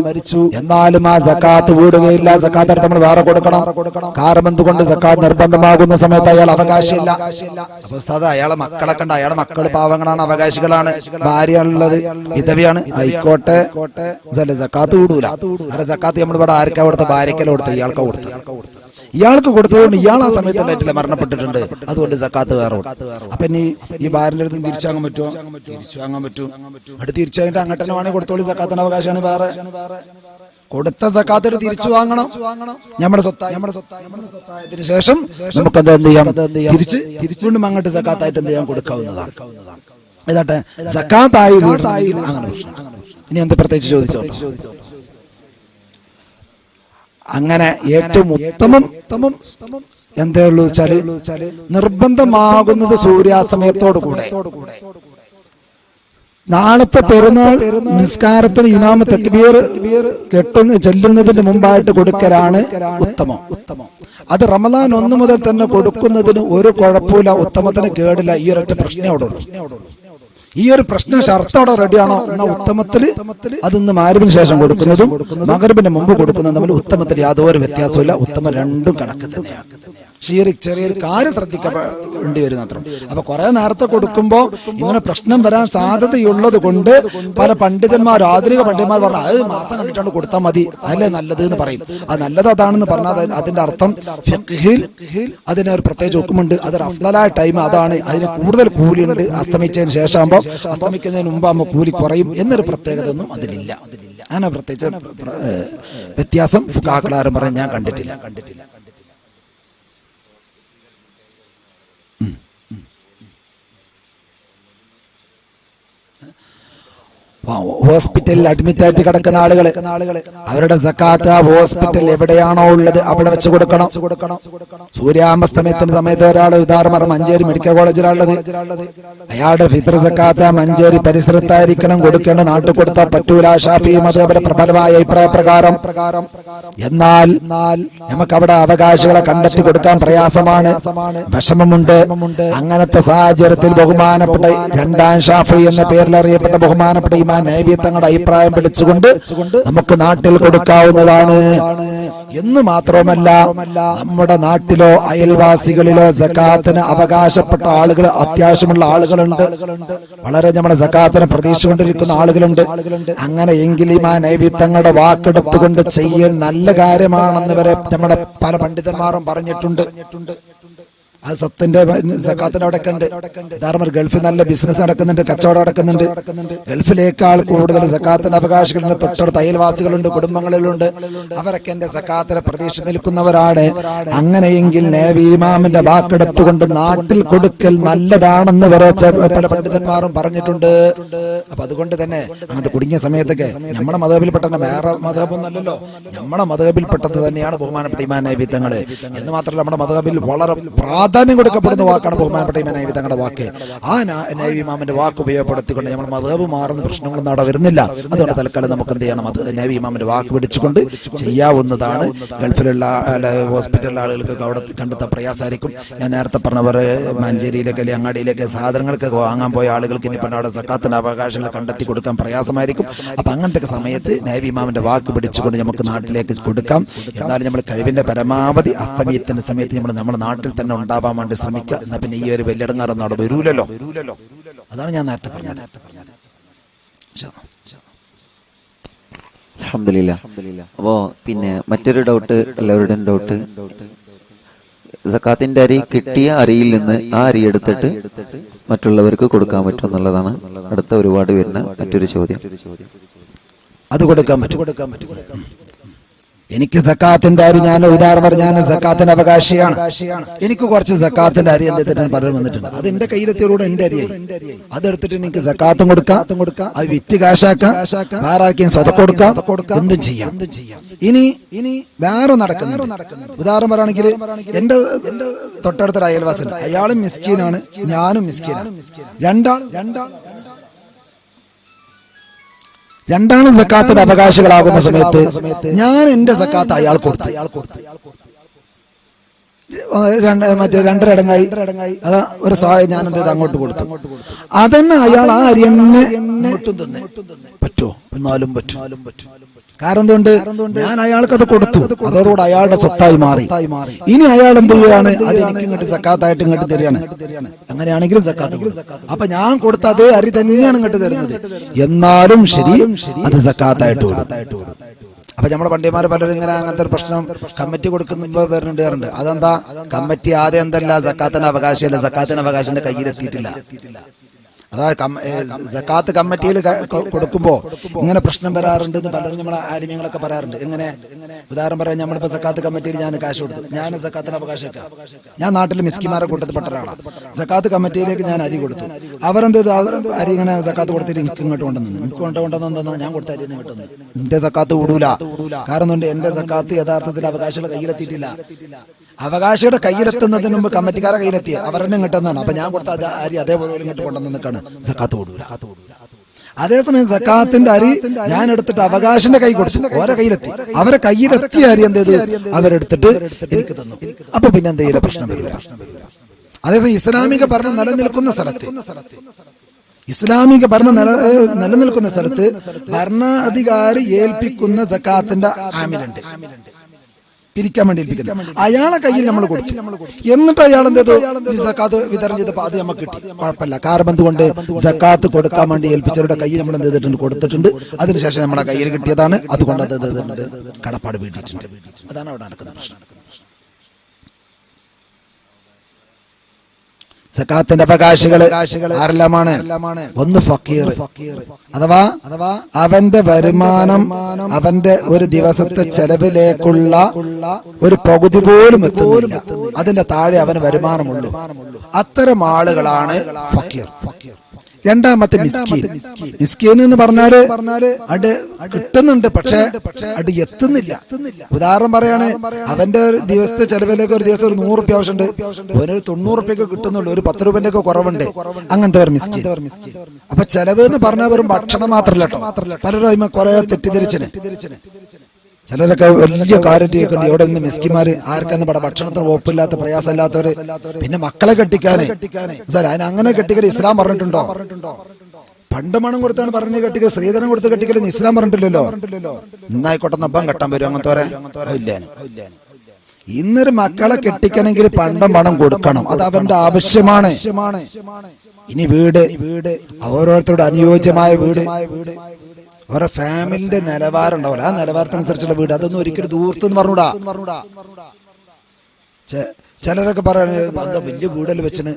എന്നാലും ആ സക്കാത്ത് വീടുകയില്ല. സക്കാത്ത് അടുത്ത് നമ്മൾ വേറെ കൊടുക്കണം. കാരണം എന്തുകൊണ്ട്? സക്കാത്ത് നിർബന്ധമാകുന്ന സമയത്ത് അയാൾ അവകാശിയില്ല. അപ്പൊ ഉസ്താദ് അയാളെ മക്കളൊക്കെ ഉണ്ട്, അയാളെ മക്കൾ പാവങ്ങളാണ്, അവകാശികളാണ്, ഭാര്യയാണുള്ളത്, വിധവയാണ്, ആയിക്കോട്ടെ, സക്കാത്ത് വീടൂല. അരെ സക്കാത്ത് നമ്മൾ ഇവിടെ ആർക്കാ കൊടുത്ത? ഭാര്യക്കല്ല കൊടുത്ത, ഇയാൾക്ക് കൊടുത്തതുകൊണ്ട് ഇയാൾ ആ സമയത്തല്ല മരണപ്പെട്ടിട്ടുണ്ട്, അതുകൊണ്ട് സക്കാത്ത് വേറെ. അപ്പൊ ഈ ഭാര്യന്റെ അടുത്ത് തിരിച്ചു വാങ്ങാൻ പറ്റുമോ? തിരിച്ചു വാങ്ങാൻ പറ്റും. അത് തിരിച്ചായിട്ട് അങ്ങോട്ട് തന്നെ വേണമെങ്കിൽ കൊടുത്തോളൂ, സക്കാത്തിന്റെ അവകാശമാണ് വേറെ. കൊടുത്ത സക്കാത്ത് തിരിച്ചു വാങ്ങണം. നമ്മുടെ സ്വത്തായതിനു ശേഷം നമുക്ക് എന്ത് ചെയ്യാം? തിരിച്ചുകൊണ്ടും അങ്ങോട്ട് സക്കാത്തായിട്ട് എന്ത് ചെയ്യാൻ കൊടുക്കാവുന്നതാണ്. ഇതാട്ടെ സക്കാത്തായി അങ്ങനെ. ഇനി എന്ത് പ്രത്യേകിച്ച് ചോദിച്ചോ? അങ്ങനെ ഏറ്റവും ഉത്തമം എന്തേ ഉള്ളൂ വെച്ചാല് നിർബന്ധമാകുന്നത് സൂര്യാസ്തമയത്തോടു കൂടെ. നാളത്തെ പെരുന്നാൾ നിസ്കാരത്തിന് ഇമാമ തക്ബീർ ചെല്ലുന്നതിന് മുമ്പായിട്ട് കൊടുക്കലാണ് ഉത്തമം. അത് റമദാൻ 1 മുതൽ തന്നെ കൊടുക്കുന്നതിന് ഒരു കുഴപ്പമില്ല, ഉത്തമത്തിന് കേടില്ല. ഈ ഒരൊറ്റ പ്രശ്നം അവിടെ ഉള്ളൂ. ഈ ഒരു പ്രശ്നം ഷർത്തോടെ റെഡിയാണോ എന്ന ഉത്തമത്തില് അതിന്ന് മഗ്‌രിബിന് ശേഷം കൊടുക്കുന്നതും മഗ്‌രിബിന് മുമ്പ് കൊടുക്കുന്നതും തമ്മിൽ ഉത്തമത്തിൽ യാതൊരു വ്യത്യാസമില്ല. ഉത്തമം രണ്ടും കണക്ക് തന്നെയാണ്. ചെറിയൊരു കാര്യം ശ്രദ്ധിക്കേണ്ടി വരും മാത്രം. അപ്പൊ കുറെ നേരത്തെ കൊടുക്കുമ്പോ ഇങ്ങനെ പ്രശ്നം വരാൻ സാധ്യതയുള്ളത് കൊണ്ട് പല ആധുനിക പണ്ഡിതന്മാർ പറഞ്ഞു അത് മാസം കണ്ടിട്ടാണ് കൊടുത്താൽ മതി, അതല്ലേ നല്ലത് എന്ന് പറയും. അത് നല്ലത് അതാണെന്ന് പറഞ്ഞാൽ അതിന്റെ അർത്ഥം ഫിഖ്ഹിൽ അതിന് ഒരു പ്രത്യേകിച്ച് ഹുക്മുണ്ട്. അതൊരു അഫ്ളലായ ടൈം അതാണ്, അതിന് കൂടുതൽ കൂലിയുണ്ട്. അസ്തമിച്ചതിന് ശേഷം ആകുമ്പോൾ അസ്തമിക്കുന്നതിന് മുമ്പാകുമ്പോൾ കൂലി കുറയും എന്നൊരു പ്രത്യേകത ഒന്നും അതിലില്ല. അങ്ങനെ പ്രത്യേകിച്ച് വ്യത്യാസം ഫുഖഹാക്കളാരും പറഞ്ഞ് ഞാൻ കണ്ടിട്ടില്ല. ഹോസ്പിറ്റലിൽ അഡ്മിറ്റ് ആയിട്ട് കിടക്കുന്ന ആളുകള് അവരുടെ സക്കാത്ത് ആ ഹോസ്പിറ്റൽ എവിടെയാണോ ഉള്ളത് അവിടെ വെച്ച് കൊടുക്കണം. സൂര്യാസ്തമയത്തിന്റെ സമയത്ത് ഒരാൾ ഉദാഹരണം മഞ്ചേരി മെഡിക്കൽ കോളേജിലുള്ളത്, അയാളുടെ ഫിത്ർ സക്കാത്ത് മഞ്ചേരി പരിസരത്തായിരിക്കണം കൊടുക്കേണ്ട. നാട്ടിൽ കൊടുത്താൽ പറ്റൂല ഷാഫി മദ്ഹബിന്റെ പ്രബലമായ അഭിപ്രായ പ്രകാരം. എന്നാൽ നമുക്ക് അവിടെ അവകാശികളെ കണ്ടെത്തി കൊടുക്കാൻ പ്രയാസമാണ്, വിഷമമുണ്ട്. അങ്ങനത്തെ സാഹചര്യത്തിൽ ബഹുമാനപ്പെട്ട രണ്ടാം ഷാഫി എന്ന പേരിൽ അറിയപ്പെട്ട ബഹുമാനപ്പെട്ട ഇമാം നബി തങ്ങളുടെ അഭിപ്രായം പിടിച്ചുകൊണ്ട് നമുക്ക് നാട്ടിൽ കൊടുക്കാവുന്നതാണ്. എന്ന് മാത്രമല്ല, നമ്മുടെ നാട്ടിലോ അയൽവാസികളിലോ സക്കാത്തിന് അവകാശപ്പെട്ട ആളുകൾ, അത്യാവശ്യമുള്ള ആളുകളുണ്ട്, വളരെ നമ്മുടെ സക്കാത്തിനെ പ്രതീക്ഷിച്ചുകൊണ്ടിരിക്കുന്ന ആളുകളുണ്ട്. അങ്ങനെയെങ്കിൽ ഇമാം നബി തങ്ങളുടെ വാക്കെടുത്തുകൊണ്ട് ചെയ്യൽ നല്ല കാര്യമാണെന്ന് വരെ നമ്മുടെ പല പണ്ഡിതന്മാരും പറഞ്ഞിട്ടുണ്ട്. അത് സത്തിന്റെ സക്കാത്തിന്റെ അവിടെ ഉണ്ട്. ധാർമ്മ ഗൾഫിൽ നല്ല ബിസിനസ് നടക്കുന്നുണ്ട്, കച്ചവടം നടക്കുന്നുണ്ട്. ഗൾഫിലേക്കാൾ കൂടുതൽ സക്കാത്തിന്റെ അവകാശികളുണ്ട്, തൊട്ടടുത്ത അയൽവാസികളുണ്ട്, കുടുംബങ്ങളിലുണ്ട്. അവരൊക്കെ എന്റെ സക്കാത്തിനെ പ്രതീക്ഷ നിൽക്കുന്നവരാണ്. അങ്ങനെയെങ്കിൽ നബി ഇമാമിന്റെ വാക്കെടുത്തുകൊണ്ട് നാട്ടിൽ കൊടുക്കൽ നല്ലതാണെന്ന് വരെ പല പണ്ഡിതന്മാരും പറഞ്ഞിട്ടുണ്ട്. അപ്പൊ അതുകൊണ്ട് തന്നെ അങ്ങനത്തെ കുടുങ്ങിയ സമയത്തൊക്കെ നമ്മുടെ മതബിൽപ്പെട്ട വേറെ മതബൊന്നല്ലല്ലോ, നമ്മുടെ മതബിൽപ്പെട്ടത് തന്നെയാണ് ബഹുമാനപ്പെട്ട ഇമാം നബി തങ്ങള്. എന്ന് മാത്രമല്ല, നമ്മുടെ മതബിൽ വളരെ പ്രാധാന്യം കൊടുക്കപ്പെടുന്ന വാക്കാണ് ബഹുമാനപ്പെട്ട ഇമാം നബി തങ്ങളുടെ വാക്ക്. ആ നബി ഇമാമിന്റെ വാക്ക് ഉപയോഗപ്പെടുത്തിക്കൊണ്ട് നമ്മൾ മദ്ഹബ് മാറുന്ന പ്രശ്നങ്ങളൊന്നും അവിടെ വരുന്നില്ല. അതുകൊണ്ട് തൽക്കാലം നമുക്ക് എന്ത് ചെയ്യണം, അത് നബി ഇമാമിന്റെ വാക്ക് പിടിച്ചുകൊണ്ട് ചെയ്യാവുന്നതാണ്. ഗൾഫിലുള്ള ഹോസ്പിറ്റലിലെ ആളുകൾക്ക് അവിടെ കണ്ടെത്താൻ പ്രയാസമായിരിക്കും. ഞാൻ നേരത്തെ പറഞ്ഞവർ മഞ്ചേരിയിലേക്ക് അല്ലെങ്കിൽ അങ്ങാടിയിലേക്ക് സാധനങ്ങൾക്ക് വാങ്ങാൻ പോയ ആളുകൾക്ക് ഇനി പറഞ്ഞ അവിടെ സക്കാത്തിന്റെ അവകാശങ്ങൾ കണ്ടെത്തി കൊടുക്കാൻ പ്രയാസമായിരിക്കും. അപ്പൊ അങ്ങനത്തെ സമയത്ത് നബി ഇമാമിന്റെ വാക്ക് പിടിച്ചുകൊണ്ട് നമുക്ക് നാട്ടിലേക്ക് കൊടുക്കാം. എന്നാലും നമ്മൾ കഴിവിന്റെ പരമാവധി അസ്തമയത്തിന്റെ സമയത്ത് നമ്മുടെ നാട്ടിൽ തന്നെ ഉണ്ടാവാൻ വേണ്ടി ശ്രമിക്കുക. എന്നാ പിന്നെ ഈ ഒരു വെല്ലടങ്ങാറൊന്നും അവിടെ വരൂലല്ലോ. അതാണ് ഞാൻ നേരത്തെ പറഞ്ഞത്. അൽഹംദുലില്ലാ. അപ്പോ പിന്നെ മറ്റൊരു ഡൗട്ട്, എല്ലാവരുടെയും ഡൗട്ട്, സക്കാത്തിന്റെ അരി കിട്ടിയ അരിയിൽ നിന്ന് ആ അരി എടുത്തിട്ട് മറ്റുള്ളവർക്ക് കൊടുക്കാൻ പറ്റും എന്നുള്ളതാണ് അടുത്ത ഒരുപാട് വരുന്ന മറ്റൊരു ചോദ്യം. അത് കൊടുക്കാൻ പറ്റും. എനിക്ക് സക്കാത്തിന്റെ അരി, ഞാൻ ഉദാഹരണം ഞാൻ സക്കാത്തിന്റെ അവകാശിയാണ്. എനിക്ക് കുറച്ച് സക്കാത്തിന്റെ അരി എന്തെങ്കിലും പലരും വന്നിട്ടുണ്ട്. അത് എന്റെ കയ്യിലെത്തിയോടെ എന്റെ അരിയായി. അതെടുത്തിട്ട് എനിക്ക് സക്കാത്തും കൊടുക്കാം, അത് വിറ്റ് കാശാക്കാം, വേറെ ആർക്കും സ്വതം കൊടുക്കാം, എന്തും ചെയ്യാം. ഇനി വേറെ നടക്കുന്നു. ഉദാഹരണം പറയുകയാണെങ്കിൽ എന്റെ തൊട്ടടുത്തൊരു അയൽവാസിയുണ്ട്, അയാളും മിസ്കീനാണ്, ഞാനും മിസ്കീനാണ്. രണ്ടാണ് സക്കാത്തിന്റെ അവകാശികളാകുന്ന സമയത്ത് ഞാൻ എന്റെ സക്കാത്ത് അയാൾ കൊടുത്തു. മറ്റേ 2.5 അടങ്ങായി അതാ ഒരു സഹായം ഞാൻ എന്ത് ചെയ്ത് അങ്ങോട്ട് കൊടുത്തു. അതന്നെ അയാൾ ആ അരി എന്നെ പറ്റുമോ? എന്നാലും പറ്റും. കാരണം എന്തുകൊണ്ട് ഞാൻ അയാൾക്ക് അത് കൊടുത്തു, അതോടുകൂടെ അയാളുടെ സ്വത്തായി മാറി. ഇനി അയാൾ എന്ത് ചെയ്യാണ്, അത് എനിക്ക് ഇങ്ങോട്ട് സക്കാത്തായിട്ട് ഇങ്ങോട്ട് തരികയാണ്. അങ്ങനെയാണെങ്കിലും സക്കാത്ത്. അപ്പൊ ഞാൻ കൊടുത്ത അതേ അരി തന്നെയാണ് ഇങ്ങോട്ട് തരുന്നത്. എന്നാലും ശരി, അത് സക്കാത്തായിട്ട് കൊടുത്തു. അപ്പൊ നമ്മുടെ പണ്ഡിതന്മാർ പലരും ഇങ്ങനെ അങ്ങനത്തെ ഒരു പ്രശ്നം കമ്മിറ്റി കൊടുക്കുമ്പോ വരുന്നുണ്ട്. അതെന്താ, കമ്മിറ്റി ആദ്യം എന്തല്ല സക്കാത്തിന്റെ അവകാശമല്ല, സക്കാത്തിന്റെ അവകാശത്തിന്റെ കയ്യിലെത്തിയിട്ടില്ല. അതായത് സക്കാത്ത് കമ്മിറ്റിയിൽ കൊടുക്കുമ്പോ ഇങ്ങനെ പ്രശ്നം വരാറുണ്ട് എന്ന് പലരും നമ്മളെ ആലിമ്യങ്ങളൊക്കെ പറയാറുണ്ട്. എങ്ങനെ ഉദാഹരണം പറയാൻ, നമ്മളിപ്പോ സക്കാത്ത് കമ്മിറ്റിയിൽ ഞാൻ കാശ് കൊടുത്തു, ഞാൻ സക്കാത്തിന് അവകാശം, ഞാൻ നാട്ടിൽ മിസ്കിമാരെ കൂട്ടത്തിൽപ്പെട്ട ഒരാളാണ്. സക്കാത്ത് കമ്മിറ്റിയിലേക്ക് ഞാൻ അരി കൊടുത്തു. അവരെന്ത് അരി ഇങ്ങനെ സക്കാത്ത് കൊടുത്തിട്ട് എനിക്ക് ഇങ്ങോട്ട് കൊണ്ടുവന്നു. എനിക്ക് കൊണ്ടുവന്നെന്താ, ഞാൻ കൊടുത്ത അരി കിട്ടുന്നു. എന്റെ സക്കാത്ത് കൂടൂല. കാരണം എന്റെ സക്കാത്ത് യഥാർത്ഥത്തിൽ അവകാശികളുടെ കയ്യിലെത്തിയിട്ടില്ല. അവകാശിയുടെ കയ്യിലെത്തുന്നതിന് മുമ്പ് കമ്മിറ്റിക്കാരെ കയ്യിലെത്തിയ അവരെന്നെ കിട്ടുന്നതാണ്. അപ്പൊ ഞാൻ കൊടുത്ത അരി അതേപോലെ ഇങ്ങോട്ട് കൊണ്ടുവന്ന് നിൽക്കാണ്, സക്കാത്ത് കൊടുക്കും. അതേസമയം സക്കാത്തിന്റെ അരി ഞാൻ എടുത്തിട്ട് അവകാശിന്റെ കൈ കൊടുത്തു, ഓരോ കയ്യിലെത്തി. അവരെ കയ്യിലെത്തിയ അരി എന്ത് ചെയ്തു, അവരെടുത്തിട്ട് എനിക്ക് തന്നു. അപ്പൊ പിന്നെ എന്ത് ചെയ്യില്ല, പ്രശ്നം വരില്ല. അതേസമയം ഇസ്ലാമിക ഭരണം നിലനിൽക്കുന്ന സ്ഥലത്ത് ഭരണാധികാരി ഏൽപ്പിക്കുന്ന സക്കാത്തിന്റെ ആമിലുണ്ട്, പിരിക്കാൻ വേണ്ടി ഏൽപ്പിക്കുന്നത്. അയാളെ കയ്യിൽ നമ്മൾ കൊടുത്തു. എന്നിട്ട് അയാൾ എന്ത് ചെയ്തു, സക്കാത്ത് വിതരണം ചെയ്തപ്പോ അത് നമുക്ക് കിട്ടി, കുഴപ്പമില്ല. കാരണം എന്തുകൊണ്ട്, സക്കാത്ത് കൊടുക്കാൻ വേണ്ടി ഏൽപ്പിച്ചവരുടെ കയ്യിൽ നമ്മൾ എന്ത് ചെയ്തിട്ടുണ്ട്, കൊടുത്തിട്ടുണ്ട്. അതിനുശേഷം നമ്മുടെ കയ്യിൽ കിട്ടിയതാണ്, അതുകൊണ്ട് അത് കടപ്പാട് വീട്ടിട്ടുണ്ട്. അതാണ് അവിടെ നടക്കുന്ന പ്രശ്നം. സക്കാത്തിന്റെ അവകാശികള് ആരെല്ലാമാണ്? ഒന്ന് ഫക്കീർ, അഥവാ അവന്റെ വരുമാനം അവന്റെ ഒരു ദിവസത്തെ ചെലവിലേക്കുള്ള ഒരു പകുതി പോലും എത്തുന്നില്ല, അതിന്റെ താഴെ അവന് വരുമാനമുള്ളൂ. അത്തരം ആളുകളാണ് ഫക്കീർ. രണ്ടാമത്തെ മിസ്കീൻ. മിസ്കീൻ എന്ന് പറഞ്ഞാല് അത് കിട്ടുന്നുണ്ട്, പക്ഷെ അത് എത്തുന്നില്ല. ഉദാഹരണം പറയാണ്, അവന്റെ ഒരു ദിവസത്തെ ചെലവിലേക്ക് ഒരു ദിവസം ഒരു 100 റുപ്യ ആവശ്യമുണ്ട്, ഒരു 90 റുപ്യൊക്കെ കിട്ടുന്നുള്ളൂ, ഒരു 10 രൂപന്റെ ഒക്കെ കുറവുണ്ട്. അങ്ങനത്തെ ഒരു മിസ്കീൻ. അപ്പൊ ചെലവ് എന്ന് പറഞ്ഞാൽ വെറും ഭക്ഷണം മാത്രമല്ല കേട്ടോ. പലരും അതിന് കുറെ തെറ്റിദ്ധരിച്ചിന്. ചിലരൊക്കെ വലിയ കാര്യമൊക്കെ ഉണ്ട്. ഇവിടെ നിന്ന് മിസ്കിമാര് ആർക്കെന്ന് പറയാം, ഭക്ഷണത്തിന് ഉറപ്പില്ലാത്ത പ്രയാസമില്ലാത്തവര്, പിന്നെ മക്കളെ കെട്ടിക്കാന് അതിന് അങ്ങനെ കെട്ടിക്കൽ ഇസ്ലാം പറഞ്ഞിട്ടുണ്ടോ? പണ്ട് മണം കൊടുത്താണ് പറഞ്ഞ് കെട്ടിക്കൽ, സ്ത്രീധനം കൊടുത്ത് കെട്ടിക്കൽ ഇസ്ലാം പറഞ്ഞിട്ടില്ലല്ലോ. ഇന്നായിക്കോട്ടെ നബ്ബം കെട്ടാൻ വരും അങ്ങനത്തെ ഇല്ല. ഇന്നൊരു മക്കളെ കെട്ടിക്കണമെങ്കിൽ പണ്ടം പണം കൊടുക്കണം, അത് അവന്റെ ആവശ്യമാണ്. ഇനി വീട് ഓരോരുത്തരുടെ അനുയോജ്യമായ വീട്, ഓരോ ഫാമിലിന്റെ നിലവാരം ഉണ്ടാവില്ല, ആ നിലവാരത്തിനനുസരിച്ചുള്ള വീട്. അതൊന്നും ഒരിക്കലും ദൂരത്തെന്ന് പറഞ്ഞൂടാ. ചിലരൊക്കെ പറയുന്നത് വലിയ വീടല്ല വെച്ചിന്,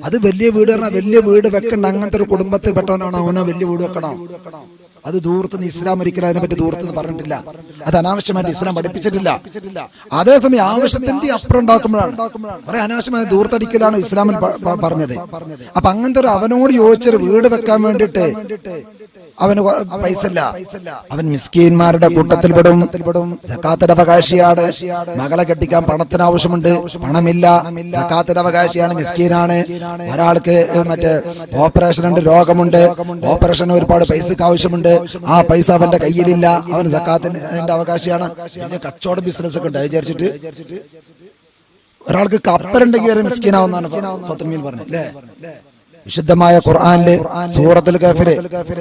അത് വലിയ വീട് പറഞ്ഞാൽ വലിയ വീട് വെക്കണ്ട. അങ്ങനത്തെ ഒരു കുടുംബത്തിൽ പെട്ടവനാണ് അവനോ വലിയ വീട് വെക്കണം. അത് ദൂരത്തുനിന്ന് ഇസ്ലാം ഒരിക്കലും അതിനെപ്പറ്റി ദൂരത്തുനിന്ന് പറഞ്ഞിട്ടില്ല. അത് അനാവശ്യമായിട്ട് ഇസ്ലാം പഠിപ്പിച്ചിട്ടില്ല. അതേസമയം ആവശ്യത്തിന്റെ അപ്പുറം ഉണ്ടാക്കുമ്പോഴാണ് കുറെ അനാവശ്യമായ ദൂർത്തടിക്കലാണ് ഇസ്ലാമിൽ പറഞ്ഞത്. അപ്പൊ അങ്ങനത്തെ ഒരു അവനോട് ചോദിച്ചൊരു വീട് വെക്കാൻ വേണ്ടിയിട്ട് അവന് പൈസ ഇല്ല, അവൻ മിസ്കീന്മാരുടെ കൂട്ടത്തിൽ പെടും. സക്കാത്തിന്റെ അവകാശിയാണ്. മകളെ കെട്ടിക്കാൻ പണത്തിന് ആവശ്യമുണ്ട്, പണമില്ല. സക്കാത്തിന്റെ അവകാശിയാണ്, മിസ്കീനാണ്. ഒരാൾക്ക് മറ്റേ ഓപ്പറേഷൻ ഉണ്ട്, രോഗമുണ്ട്, ഓപ്പറേഷന് ഒരുപാട് പൈസക്ക് ആവശ്യമുണ്ട്, ആ പൈസ അവന്റെ കയ്യിലില്ല, അവൻ സക്കാത്തിന്റെ അവകാശിയാണ്. പിന്നെ കച്ചവട ബിസിനസ് ഒക്കെ ഉണ്ട്. വിചാരിച്ചിട്ട് ഒരാൾക്ക് കപ്പലുണ്ടെങ്കിൽ വരെ മിസ്കീനാവുന്നതാണ് ഫത്മിയിൽ പറഞ്ഞത് അല്ലേ? വിശുദ്ധമായ ഖുർആനിലെ സൂറത്തുൽ കഹ്ഫിലെ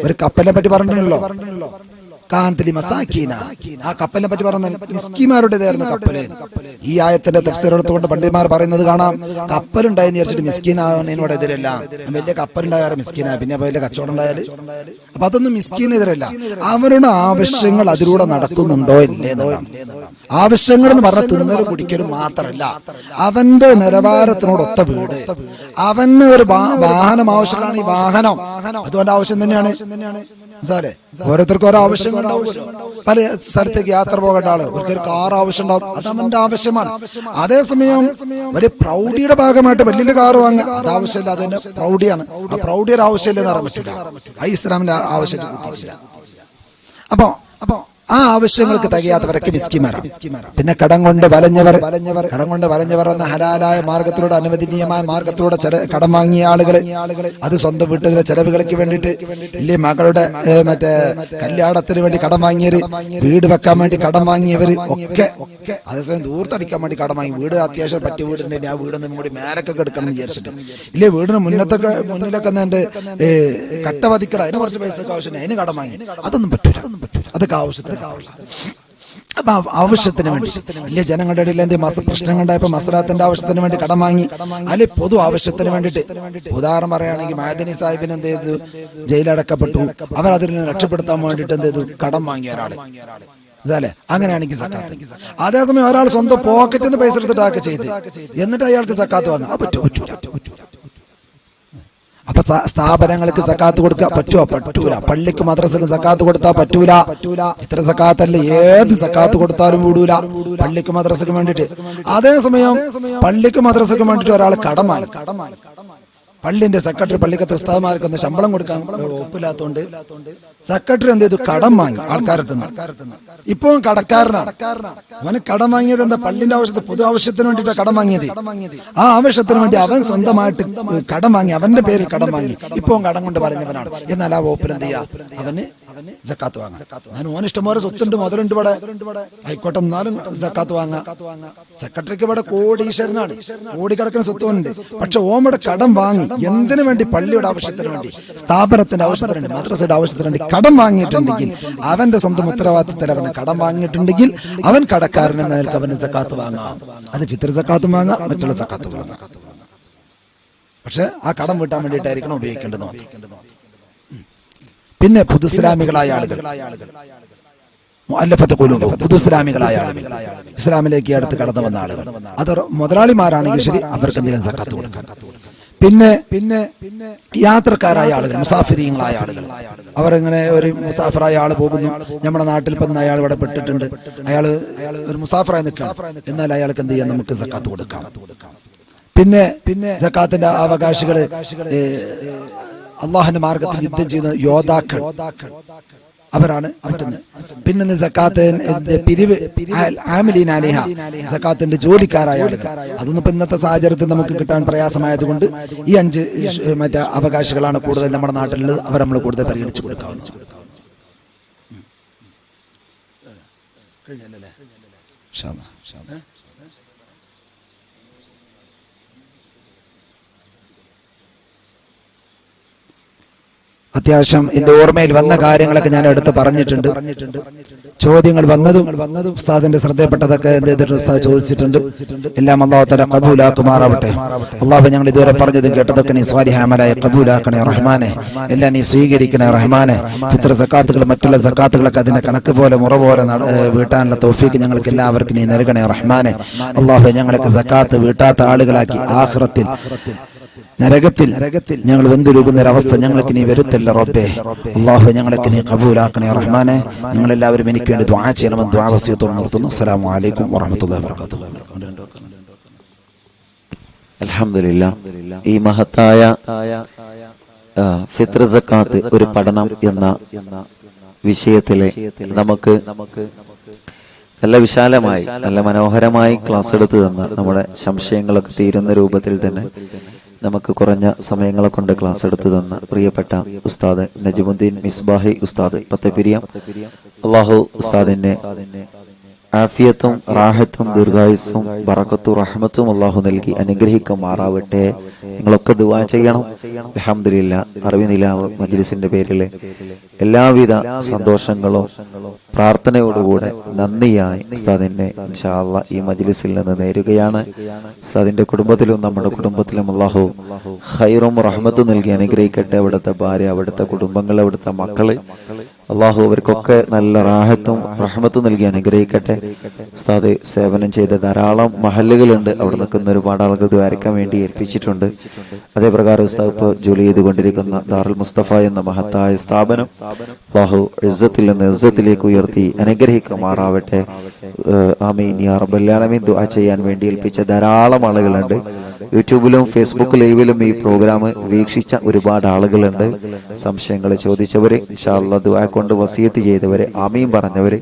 ഒരു കപ്പലിനെ പറ്റി പറഞ്ഞിട്ടുണ്ടല്ലോ, കാന്തലി മസാക്കീന. ആ കപ്പലിനെ പറ്റി പറഞ്ഞ മിസ്കിമാരുടേതായിരുന്നു കപ്പല്. ഈ ആയത്തിന്റെ തഫ്സീർ എടുത്തുകൊണ്ട് പണ്ഡിതന്മാർ പറയുന്നത് കാണാം, കപ്പലുണ്ടായെന്ന് വിചാരിച്ചിട്ട് മിസ്കീനാവുന്നതിനോട് എതിരല്ല. വലിയ കപ്പലുണ്ടായാലും മിസ്കീനാ, പിന്നെ വലിയ കച്ചവടം ഉണ്ടായാല്. അപ്പൊ അതൊന്നും മിസ്കീനെതിരല്ല. അവരുടെ ആവശ്യങ്ങൾ അതിലൂടെ നടക്കുന്നുണ്ടോ ഇല്ലേ? ആവശ്യങ്ങൾ എന്ന് പറഞ്ഞാൽ തിന്നലും കുടിക്കലും മാത്രമല്ല, അവന്റെ നിലവാരത്തിനോടൊത്ത വീട്, അവന് ഒരു വാഹനം ആവശ്യമാണ്. ഈ വാഹനം അതുകൊണ്ട് ആവശ്യം തന്നെയാണ്. ഓരോരുത്തർക്കും ഓരോ ആവശ്യങ്ങളുണ്ടാവും. പല സ്ഥലത്തേക്ക് യാത്ര പോകേണ്ട ആള്, ഒരു കാർ ആവശ്യം ഉണ്ടാവും, അത് അവന്റെ ആവശ്യമാണ്. അതേസമയം വലിയ പ്രൗഢിയുടെ ഭാഗമായിട്ട് വലിയ കാർ വാങ്ങുക, അത് ആവശ്യമില്ല, അതിന്റെ പ്രൗഢിയാണ്. ആ പ്രൗഢിയുടെ ആവശ്യമില്ലെന്ന് പറയാൻ പറ്റില്ല. ആ ഇസ്ലാമിന്റെ ആവശ്യം. അപ്പൊ ആ ആവശ്യങ്ങൾക്ക് തികയാത്തവരൊക്കെ മിസ്കിമാരാണ്. പിന്നെ കടം കൊണ്ട് വലഞ്ഞവർ എന്ന ഹലാലായ മാർഗത്തിലൂടെ, അനുവദനീയമായ മാർഗത്തിലൂടെ കടം വാങ്ങിയ ആളുകൾ, അത് സ്വന്തം വീട്ടിലെ ചെലവുകൾക്ക് വേണ്ടിയിട്ട്, ഇല്ലേ മകളുടെ മറ്റേ കല്യാണത്തിന് വേണ്ടി കടം വാങ്ങിയവര്, വീട് വെക്കാൻ വേണ്ടി കടം വാങ്ങിയവര് ഒക്കെ അതേസമയം ദൂർത്തടിക്കാൻ വേണ്ടി കടം വാങ്ങി. വീട് അത്യാവശ്യം പറ്റിയ വീടുണ്ടെങ്കിൽ ആ വീടൊന്നും കൂടി മേലൊക്കെ എടുക്കണം എന്ന് വിചാരിച്ചിട്ട്, ഇല്ലേ വീടിന് മുന്നിലൊക്കെ എന്നെ കട്ട വധിക്കണം, അതിന് കുറച്ച് പൈസ ആവശ്യം, അതിന് കടം വാങ്ങി. അതൊന്നും പറ്റൂല. അതൊക്കെ ആവശ്യത്തിന്. അപ്പൊ ആവശ്യത്തിന് വേണ്ടി വലിയ ജനങ്ങളുടെ ഇടയിൽ എന്റെ പ്രശ്നം കണ്ടായപ്പോ മസ്ലാത്തിന്റെ ആവശ്യത്തിന് വേണ്ടി കടം വാങ്ങി, അല്ലെ പൊതു ആവശ്യത്തിന് വേണ്ടിയിട്ട്. ഉദാഹരണം പറയുകയാണെങ്കിൽ മഅദനി സാഹിബിന് എന്ത് ചെയ്തു, ജയിലടക്കപ്പെട്ടു. അവർ അതിൽ നിന്ന് രക്ഷപ്പെടുത്താൻ വേണ്ടിയിട്ട് എന്ത് ചെയ്തു, കടം വാങ്ങിയ ഒരാള്. അതല്ലേ? അങ്ങനെയാണെങ്കിൽ സക്കാത്ത്. അതേസമയം ഒരാൾ സ്വന്തം പോക്കറ്റിൽ നിന്ന് പൈസ എടുത്തിട്ടൊക്കെ ചെയ്ത് എന്നിട്ട് അയാൾക്ക് സക്കാത്ത് വാങ്ങാം, അത് പറ്റൂല. അപ്പൊ സ്ഥാപനങ്ങൾക്ക് സക്കാത്ത് കൊടുക്കാൻ പറ്റൂല. പള്ളിക്ക് മദ്രസക്ക് സക്കാത്ത് കൊടുത്താൽ പറ്റൂല. ഇത്ര സക്കാത്തല്ല, ഏത് സക്കാത്ത് കൊടുത്താലും വിടൂല പള്ളിക്ക് മദ്രസക്ക് വേണ്ടിട്ട്. അതേസമയം പള്ളിക്ക് മദ്രസക്ക് വേണ്ടിട്ട് ഒരാൾ കടമാണ്. പള്ളിന്റെ സെക്രട്ടറി പള്ളിക്കത്തെ ഉസ്താദ്മാർക്ക് ഒന്ന് ശമ്പളം കൊടുക്കാൻ ഒപ്പില്ലാത്തോണ്ട് സെക്രട്ടറി എന്ത് ചെയ്തു, കടം വാങ്ങി ആൾക്കാരെത്തുന്നു. ഇപ്പൊ കടക്കാരനാണ്. അവന് കടം വാങ്ങിയത് എന്താ? പള്ളിന്റെ ആവശ്യത്തിന്, പൊതു ആവശ്യത്തിന് വേണ്ടിയിട്ടാണ് കടം വാങ്ങിയത്. ആ ആവശ്യത്തിന് വേണ്ടി അവൻ സ്വന്തമായിട്ട് കടം വാങ്ങി, അവന്റെ പേരിൽ കടം വാങ്ങി. ഇപ്പൊ കടം കൊണ്ട് പറഞ്ഞവനാണ്. എന്നാൽ ആ വകുപ്പിന് എന്ത് ചെയ്യാ, അവന് സക്കാത്ത് വാങ്ങാം. ഞാൻ ഓൻ ഇഷ്ടംപോലെ സ്വത്തുണ്ട്, മുതലുണ്ട് ഇവിടെ, ആയിക്കോട്ടെ, എന്നാലും സക്കാത്ത് വാങ്ങാം. സെക്രട്ടറിക്ക് ഇവിടെ കോടീശ്വരനാണ്, കോടിക്കണക്കിന് സ്വത്തുണ്ട്. പക്ഷെ ഓമയുടെ കടം വാങ്ങി എന്തിനു വേണ്ടി? പള്ളിയുടെ ആവശ്യത്തിന് വേണ്ടി, സ്ഥാപനത്തിന്റെ ആവശ്യത്തിന് വേണ്ടി, മദ്രസയുടെ ആവശ്യത്തിന് വേണ്ടി കടം വാങ്ങിയിട്ടുണ്ടെങ്കിൽ, അവന്റെ സ്വന്തം ഉത്തരവാദിത്തത്തിൽ അവന് കടം വാങ്ങിയിട്ടുണ്ടെങ്കിൽ അവൻ കടക്കാരൻ എന്ന നിലക്ക് അവന് സക്കാത്ത് വാങ്ങാം. അത് ഫിത്ർ സക്കാത്തും വാങ്ങാം, മറ്റുള്ള സക്കാത്തും വാങ്ങാം. പക്ഷെ ആ കടം വീട്ടാൻ വേണ്ടിയിട്ടായിരിക്കണം ഉപയോഗിക്കേണ്ടത്. പിന്നെ പുതുസ്ലാമികളായ ആളുകൾ, മുഅല്ലഫത്ത് ഖുലൂബ്, പുതുസ്ലാമികളായ ആളുകൾ, ഇസ്ലാമിലേക്ക് അടുത്ത് കടന്നു വന്ന ആളുകൾ, അത് മുതലാളിമാരാണെങ്കിൽ ശരി, അവർക്ക് എന്തെങ്കിലും സക്കാത്ത് കൊടുക്കാം. പിന്നെ യാത്രക്കാരായ ആളുകൾ, മുസാഫിരീങ്ങളായ ആളുകൾ, അവരിങ്ങനെ ഒരു മുസാഫറായ ആള് പോകുന്നു, നമ്മുടെ നാട്ടിൽ ഇപ്പം അയാൾ ഇവിടെ പെട്ടിട്ടുണ്ട്, അയാൾ ഒരു മുസാഫറായി നിൽക്കണം, എന്നാൽ അയാൾക്ക് എന്ത് ചെയ്യാം, നമുക്ക് സക്കാത്ത് കൊടുക്കാം. പിന്നെ സക്കാത്തിന്റെ അവകാശികള് അള്ളാഹുന്റെ മാർഗത്തിൽ യുദ്ധം ചെയ്യുന്ന യോദ്ധാക്കൾ അവരാണ് മറ്റൊന്ന്. പിന്നെ സക്കാത്ത് പിരിവ് ആമിലീന അലൈഹ, സക്കാത്തിന്റെ ജോലിക്കാരായ ആളുകൾ. അതൊന്നും ഇപ്പൊ ഇന്നത്തെ സാഹചര്യത്തിൽ നമുക്ക് കിട്ടാൻ പ്രയാസമായത് കൊണ്ട് ഈ 5 മറ്റേ അവകാശികളാണ് കൂടുതൽ നമ്മുടെ നാട്ടിലുള്ളത്. അവർ നമ്മൾ കൂടുതൽ പരിഗണിച്ചു കൊടുക്കാവുന്നത്. അത്യാവശ്യം എന്റെ ഓർമ്മയിൽ വന്ന കാര്യങ്ങളൊക്കെ ഞാൻ എടുത്ത് പറഞ്ഞിട്ടുണ്ട്. ചോദ്യങ്ങൾ വന്നതും ഉസ്താദിന്റെ ശ്രദ്ധയപ്പെട്ടതൊക്കെ ഉസ്താദ് ചോദിച്ചിട്ടുണ്ട്. എല്ലാം അല്ലാഹു തആല ഖബൂലാക്കുമാറാവട്ടെ. അല്ലാഹു ഞങ്ങൾ ഇതുവരെ പറഞ്ഞതും കേട്ടതൊക്കെ നീ സ്വാലിഹ അമലായി ഖബൂലാക്കണേ റഹ്മാനെ. എല്ലാം നീ സ്വീകരിക്കണേ റഹ്മാനെ. ഫിത്ർ സക്കാത്തുകൾ മറ്റുള്ള സക്കാത്തുകളൊക്കെ അതിന്റെ കണക്ക് പോലെ മുറ പോലെ വീട്ടാനുള്ള തൗഫീക്ക് ഞങ്ങൾക്ക് എല്ലാവർക്കും നീ നൽകണേ റഹ്മാനെ. അല്ലാഹു ഞങ്ങളൊക്കെ സക്കാത്ത് വീട്ടാത്ത ആളുകളാക്കി ആഖിറത്തിൽ നരകത്തിൽ ഞങ്ങൾ വെന്തുരുകുന്ന ഒരവസ്ഥ ഞങ്ങൾക്ക് നീ വരുത്തല്ല റബ്ബേ. അല്ലാഹു ഞങ്ങളൊക്കെ നീ ഖബൂലാക്കണേ റഹ്മാനെ. നിങ്ങളെല്ലാവരും എനിക്ക് വേണ്ടി ദുആ ചെയ്യണമെന്ന് ദുആ വസിയത്തോടെ നിർത്തുന്നു. അസ്സലാമു അലൈക്കും വറഹ്മത്തുള്ളാഹി വബറകാതുഹു. അൽഹംദുലില്ലാഹ്, ഈ മഹത്തായ ഫിത്ർ സക്കാത്ത് ഒരു പഠനം എന്ന വിഷയത്തിലെ നമുക്ക് നല്ല വിശാലമായി നല്ല മനോഹരമായി ക്ലാസ് എടുത്തു തന്ന നമ്മുടെ സംശയങ്ങളൊക്കെ തീരുന്ന രൂപത്തിൽ തന്നെ നമുക്ക് കുറഞ്ഞ സമയങ്ങളെ കൊണ്ട് ക്ലാസ് എടുത്തു തന്ന പ്രിയപ്പെട്ട ഉസ്താദ് നജ്മുദ്ദീൻ മിസ്ബാഹി ഉസ്താദ് പത്തപിരിയം, അല്ലാഹു ഉസ്താദിന്റെ ആഫിയത്തും റാഹത്തും ദീർഘായുസ്സും ബറക്കത്തും റഹ്മത്തും അല്ലാഹു നൽകി അനുഗ്രഹിക്കുമാറാവട്ടെ. നിങ്ങളൊക്കെ ദുആ ചെയ്യണം. അൽഹംദുലില്ലാഹ്, അറിവ് നിലാവ് മജ്ലിസിന്റെ പേരിൽ എല്ലാവിധ സന്തോഷങ്ങളും പ്രാർത്ഥനയോടുകൂടെ നന്ദിയായി ഉസ്താദിനെ ഇൻഷാ അല്ലാഹ് ഈ മജ്ലിസിൽ നിന്ന് നേരുകയാണ്. ഉസ്താദിന്റെ കുടുംബത്തിലും നമ്മുടെ കുടുംബത്തിലും അല്ലാഹു ഖൈറും റഹ്മത്തും നൽകി അനുഗ്രഹിക്കട്ടെ. അവിടുത്തെ ഭാര്യ, അവിടുത്തെ കുടുംബങ്ങൾ, അവിടുത്തെ മക്കള് അല്ലാഹു അവർക്കൊക്കെ നല്ല റാഹത്തും റഹ്മത്തും നൽകി അനുഗ്രഹിക്കട്ടെ. ഉസ്താദ് സേവനം ചെയ്ത ധാരാളം മഹല്ലുകളുണ്ട്. അവിടെ നിൽക്കുന്ന ഒരുപാട് ആളുകൾ ദ്വാരക്കാൻ വേണ്ടി ഏൽപ്പിച്ചിട്ടുണ്ട്. അതേപ്രകാരം ഉസ്താദ് ഇപ്പോൾ ജോലി ചെയ്തുകൊണ്ടിരിക്കുന്ന ദാറുൽ മുസ്തഫ എന്ന മഹത്തായ സ്ഥാപനം അല്ലാഹു ഇസ്സത്തിൽ നിന്ന് ഇസ്സത്തിലേക്ക് ഉയർത്തി അനുഗ്രഹിക്കുമാറാവട്ടെ. ആമീൻ യാ റബ്ബൽ ആലമീൻ. ദുആ ചെയ്യാൻ വേണ്ടി ഏൽപ്പിച്ച ധാരാളം ആളുകളുണ്ട്. യൂട്യൂബിലും ഫേസ്ബുക്ക് ലൈവിലും ഈ പ്രോഗ്രാം വീക്ഷിച്ച ഒരുപാട് ആളുകളുണ്ട്. സംശയങ്ങൾ ചോദിച്ചവര്, ഇൻഷാ അല്ലാഹ് ദുആ കൊണ്ട് വസിയത്ത് ചെയ്തവര്, ആമീൻ പറഞ്ഞവര്,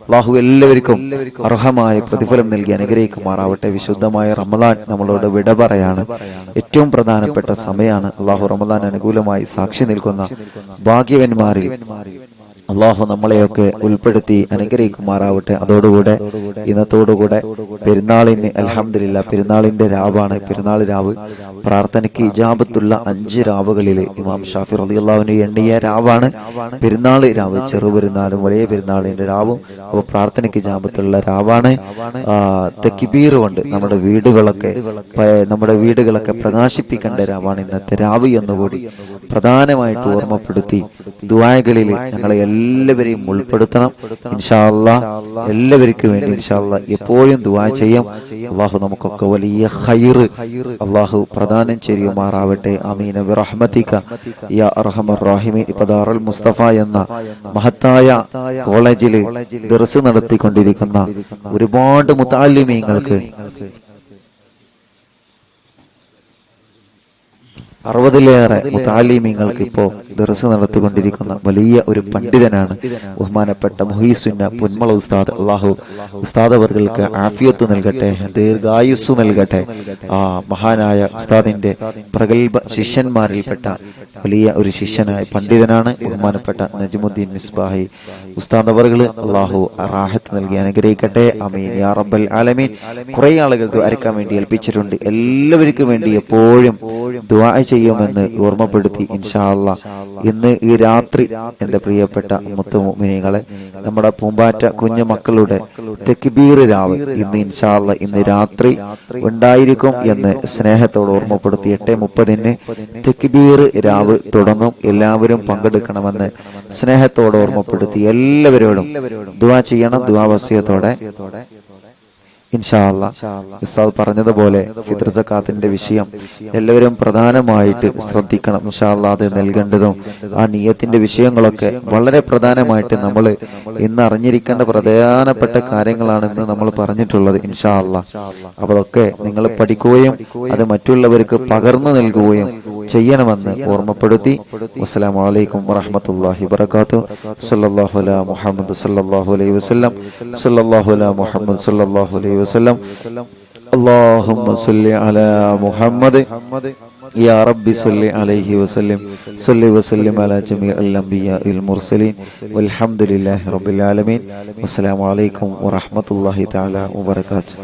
അല്ലാഹു എല്ലാവർക്കും അർഹമായ പ്രതിഫലം നൽകി അനുഗ്രഹിക്കുമാറാവട്ടെ. വിശുദ്ധമായ റമദാൻ നമ്മളോട് വിട പറയാണ്. ഏറ്റവും പ്രധാനപ്പെട്ട സമയമാണ്. അല്ലാഹു റമദാൻ അനുകൂലമായി സാക്ഷി നിൽക്കുന്ന ഭാഗ്യവന്മാരിൽ അല്ലാഹു നമ്മളെയൊക്കെ ഉൾപ്പെടുത്തി അനുഗ്രഹിക്കുമാറാവട്ടെ. അതോടുകൂടെ ഇന്നത്തോടുകൂടെ പെരുന്നാളിന് അൽഹംദുലില്ലാഹ് പെരുന്നാളിന്റെ രാവാണ്. പെരുന്നാൾ രാവ് പ്രാർത്ഥനയ്ക്ക് ഇജാബത്തുള്ള 5 രാവുകളിൽ ഇമാം ഷാഫി റളിയല്ലാഹു അൻഹു എണ്ണിയ രാവാണ് പെരുന്നാൾ രാവ്. ചെറുപെരുന്നാളും വലിയ പെരുന്നാളിന്റെ രാവും അപ്പോൾ പ്രാർത്ഥനയ്ക്ക് ഇജാബത്തുള്ള രാവാണ്. തക്ബീർ കൊണ്ട് നമ്മുടെ വീടുകളൊക്കെ പ്രകാശിപ്പിക്കേണ്ട രാവാണ് ഇന്നത്തെ രാവ് എന്നുകൂടി പ്രധാനമായിട്ട് ഓർമ്മപ്പെടുത്തി ദുആകളിൽ ഞങ്ങളെ എല്ലാവരെയും ഉൾപ്പെടുത്തണം. ഇൻഷാ അല്ലാഹ് എല്ലാവർക്കും വേണ്ടി ഇൻഷാ അല്ലാഹ് എപ്പോഴും ദുആ ചെയ്യാം. അല്ലാഹു നമുക്കൊക്കെ വലിയ ഖൈറ് അല്ലാഹു പ്രദാനം ചെയ്യുമാറാവട്ടെ. ആമീൻ ബിറഹ്മതിക യാ അർഹമർ റഹീമീൻ. ഇപ്പോൾ ദാറുൽ മുസ്തഫ എന്ന മഹത്തായ കോളേജിൽ ദർസ് നടത്തിക്കൊണ്ടിരിക്കുന്ന ഒരുപാട് മുതഅല്ലിമീങ്ങൾക്ക് 60-ലേറെ മുതഅല്ലിമീങ്ങൾക്ക് ഇപ്പോൾ ദർസ് നടത്തിക്കൊണ്ടിരിക്കുന്ന വലിയ ഒരു പണ്ഡിതനാണ് ബഹുമാനപ്പെട്ട മുഹീസുന്ന പുന്മള ഉസ്താദ്. അല്ലാഹു ഉസ്താദ് അവർക്ക് ആഫിയത്ത് നൽകട്ടെ, ദീർഘായുസ്സു നൽകട്ടെ. മഹാനായ ഉസ്താദിന്റെ പ്രഗൽഭ ശിഷ്യന്മാരിൽപ്പെട്ട വലിയ ഒരു ശിഷ്യനായ പണ്ഡിതനാണ് ബഹുമാനപ്പെട്ട നജ്മുദ്ദീൻ മിസ്ബാഹി ഉസ്താദ് അവർക്ക്. അല്ലാഹു റാഹത്ത് നൽകി അനുഗ്രഹിക്കട്ടെ. ആമീൻ യാ റബ്ബൽ ആലമീൻ. കുറെ ആളുകൾ ദുആ വേണ്ടി ഏൽപ്പിച്ചിട്ടുണ്ട്. എല്ലാവർക്കും വേണ്ടി എപ്പോഴും ദുആ ചെയ്യുമെന്ന് ഓർമ്മപ്പെടുത്തി ഇൻഷാ അല്ലാഹ് ഇന്ന് ഈ രാത്രി എന്റെ പ്രിയപ്പെട്ട മുത്തു മുഅ്മിനീങ്ങളെ നമ്മുടെ പൂമ്പാറ്റ കുഞ്ഞു മക്കളുടെ തക്ബീർ രാവ് ഇന്ന് ഇൻഷാ അല്ലാഹ് ഇന്ന് രാത്രി ഉണ്ടായിരിക്കും എന്ന് സ്നേഹത്തോട് ഓർമ്മപ്പെടുത്തി. 8:30 തക്ബീർ രാവ് തുടങ്ങും. എല്ലാവരും പങ്കെടുക്കണമെന്ന് സ്നേഹത്തോട് ഓർമ്മപ്പെടുത്തി. എല്ലാവരോടും ദുആ ചെയ്യണം. ദുആ വസിയത്തോടെ ഇൻഷാ അല്ലാഹ് ഉസ്താദ് പറഞ്ഞതുപോലെ ഫിത്ർ സക്കാത്തിന്റെ വിഷയം എല്ലാവരും പ്രധാനമായിട്ട് ശ്രദ്ധിക്കണം. ഇൻഷാ അല്ലാഹ് അത് നൽകേണ്ടതും ആ നിയ്യത്തിന്റെ വിഷയങ്ങളൊക്കെ വളരെ പ്രധാനമായിട്ട് നമ്മൾ ഇന്ന് അറിഞ്ഞിരിക്കേണ്ട പ്രധാനപ്പെട്ട കാര്യങ്ങളാണെന്ന് നമ്മൾ പറഞ്ഞിട്ടുള്ളത്. ഇൻഷാ അല്ലാഹ് അപ്പോൾ അതൊക്കെ നിങ്ങൾ പഠിക്കുകയും അത് മറ്റുള്ളവർക്ക് പകർന്നു നൽകുകയും ചെയ്യണമെന്ന് ഓർമ്മപ്പെടുത്തി. വസ്സലാമു അലൈക്കും വറഹ്മത്തുള്ളാഹി വബറകാതുഹു. സല്ലല്ലാഹു അലാ മുഹമ്മദ് സല്ലല്ലാഹു അലൈഹി വസല്ലം. സല്ലല്ലാഹു അലാ മുഹമ്മദ് സല്ലല്ലാഹു അലൈഹി വസല്ലം. اللهم صل على محمد يا رب صل عليه وسلم. صل وسلم على جميع الأنبياء المرسلين والحمد لله رب العالمين. والسلام عليكم ورحمة الله تعالى وبركاته.